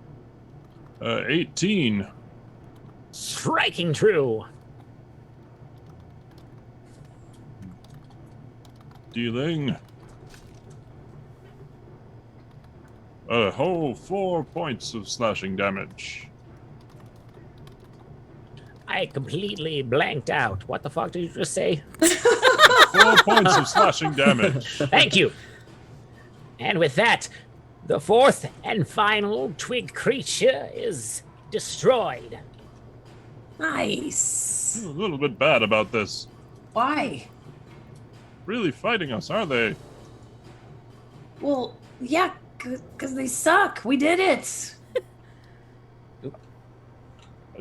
18. Striking true. Dealing a whole 4 points of slashing damage. I completely blanked out. What the fuck did you just say? 4 points of slashing damage. Thank you. And with that, the fourth and final twig creature is destroyed. Nice. A little bit bad about this. Why? Really fighting us, are they? Well, yeah, because they suck. We did it.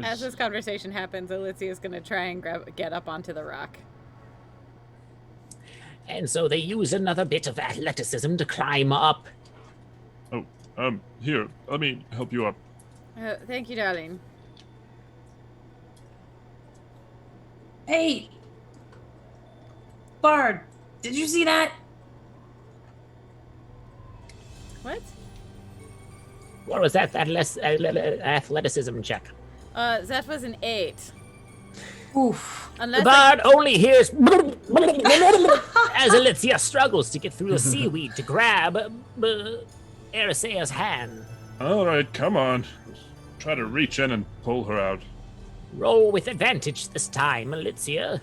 As this conversation happens, Alicia is going to try and get up onto the rock. And so they use another bit of athleticism to climb up. Oh, here, let me help you up. Thank you, darling. Hey, Bard, did you see that? What? What was that? Athleticism check. That was an 8. Oof. The Unless bard only hears as Alicia struggles to get through the seaweed to grab Arisaea's hand. All right, come on. Try to reach in and pull her out. Roll with advantage this time, Alicia.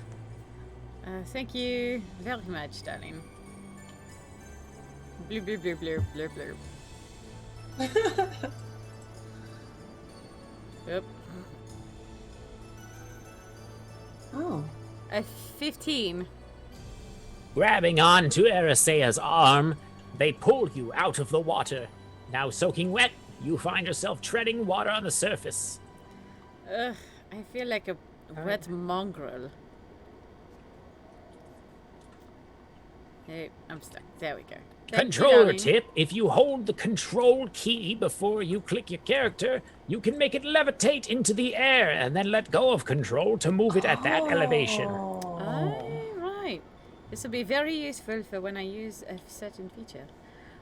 Thank you very much, darling. Bloop, bloop, bloop, bloop, bloop, bloop. Yep. Oh. A 15. Grabbing onto Arisaea's arm, they pull you out of the water. Now soaking wet, you find yourself treading water on the surface. Ugh, I feel like a wet mongrel. Hey, I'm stuck. There we go. Thank you, Controller darling. tip, if you hold the control key before you click your character, you can make it levitate into the air and then let go of control to move it at that elevation. Oh, right. This will be very useful for when I use a certain feature.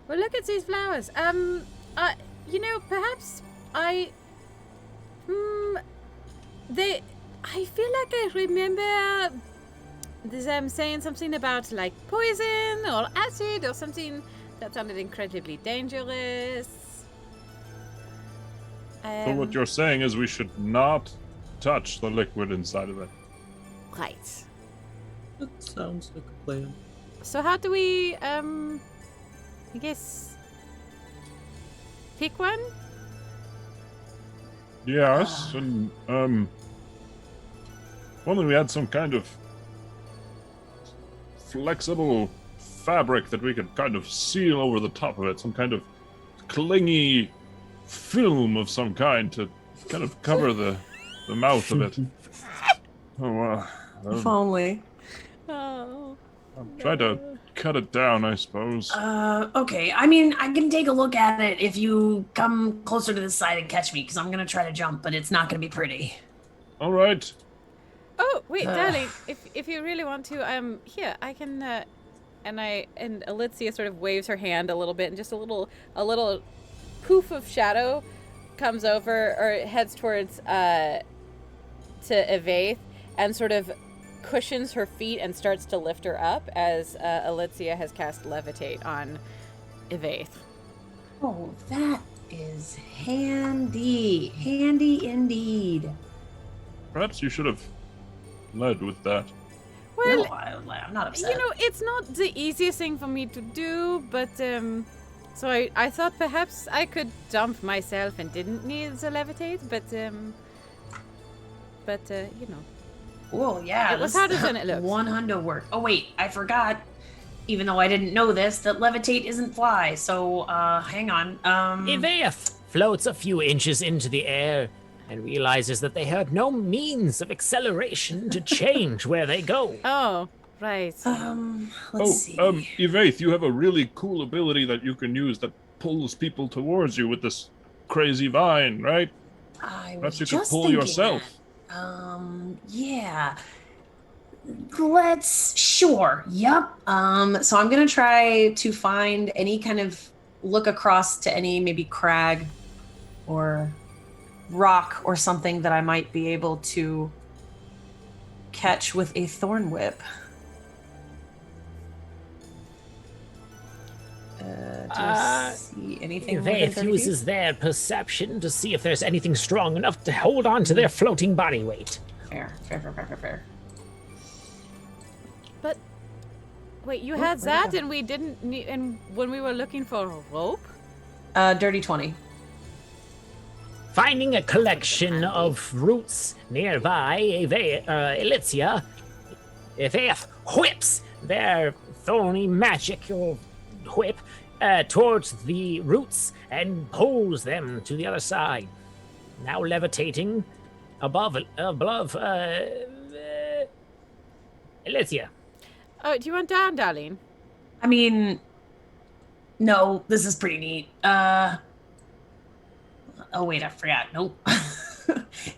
Well, look at these flowers. Perhaps I feel like I remember them saying something about like poison or acid or something that sounded incredibly dangerous. So what you're saying is we should not touch the liquid inside of it. Right. That sounds like a plan. So how do we, I guess, pick one? Yes, and only we had some kind of flexible fabric that we could kind of seal over the top of it, some kind of clingy film of some kind to kind of cover the mouth of it. Oh, wow. If only. Oh. I'll try to cut it down, I suppose. Okay. I mean, I can take a look at it if you come closer to the side and catch me, because I'm going to try to jump, but it's not going to be pretty. All right. Oh, wait, darling, if you really want to, here, I can, and Alicia sort of waves her hand a little bit, and just a little poof of shadow comes over, or heads towards, to Evaith, and sort of cushions her feet and starts to lift her up as, Alicia has cast Levitate on Evaith. Oh, that is handy. Handy indeed. Perhaps you should have led with that. Well, No, I'm not upset. you know, it's not the easiest thing for me to do, but, so I thought perhaps I could jump myself and didn't need the levitate, but, you know. Well, yeah. It was harder than it looks. 100 work. Oh, wait, I forgot, even though I didn't know this, that levitate isn't fly, so, hang on. Evaith floats a few inches into the air and realizes that they have no means of acceleration to change where they go. Oh, right. Let's see. Evaith, you have a really cool ability that you can use that pulls people towards you with this crazy vine, right? I was Perhaps you could just pull thinking yourself. that. Yeah. Sure. Yup. So I'm gonna try to find any kind of look across to any maybe crag or rock or something that I might be able to catch with a thorn whip. Do I see anything? more than Evaith 30 feet? uses their perception to see if there's anything strong enough to hold on to their floating body weight. Fair. But, wait, you had that and we didn't need, and when we were looking for a rope? Dirty 20. Finding a collection of roots nearby, Alicia, Evaith whips their thorny magical whip towards the roots and pulls them to the other side. Now levitating above Alicia. Oh, do you want down, darling? I mean, no, this is pretty neat. Oh wait, I forgot. Nope.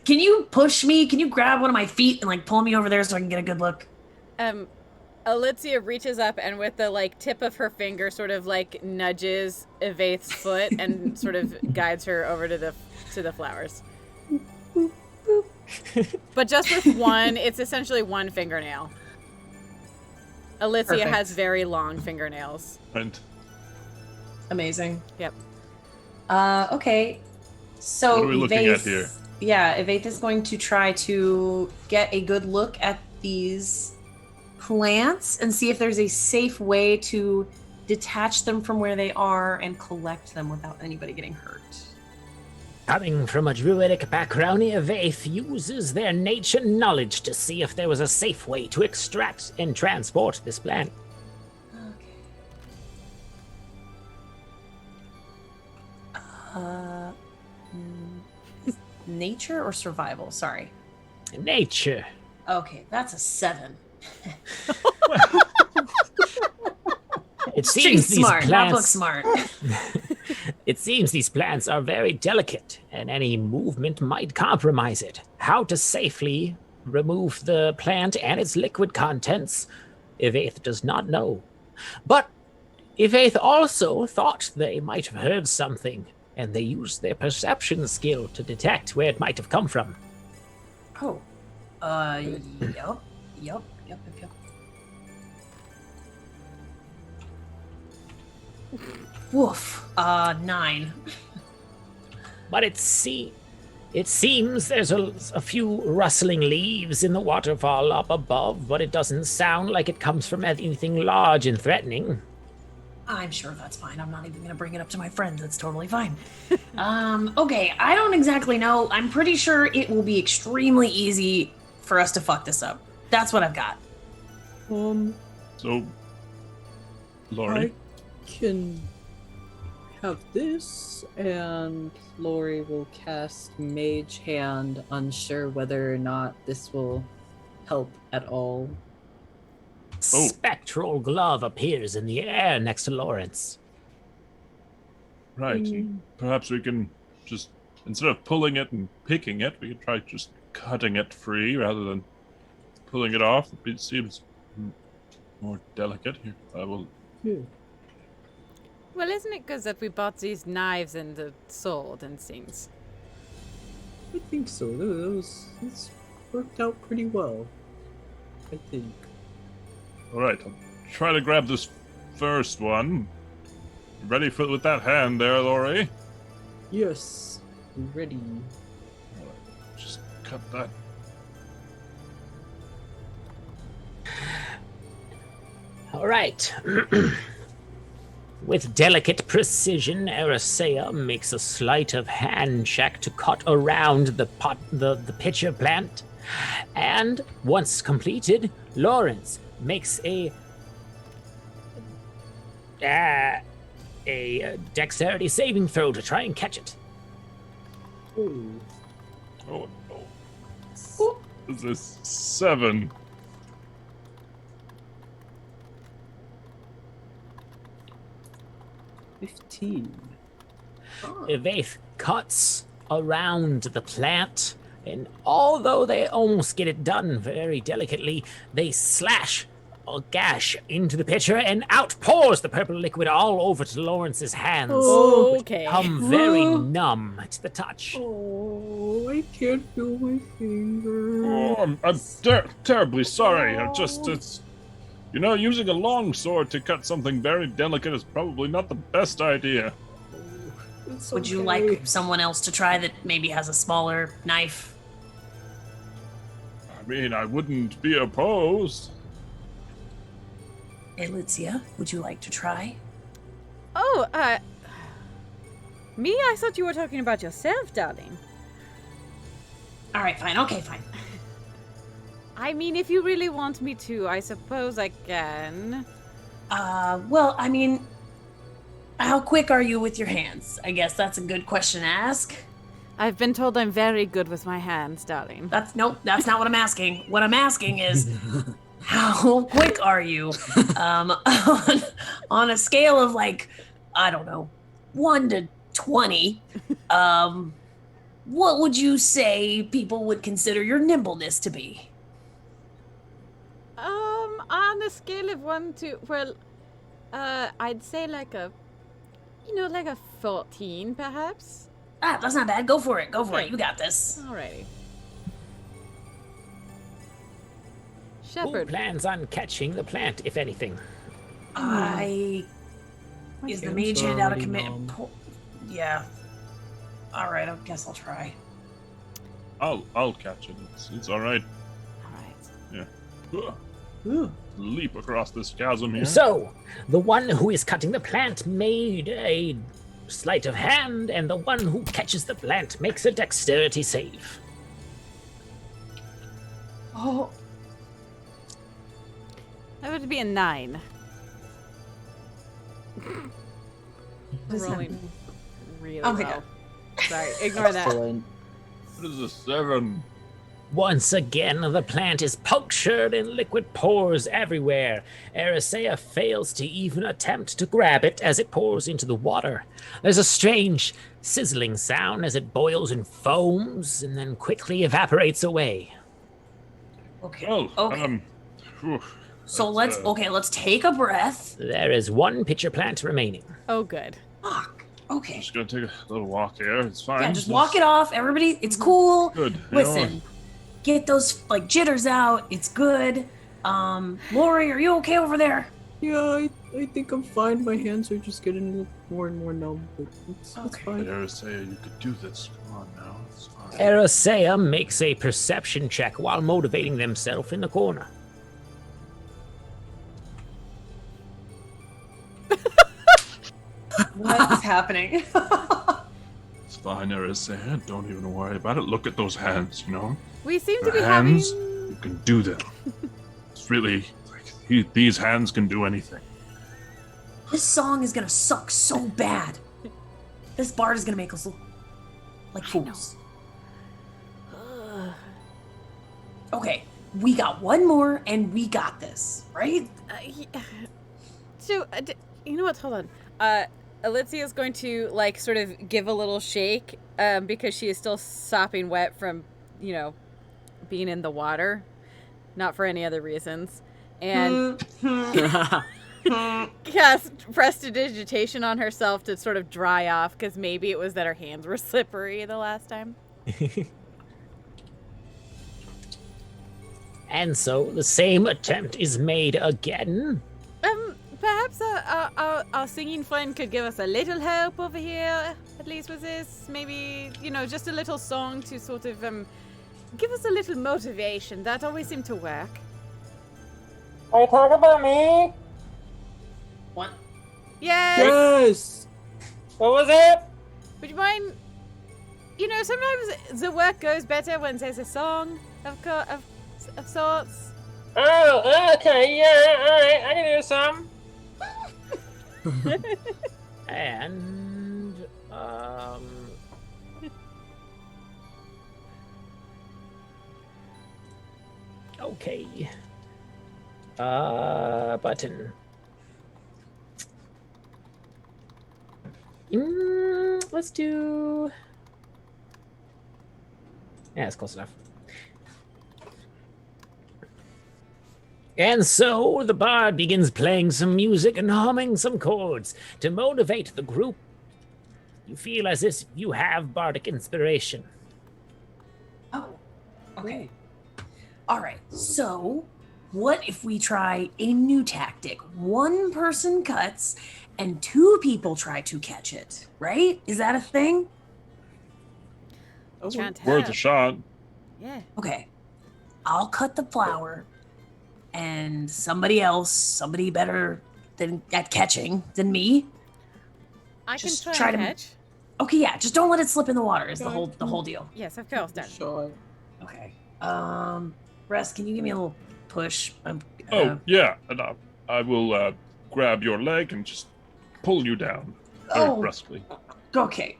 Can you push me? Can you grab one of my feet and like pull me over there so I can get a good look? Alicia reaches up and with the tip of her finger sort of nudges Evaith's foot and sort of guides her over to the flowers. But just with one, it's essentially one fingernail. Alicia Perfect. has very long fingernails. And Amazing. Yep. Okay. So what are we looking at here? Yeah, Evaith is going to try to get a good look at these plants and see if there's a safe way to detach them from where they are and collect them without anybody getting hurt. Coming from a druidic background, Evaith uses their nature knowledge to see if there was a safe way to extract and transport this plant. Okay. Nature or survival? Sorry. Nature. Okay, that's a 7. It Street seems these smart, not book plants. smart. It seems these plants are very delicate, and any movement might compromise it. How to safely remove the plant and its liquid contents, Evaith does not know. But Evaith also thought they might have heard something, and they used their perception skill to detect where it might have come from. Oh. Yup. Woof. 9. But it seems there's a few rustling leaves in the waterfall up above, but it doesn't sound like it comes from anything large and threatening. I'm sure that's fine. I'm not even going to bring it up to my friends. That's totally fine. Okay, I don't exactly know. I'm pretty sure it will be extremely easy for us to fuck this up. That's what I've got. So, Laurie, I can have this, and Lori will cast Mage Hand, unsure whether or not this will help at all. Oh. Spectral glove appears in the air next to Lawrence. right. Perhaps we can just, instead of pulling it and picking it, we could try just cutting it free rather than pulling it off. It seems more delicate. Here, I will. Yeah. Well, isn't it good that we bought these knives and the sword and things? I think so. It's worked out pretty well. I think. All right, I'll try to grab this first one. You ready with that hand there, Lori? Yes. I'm ready. All right, just cut that. All right. With delicate precision, Arisea makes a sleight of hand check to cut around the pitcher plant. And once completed, Lawrence makes a dexterity saving throw to try and catch it. Oh. Oh no. This is 7. Vaith cuts around the plant, and although they almost get it done very delicately, they slash a gash into the pitcher, and out pours the purple liquid all over to Lawrence's hands, which Okay. become very numb to the touch. Oh, I can't feel my finger. Oh, I'm terribly sorry. It's. You know, using a long sword to cut something very delicate is probably not the best idea. It's Would you okay. like someone else to try that maybe has a smaller knife? I mean, I wouldn't be opposed. Elitzia, would you like to try? Oh, me? I thought you were talking about yourself, darling. All right, fine. Okay, fine. I mean, if you really want me to, I suppose I can. Well, I mean, how quick are you with your hands? I guess that's a good question to ask. I've been told I'm very good with my hands, darling. That's not what I'm asking. What I'm asking is, how quick are you? On a scale of like, I don't know, 1 to 20, what would you say people would consider your nimbleness to be? On a scale of 1 to, well, I'd say like a 14, perhaps. Ah, that's not bad. Go for it. Go for Okay. it. You got this. Alrighty. Who Shepherd. plans on catching the plant, if anything? My is the mage hand out a already commit? numb. Yeah. All right. I guess I'll try. I'll catch it. It's all right. Alright. Yeah. Leap across this chasm here. So, the one who is cutting the plant made a sleight of hand, and the one who catches the plant makes a dexterity save. Oh, That would be a 9. Rolling really Oh my well. Sorry, ignore that. Excellent. What is a 7? Once again, the plant is punctured and liquid pours everywhere. Arisea fails to even attempt to grab it as it pours into the water. There's a strange sizzling sound as it boils and foams and then quickly evaporates away. okay. Well, Okay. Whew, So that's, let's take a breath. There is one pitcher plant remaining. Oh, good. Fuck. Okay. Just gonna take a little walk here. It's fine. Yeah, just walk it off. Everybody, it's cool. Good. Listen, get those like jitters out. It's good. Lori, are you okay over there? Yeah, I think I'm fine. My hands are just getting more and more numb, but it's Okay. fine. Dare say you could do this. Come on now. It's fine. Arisea makes a perception check while motivating themselves in the corner. What is happening? It's fine, Arisea. Don't even worry about it. Look at those hands, you know? We seem to Your be hands, having. you can do them. It's really, like, these hands can do anything. This song is gonna suck so bad. This bard is gonna make us look like fools. Okay, we got one more, and we got this, right? So, you know what? Hold on. Alicia is going to like sort of give a little shake because she is still sopping wet from, being in the water. not for any other reasons, and cast prestidigitation on herself to sort of dry off, because maybe it was that her hands were slippery the last time. And so the same attempt is made again. Perhaps our singing friend could give us a little help over here, at least with this. Maybe, just a little song to sort of give us a little motivation. That always seemed to work. Are you talking about me? What? Yes! Yes! What was it? Would you mind? Sometimes the work goes better when there's a song of sorts. Oh, okay, yeah, alright, I can do some. And okay. Button. Let's do. Yeah, it's close enough. And so the bard begins playing some music and humming some chords to motivate the group. You feel as if you have bardic inspiration. Oh, okay. All right. So, what if we try a new tactic? One person cuts and 2 people try to catch it, right? Is that a thing? Can't Worth a help. shot. Yeah. Okay. I'll cut the flower, and somebody better at catching than me. I can Just try try and to- catch. Okay, yeah, just don't let it slip in the water is the whole deal. Yes, of course, darling. Shot. Okay. Rest, can you give me a little push? Yeah, and I will grab your leg and just pull you down very Oh. brusquely. Okay.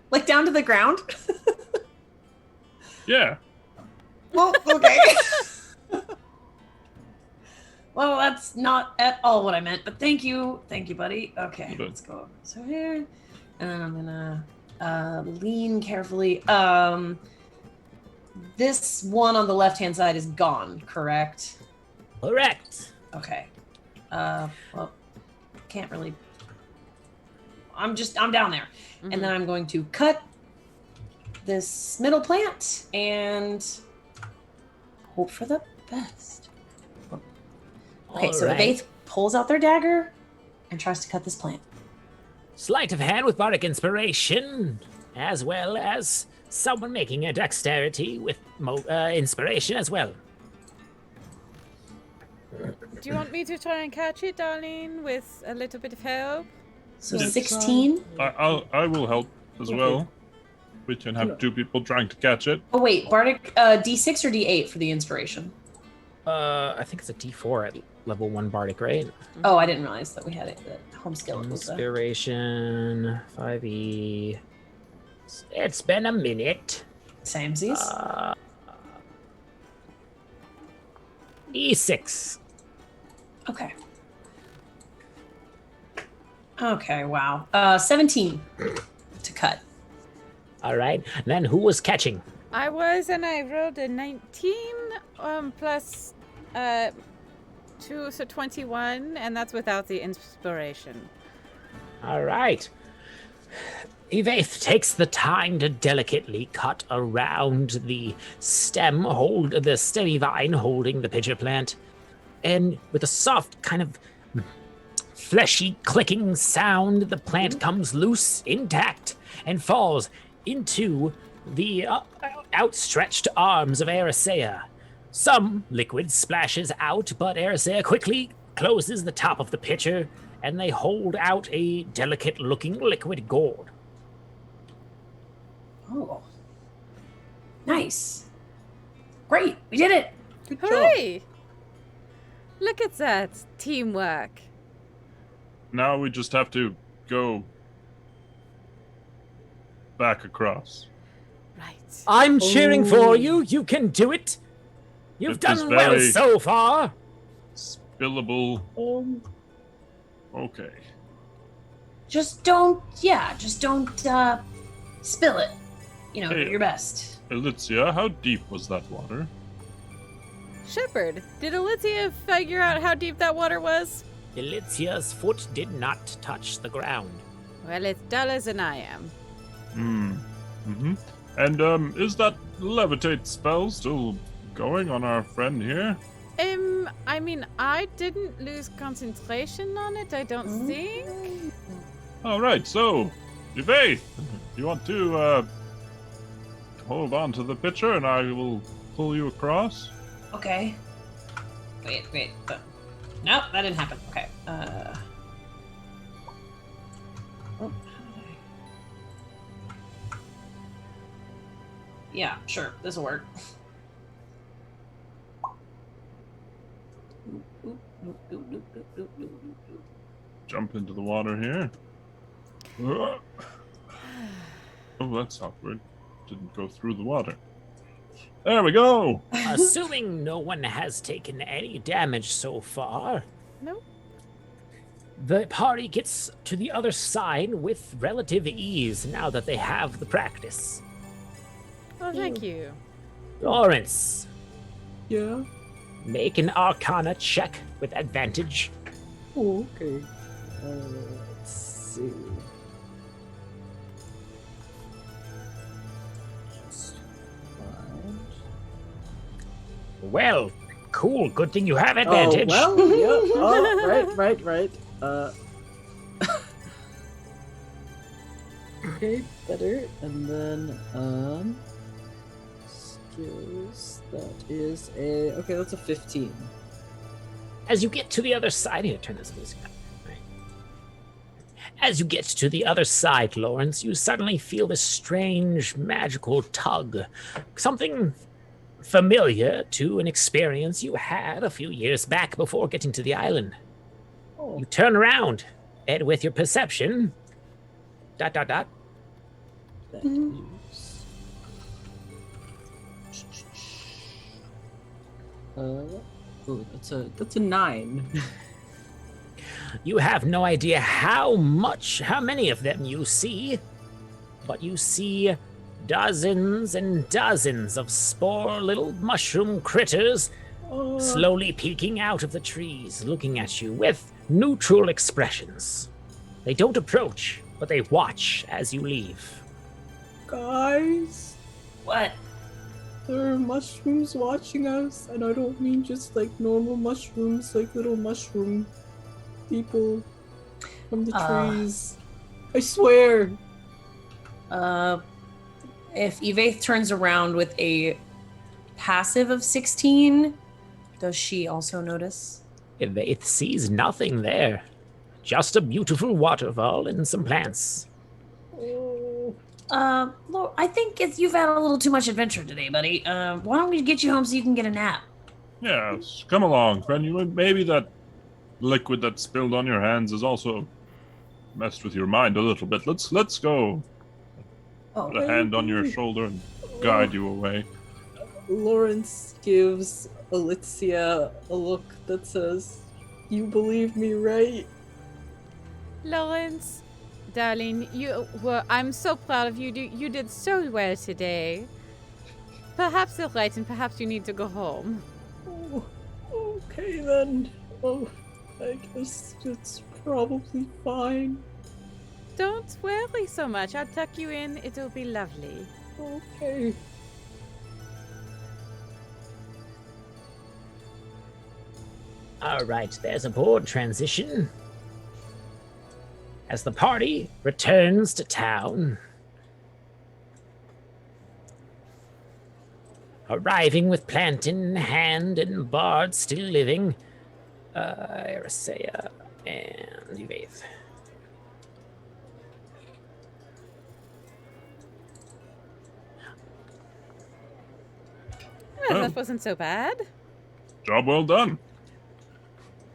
Like down to the ground? Yeah. Well, okay. Well, that's not at all what I meant, but thank you, buddy. Okay, Okay. let's go over here, and then I'm gonna lean carefully. This one on the left-hand side is gone, correct? Correct. Okay. Well, can't really. I'm down there, and then I'm going to cut this middle plant and hope for the best. Okay, so Alright. Vaith pulls out their dagger and tries to cut this plant. Sleight of hand with bardic inspiration, as well as someone making a dexterity with inspiration as well. Do you want me to try and catch it, darling, with a little bit of help? So Yes. 16. I will help as well. We can have 2 people trying to catch it. Oh wait, Bardic D6 or D8 for the inspiration? I think it's a D4 at level 1 bardic, right? Oh, I didn't realize that we had it. The home skill was Inspiration 5e. It's been a minute. samesies. E6. Okay. Okay, wow. 17 to cut. All right. Then who was catching? I was, and I rolled a 19 plus 2, so 21, and that's without the inspiration. All right. Evaith takes the time to delicately cut around the the stemmy vine holding the pitcher plant, and with a soft kind of fleshy clicking sound, the plant comes loose, intact, and falls into the outstretched arms of Arisea. Some liquid splashes out, but Arisea quickly closes the top of the pitcher, and they hold out a delicate-looking liquid gourd. Oh. Nice. Great. We did it. Good job. Hooray! Look at that teamwork. Now we just have to go back across. Right. I'm cheering for you. You can do it. You've It is done well very- so far. Spillable. Okay. Just don't spill it. You know, Hey. do your best. Elitzia, how deep was that water? Shepard, did Alicia figure out how deep that water was? Delicia's foot did not touch the ground. Well, it's duller than I am. Mm-hmm. And, is that levitate spell still going on our friend here? I mean, I didn't lose concentration on it, I don't think. Alright, so, Yvaith, you want to, hold on to the pitcher and I will pull you across? Okay. Wait. Nope, that didn't happen. Okay. Oh. Yeah, sure. This'll work. Jump into the water here. Oh, that's awkward. Didn't go through the water. There we go! Assuming no one has taken any damage so far. Nope. The party gets to the other side with relative ease now that they have the practice. Oh, thank you. Lawrence, Yeah. make an Arcana check with advantage. Oh, okay. Let's see. Just find. Well, cool. Good thing you have advantage. Oh, well, yeah. Oh, right. Okay, better. And then, skills. That is that's a 15. As you get to the other side, here, turn this music up. Right. As you get to the other side, Lawrence, you suddenly feel this strange magical tug. Something familiar to an experience you had a few years back before getting to the island. Oh. You turn around, and with your perception, ... That is... that's a 9. You have no idea how many of them you see, but you see dozens and dozens of spore little mushroom critters slowly peeking out of the trees, looking at you with neutral expressions. They don't approach, but they watch as you leave. Guys, What? there are mushrooms watching us, and I don't mean just like normal mushrooms, like little mushroom people from the trees. I swear. If Yvaith turns around with a passive of 16, does she also notice? It sees nothing there. Just a beautiful waterfall and some plants. Lord, I think you've had a little too much adventure today, buddy. Why don't we get you home so you can get a nap? Yes, come along, friend. Maybe that liquid that spilled on your hands has also messed with your mind a little bit. Let's go. Oh, Put a hand on your shoulder and guide you away. Lawrence gives Alicia a look that says, "You believe me, right?" Lawrence, darling, I'm so proud of you. You did so well today. Perhaps you're right, and perhaps you need to go home. Oh, okay then. Oh, I guess it's probably fine. Don't worry so much. I'll tuck you in. It'll be lovely. Okay. All right, there's a board transition. As the party returns to town, arriving with Plantain in hand and Bard still living, Erisea and Yvaith. Well, that wasn't so bad. Job well done.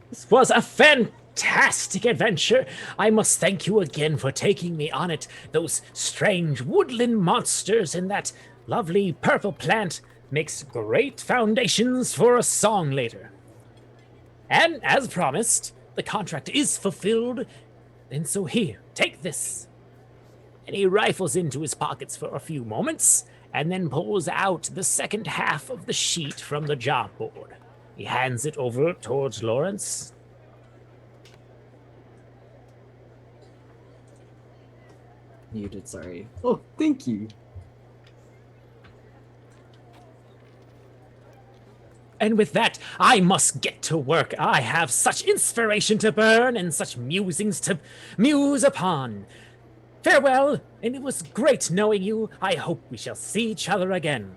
This was a fantastic adventure. I must thank you again for taking me on it. Those strange woodland monsters and that lovely purple plant makes great foundations for a song later. And as promised, the contract is fulfilled. And so here, take this. And he rifles into his pockets for a few moments and then pulls out the second half of the sheet from the job board. He hands it over towards Lawrence. Muted, sorry. Oh, thank you. And with that, I must get to work. I have such inspiration to burn and such musings to muse upon. Farewell, and it was great knowing you. I hope we shall see each other again.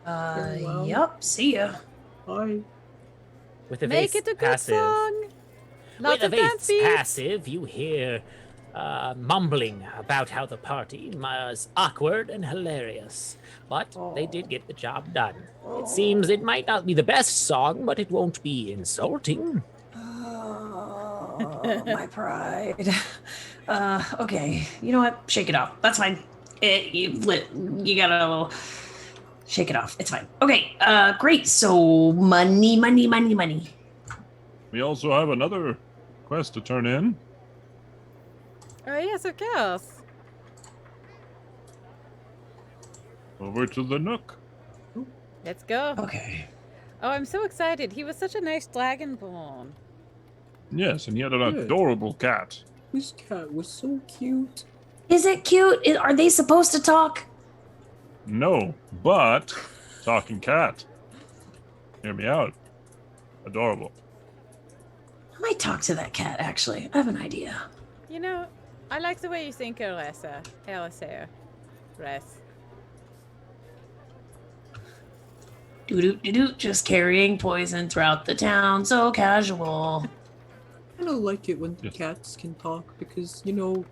Farewell. Yup, see ya. Bye. With a Make vase it a good passive. song. Lots With a of dance vase beats. passive, you hear mumbling about how the party was awkward and hilarious. But they did get the job done. It seems it might not be the best song, but it won't be insulting. Oh, my pride. Okay. You know what? Shake it off. That's fine. You gotta a little shake it off. It's fine. Okay. Great. So money. We also have another quest to turn in. Oh, yes, of course. Over to the Nook. Let's go. Okay. Oh, I'm so excited. He was such a nice dragonborn. Yes, and he had an Good. adorable cat. This cat was so cute. Is it cute? Are they supposed to talk? No, but talking cat. Hear me out. Adorable. I might talk to that cat, actually. I have an idea. You know, I like the way you think, Elisa. Res. Doo-doo-doo-doo, just carrying poison throughout the town. So casual. I don't like it when the Yes. cats can talk because, you know,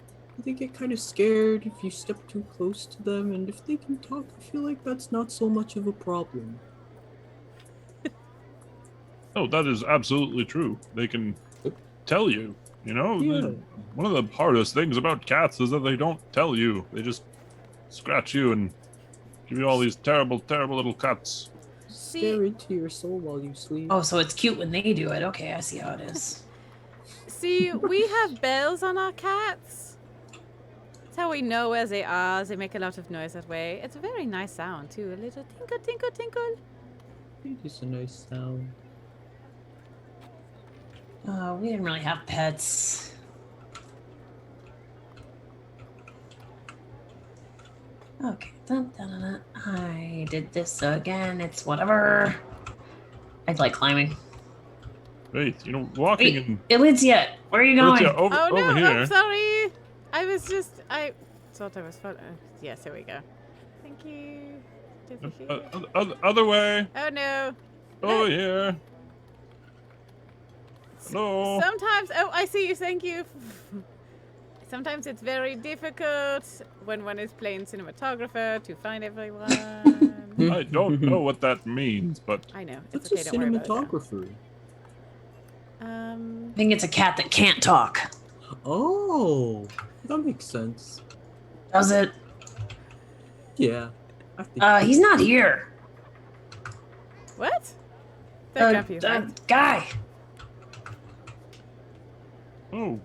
they get kind of scared if you step too close to them, and if they can talk, I feel like that's not so much of a problem. Oh, that is absolutely true. They can tell you, you know? Yeah. One of the hardest things about cats is that they don't tell you. They just scratch you and give you all these terrible, terrible little cuts. Stare into your soul while you sleep. Oh, so it's cute when they do it. Okay, I see how it is. See, we have bells on our cats. That's how we know where they are. They make a lot of noise that way. It's a very nice sound, too. A little tinkle, tinkle, tinkle. It is a nice sound. We didn't really have pets. Okay. Dun, dun, dun, dun. I did this again. It's whatever. I'd like climbing. Wait, you know, walking Wait, and Elysia, where are you going? over, Oh, no, over here. I'm sorry. I thought I was fun. Yes, here we go. Thank you. Over here. Other way. Oh, no. Over here. Hello. Sometimes, oh, I see you. Thank you. Sometimes it's very difficult when one is playing cinematographer to find everyone. I don't know what that means, but I know. It's What's okay. a Don't worry about it. cinematographer? I think it's a cat that can't talk. Oh, that makes sense. Does it? Yeah. I think He's not here. What? That can't be right. Guy. oh,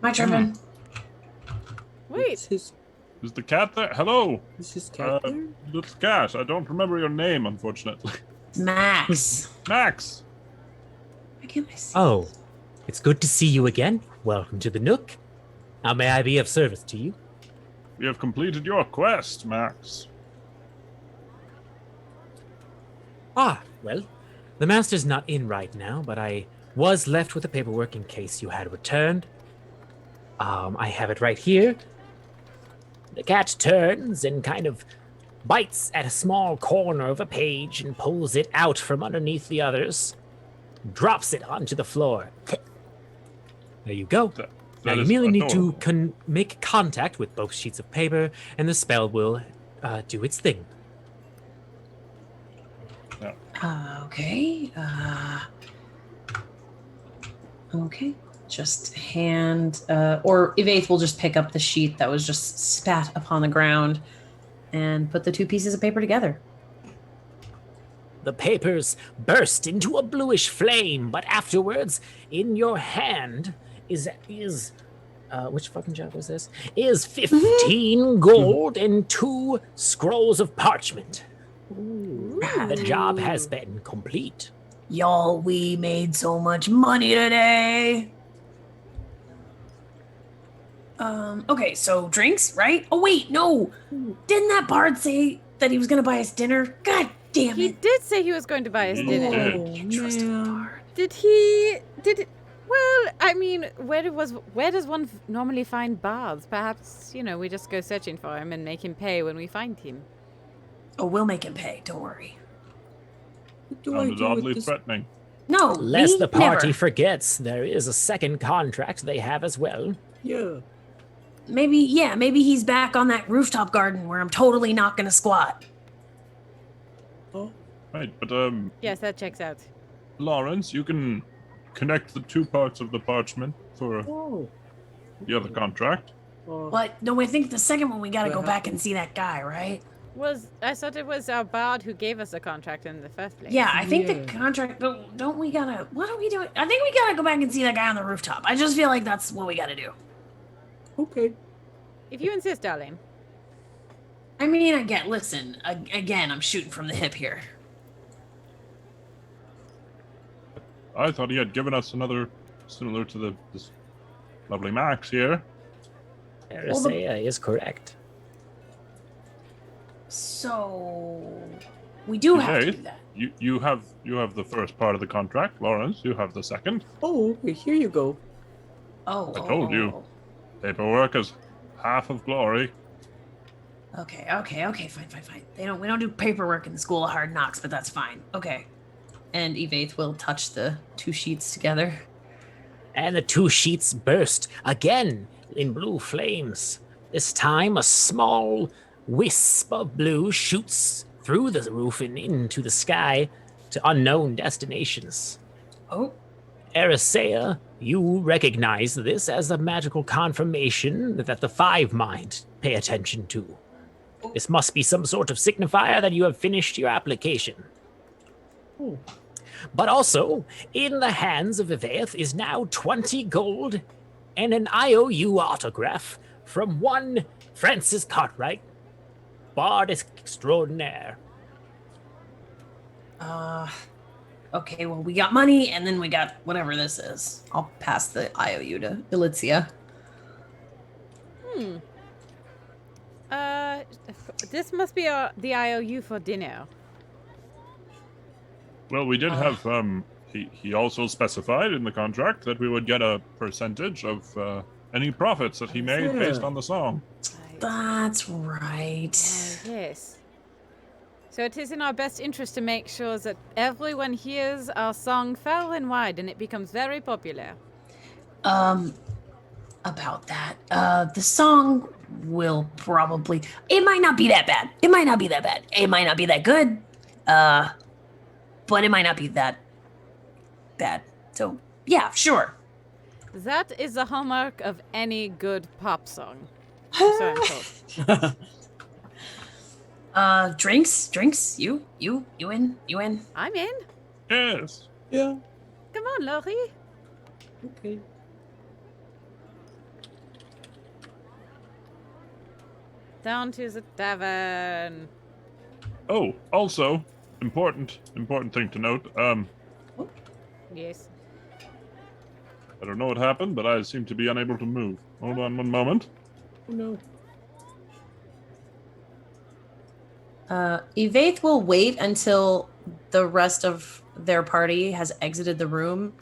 Am I tripping? Is Wait. is the cat there? Hello, Is his cat there? little cat. I don't remember your name, unfortunately. Max. Max. Why can't I see? Oh, it's good to see you again. Welcome to the Nook. How may I be of service to you? We have completed your quest, Max. Ah, well, the master's not in right now, but I was left with the paperwork in case you had returned. I have it right here. The cat turns and kind of bites at a small corner of a page and pulls it out from underneath the others, drops it onto the floor. There you go. That Now you is merely need to adorable. make contact with both sheets of paper, and the spell will do its thing. Okay. Okay. Just hand, or Evaith will just pick up the sheet that was just spat upon the ground and put the two pieces of paper together. The papers burst into a bluish flame, but afterwards, in your hand is which fucking job was this? Is 15 gold and 2 scrolls of parchment. The job has been complete. Y'all, we made so much money today. Okay, so drinks, right? Oh wait, no. Didn't that bard say that he was gonna buy us dinner? God damn He it. did say he was going to buy us He dinner. did. Can't trust a man. bard. Did he? Did it? Well, I mean, where does one normally find bards? Perhaps, we just go searching for him and make him pay when we find him. Oh, we'll make him pay, don't worry. What do I Sounded do oddly with this? threatening. No, Lest me? the party Never. forgets, there is a second contract they have as well. Yeah. Maybe he's back on that rooftop garden where I'm totally not gonna squat. Oh, Right, but Yes, that checks out. Lawrence, you can connect the two parts of the parchment for oh. the other contract. But no, I think the second one we gotta What go back and happened? see that guy, right? I thought it was our bard who gave us the contract in the first place. Yeah, I think the Yeah. contract. Don't we gotta? What are we doing? I think we gotta go back and see that guy on the rooftop. I just feel like that's what we gotta do. Okay. If you insist, darling. I mean, again, I'm shooting from the hip here. I thought he had given us another similar to this lovely Max here. Arisea is correct. So we do have to Okay. do that. You have the first part of the contract, Lawrence. You have the second. Oh, okay. Here you go. Oh, I told you. Paperwork is half of glory. Okay, fine. We don't do paperwork in the School of Hard Knocks, but that's fine. Okay. And Evaith will touch the two sheets together. And the two sheets burst again in blue flames. This time, a small wisp of blue shoots through the roof and into the sky to unknown destinations. Oh, Arisea, you recognize this as a magical confirmation that the Five Mind pay attention to. This must be some sort of signifier that you have finished your application. Oh. But also, in the hands of Evaith is now 20 gold and an IOU autograph from one Francis Cartwright, Bard extraordinaire. okay, well, we got money, and then we got whatever this is. I'll pass the IOU to Elitzia. This must be the IOU for dinner. Well, we did have he also specified in the contract that we would get a percentage of any profits that he made based on the song. That's right. Yes. So it is in our best interest to make sure that everyone hears our song far and wide and it becomes very popular. About that. The song will probably. It might not be that bad. It might not be that good. But it might not be that bad. So, yeah, sure. That is the hallmark of any good pop song. So I'm told. Drinks. You in? I'm in. Yes. Yeah. Come on, Laurie. Okay. Down to the tavern. Oh, also important thing to note. Yes. I don't know what happened, but I seem to be unable to move. Hold on one moment. Oh no. Evaith will wait until the rest of their party has exited the room,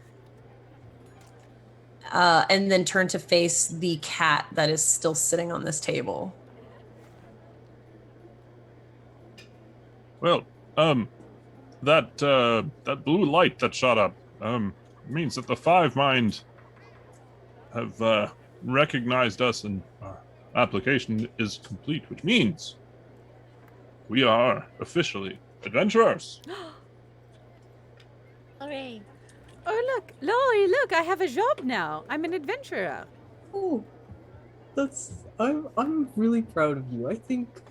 and then turn to face the cat that is still sitting on this table. Well, that blue light that shot up means that the Five Mind have recognized us and our application is complete, which means we are officially adventurers. Hooray. Oh, look. Laurie, look. I have a job now. I'm an adventurer. Oh, I'm really proud of you. I think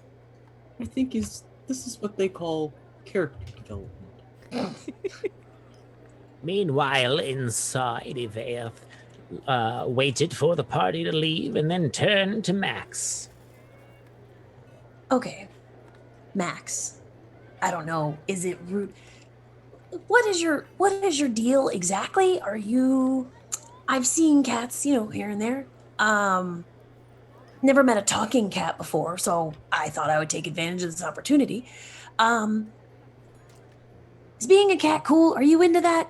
this is what they call character development. Meanwhile, inside, Evaith waited for the party to leave and then turned to Max. Okay, Max, I don't know. Is it rude? What is your deal exactly? Are you? I've seen cats, here and there. Never met a talking cat before, so I thought I would take advantage of this opportunity. Um, is being a cat cool? Are you into that?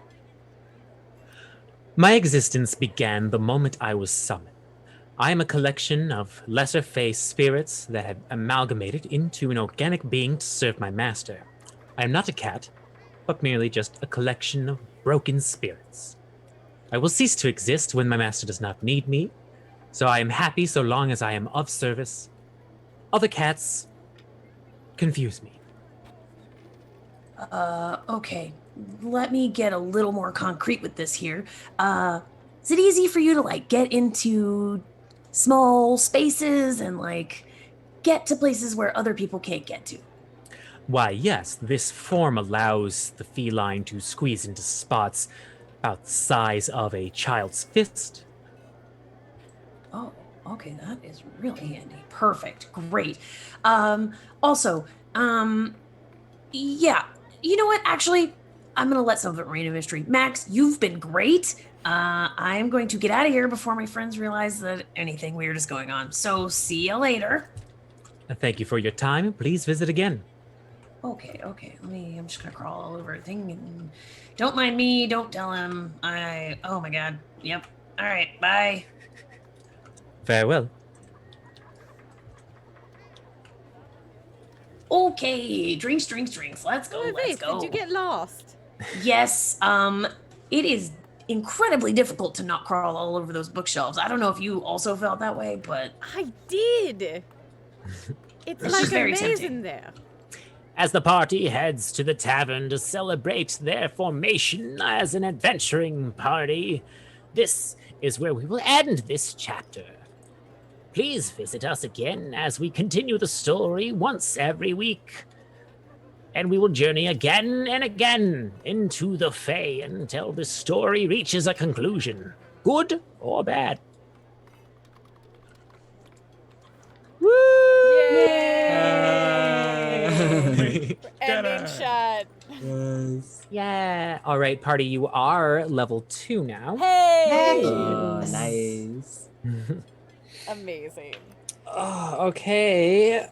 My existence began the moment I was summoned. I am a collection of lesser FEY spirits that have amalgamated into an organic being to serve my master. I am not a cat, but merely just a collection of broken spirits. I will cease to exist when my master does not need me, so I am happy so long as I am of service. Other cats confuse me. Okay. Let me get a little more concrete with this here. Is it easy for you to like get into small spaces and like get to places where other people can't get to? Why, yes, this form allows the feline to squeeze into spots about the size of a child's fist. Oh, okay, that is really handy. Perfect. Great. Also, yeah, you know what? Actually, I'm gonna let some of it remain a mystery. Max, you've been great. I am going to get out of here before my friends realize that anything weird is going on. So see you later. Thank you for your time. Please visit again. Okay. I'm just gonna crawl all over everything and don't mind me. Don't tell him. Oh my god. Yep. All right. Bye. Farewell. Okay. Drinks. Let's go. Oh, Let's Vase, go. did you get lost? Yes. It is incredibly difficult to not crawl all over those bookshelves. I don't know if you also felt that way, but I did. It's This like is very a maze tempting. in there. As the party heads to the tavern to celebrate their formation as an adventuring party, this is where we will end this chapter. Please visit us again as we continue the story once every week. And we will journey again and again into the Fey until the story reaches a conclusion, good or bad. Ending shot. Yes. Yeah. All right, party, you are level 2 now. Hey! Oh, nice. Amazing. Oh, okay.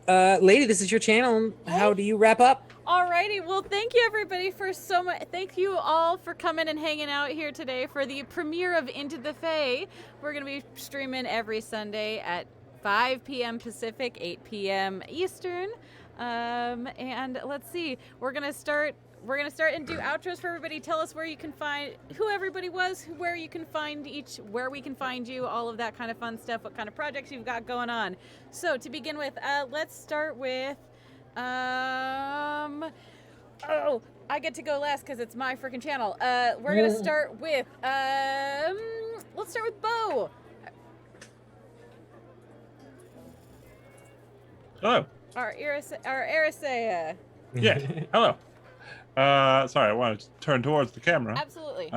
Lady, this is your channel. How do you wrap up? Alrighty, well, thank you everybody for so much. Thank you all for coming and hanging out here today for the premiere of Into the Fae. We're gonna be streaming every Sunday at 5 p.m. Pacific, 8 p.m. Eastern. And let's see, we're gonna start and do outros for everybody. Tell us where you can find who everybody was, where you can find where we can find you, all of that kind of fun stuff, what kind of projects you've got going on. So to begin with, let's start with, oh, I get to go last because it's my freaking channel. We're gonna start with, let's start with Bo. Hello. Our Erisea. Yeah. Hello. Sorry, I wanted to turn towards the camera. Absolutely.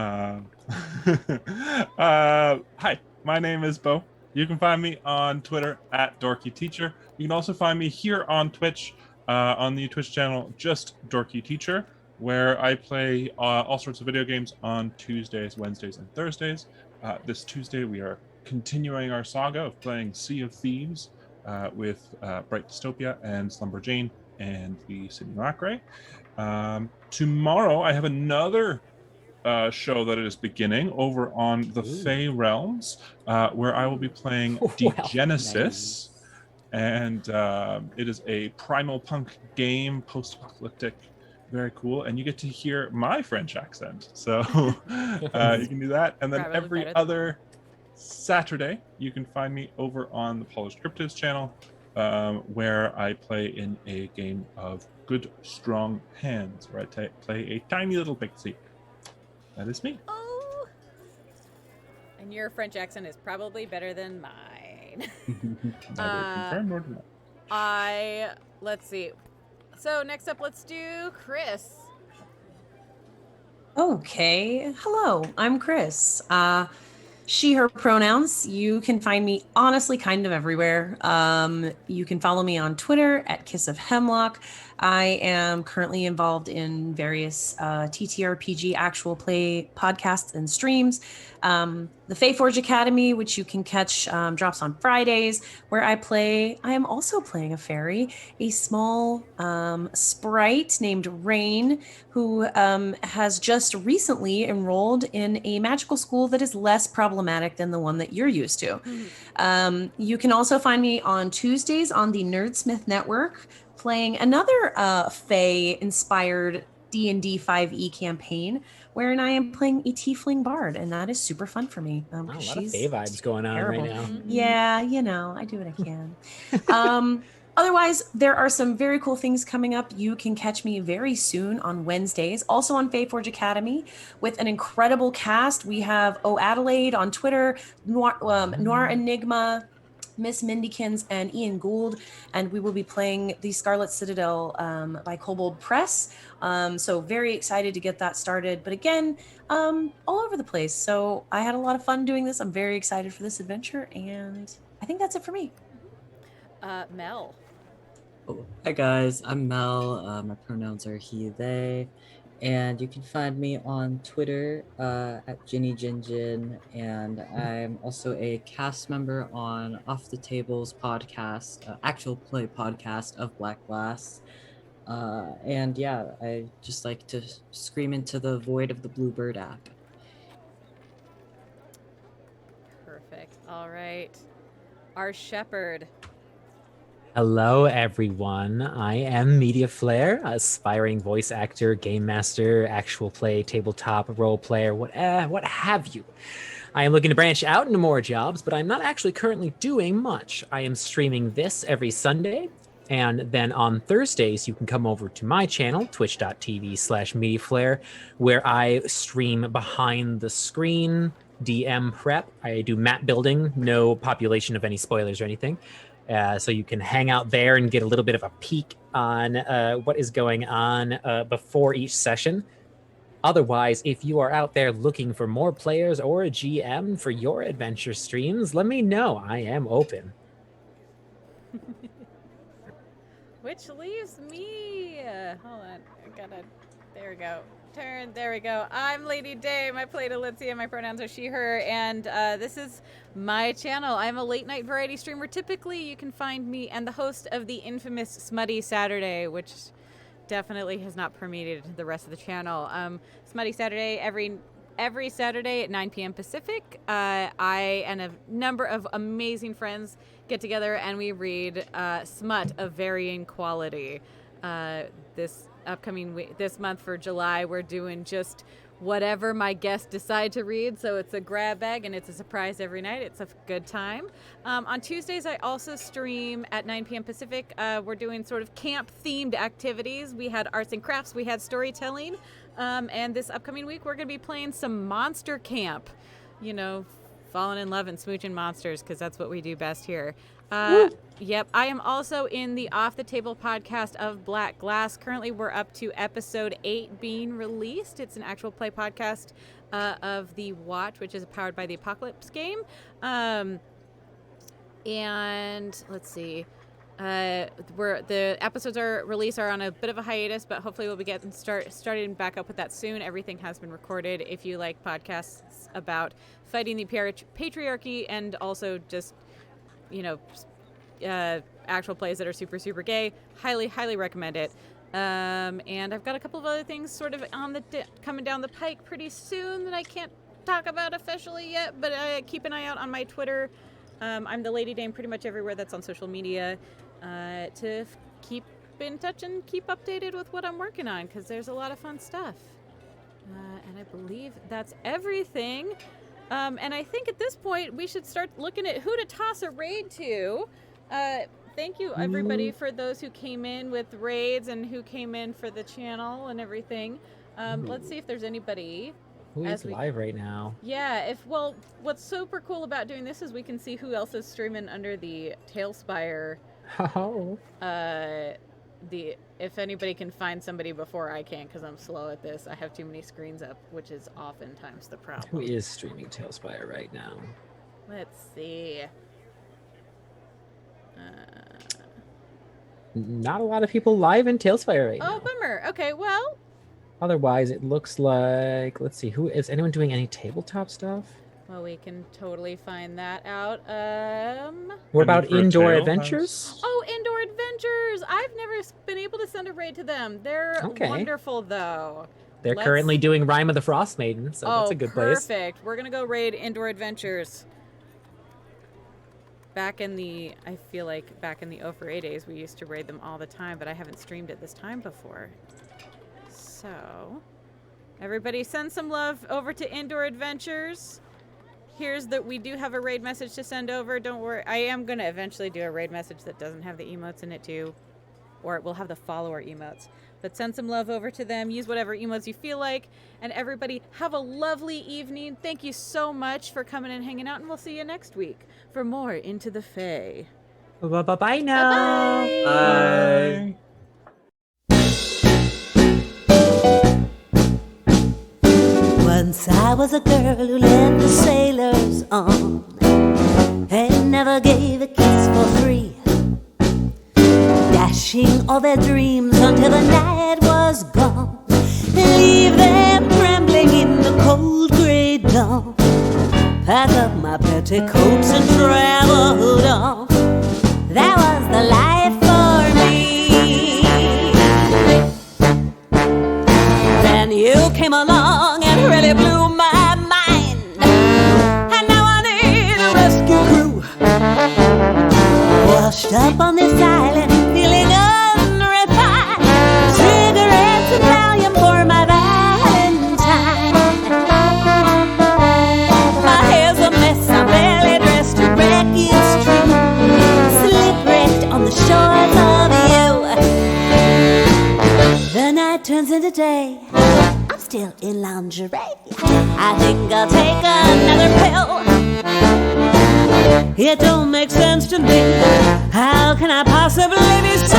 Hi, my name is Bo. You can find me on Twitter at DorkyTeacher. You can also find me here on Twitch, on the Twitch channel, just DorkyTeacher, where I play all sorts of video games on Tuesdays, Wednesdays, and Thursdays. This Tuesday, we are continuing our saga of playing Sea of Thieves with Bright Dystopia and Slumberjane and the Simulacre. Tomorrow, I have another show that is beginning over on the Fey Realms, where I will be playing Degenesis. And it is a primal punk game, post-apocalyptic, very cool. And you get to hear my French accent. So you can do that. And then Probably every better. other Saturday, you can find me over on the Polished Cryptids channel, where I play in a game of Good Strong Hands, where I play a tiny little pixie. That is me. Oh. And your French accent is probably better than mine. Neither confirmed nor denied. Let's see. So next up, let's do Chris. Okay. Hello, I'm Chris. She, her pronouns. You can find me honestly kind of everywhere. You can follow me on Twitter at Kiss of Hemlock. I am currently involved in various TTRPG actual play podcasts and streams. The FEY Academy, which you can catch, drops on Fridays, where I am also playing a fairy, a small sprite named Rain, who has just recently enrolled in a magical school that is less problematic than the one that you're used to. You can also find me on Tuesdays on the Nerdsmith Network playing another Fae-inspired D&D 5e campaign, wherein I am playing a tiefling bard, and that is super fun for me. Oh, a lot of she's Fae vibes going on terrible. right now. Yeah, I do what I can. Otherwise, there are some very cool things coming up. You can catch me very soon on Wednesdays, also on FEY Academy, with an incredible cast. We have Adelaide on Twitter, Noir Enigma, Miss Mindykins, and Ian Gould, and we will be playing The Scarlet Citadel by Kobold Press. So very excited to get that started. But again, all over the place. So I had a lot of fun doing this. I'm very excited for this adventure, and I think that's it for me. Mel. Oh, hi guys, I'm Mel. My pronouns are he, they, and you can find me on Twitter at JinnyJinJin, and I'm also a cast member on Off the Tables podcast, actual play podcast of Black Glass. And yeah, I just like to scream into the void of the Bluebird app. Perfect. All right. Our shepherd. Hello, everyone. I am Media Flare, aspiring voice actor, game master, actual play, tabletop, role player, what have you. I am looking to branch out into more jobs, but I'm not actually currently doing much. I am streaming this every Sunday, and then on Thursdays, you can come over to my channel, twitch.tv/MediaFlare, where I stream behind the screen, DM prep. I do map building, no population of any spoilers or anything. So you can hang out there and get a little bit of a peek on what is going on before each session. Otherwise, if you are out there looking for more players or a GM for your adventure streams, let me know. I am open. Which leaves me. Hold on. There we go. There we go. I'm Lady Dame. I played Alicia. My pronouns are she, her, and this is my channel. I'm a late night variety streamer. Typically, you can find me and the host of the infamous Smutty Saturday, which definitely has not permeated the rest of the channel. Smutty Saturday every Saturday at 9 p.m. Pacific. I and a number of amazing friends get together and we read smut of varying quality. This month for July, we're doing just whatever my guests decide to read. So it's a grab bag and it's a surprise every night. It's a good time. On Tuesdays, I also stream at 9 p.m. Pacific. We're doing sort of camp themed activities. We had arts and crafts, we had storytelling. And this upcoming week, we're going to be playing some monster camp, falling in love and smooching monsters, because that's what we do best here. Yep. I am also in the Off the Table podcast of Black Glass. Currently, we're up to episode 8 being released. It's an actual play podcast of The Watch, which is powered by the Apocalypse game. And let's see. The episodes are on a bit of a hiatus, but hopefully we'll be getting starting back up with that soon. Everything has been recorded. If you like podcasts about fighting the patriarchy and also just actual plays that are super, super gay, highly recommend it. And I've got a couple of other things sort of coming down the pike pretty soon that I can't talk about officially yet, but keep an eye out on my Twitter. I'm the Lady Dame pretty much everywhere that's on social media to keep in touch and keep updated with what I'm working on, because there's a lot of fun stuff. And I believe that's everything. And I think at this point we should start looking at who to toss a raid to. Thank you, everybody, for those who came in with raids and who came in for the channel and everything. Let's see if there's anybody. Who is live right now? Yeah, what's super cool about doing this is we can see who else is streaming under the Talespire. Oh. If anybody can find somebody before I can, because I'm slow at this. I have too many screens up, which is oftentimes the problem. Who is streaming Talespire right now? Let's see. not a lot of people live in Talespire right now. Oh, bummer. Okay, well, Otherwise, it looks like, let's see, who is anyone doing any tabletop stuff? well, we can totally find that out. What about for a indoor tail? adventures? Oh, Indoor Adventures! I've never been able to send a raid to them. They're Okay. wonderful, though. They're Let's- currently doing Rime of the Frost Maiden, so that's a good place. Perfect. We're gonna go raid Indoor Adventures. I feel like back in the 048 days, we used to raid them all the time, but I haven't streamed it this time before. So, everybody send some love over to Indoor Adventures. We do have a raid message to send over. Don't worry. I am going to eventually do a raid message that doesn't have the emotes in it too. Or it will have the follower emotes. But send some love over to them. Use whatever emotes you feel like. And everybody, have a lovely evening. Thank you so much for coming and hanging out. And we'll see you next week for more Into the FEY. Bye-bye now. Bye-bye. Bye. Once I was a girl who led the sailors on and never gave a kiss for free, dashing all their dreams until the night was gone, leave them trembling in the cold grey dawn. Pack up my petticoats and traveled on. That was the life for me. Then you came along and really blew my mind, and now I need a rescue crew. Washed up on this island, feeling unrefined, cigarettes and Valium for my Valentine. My hair's a mess, I'm barely dressed to wreck it's true. Slip wrecked on the shores of you. The night turns into day, I'm still in lingerie. I think I'll take another pill. It don't make sense to me. How can I possibly be so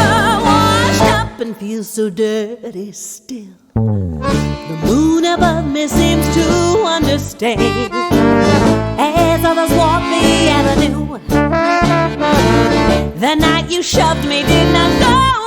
washed up and feel so dirty still? The moon above me seems to understand as others walk the avenue. The night you shoved me did not go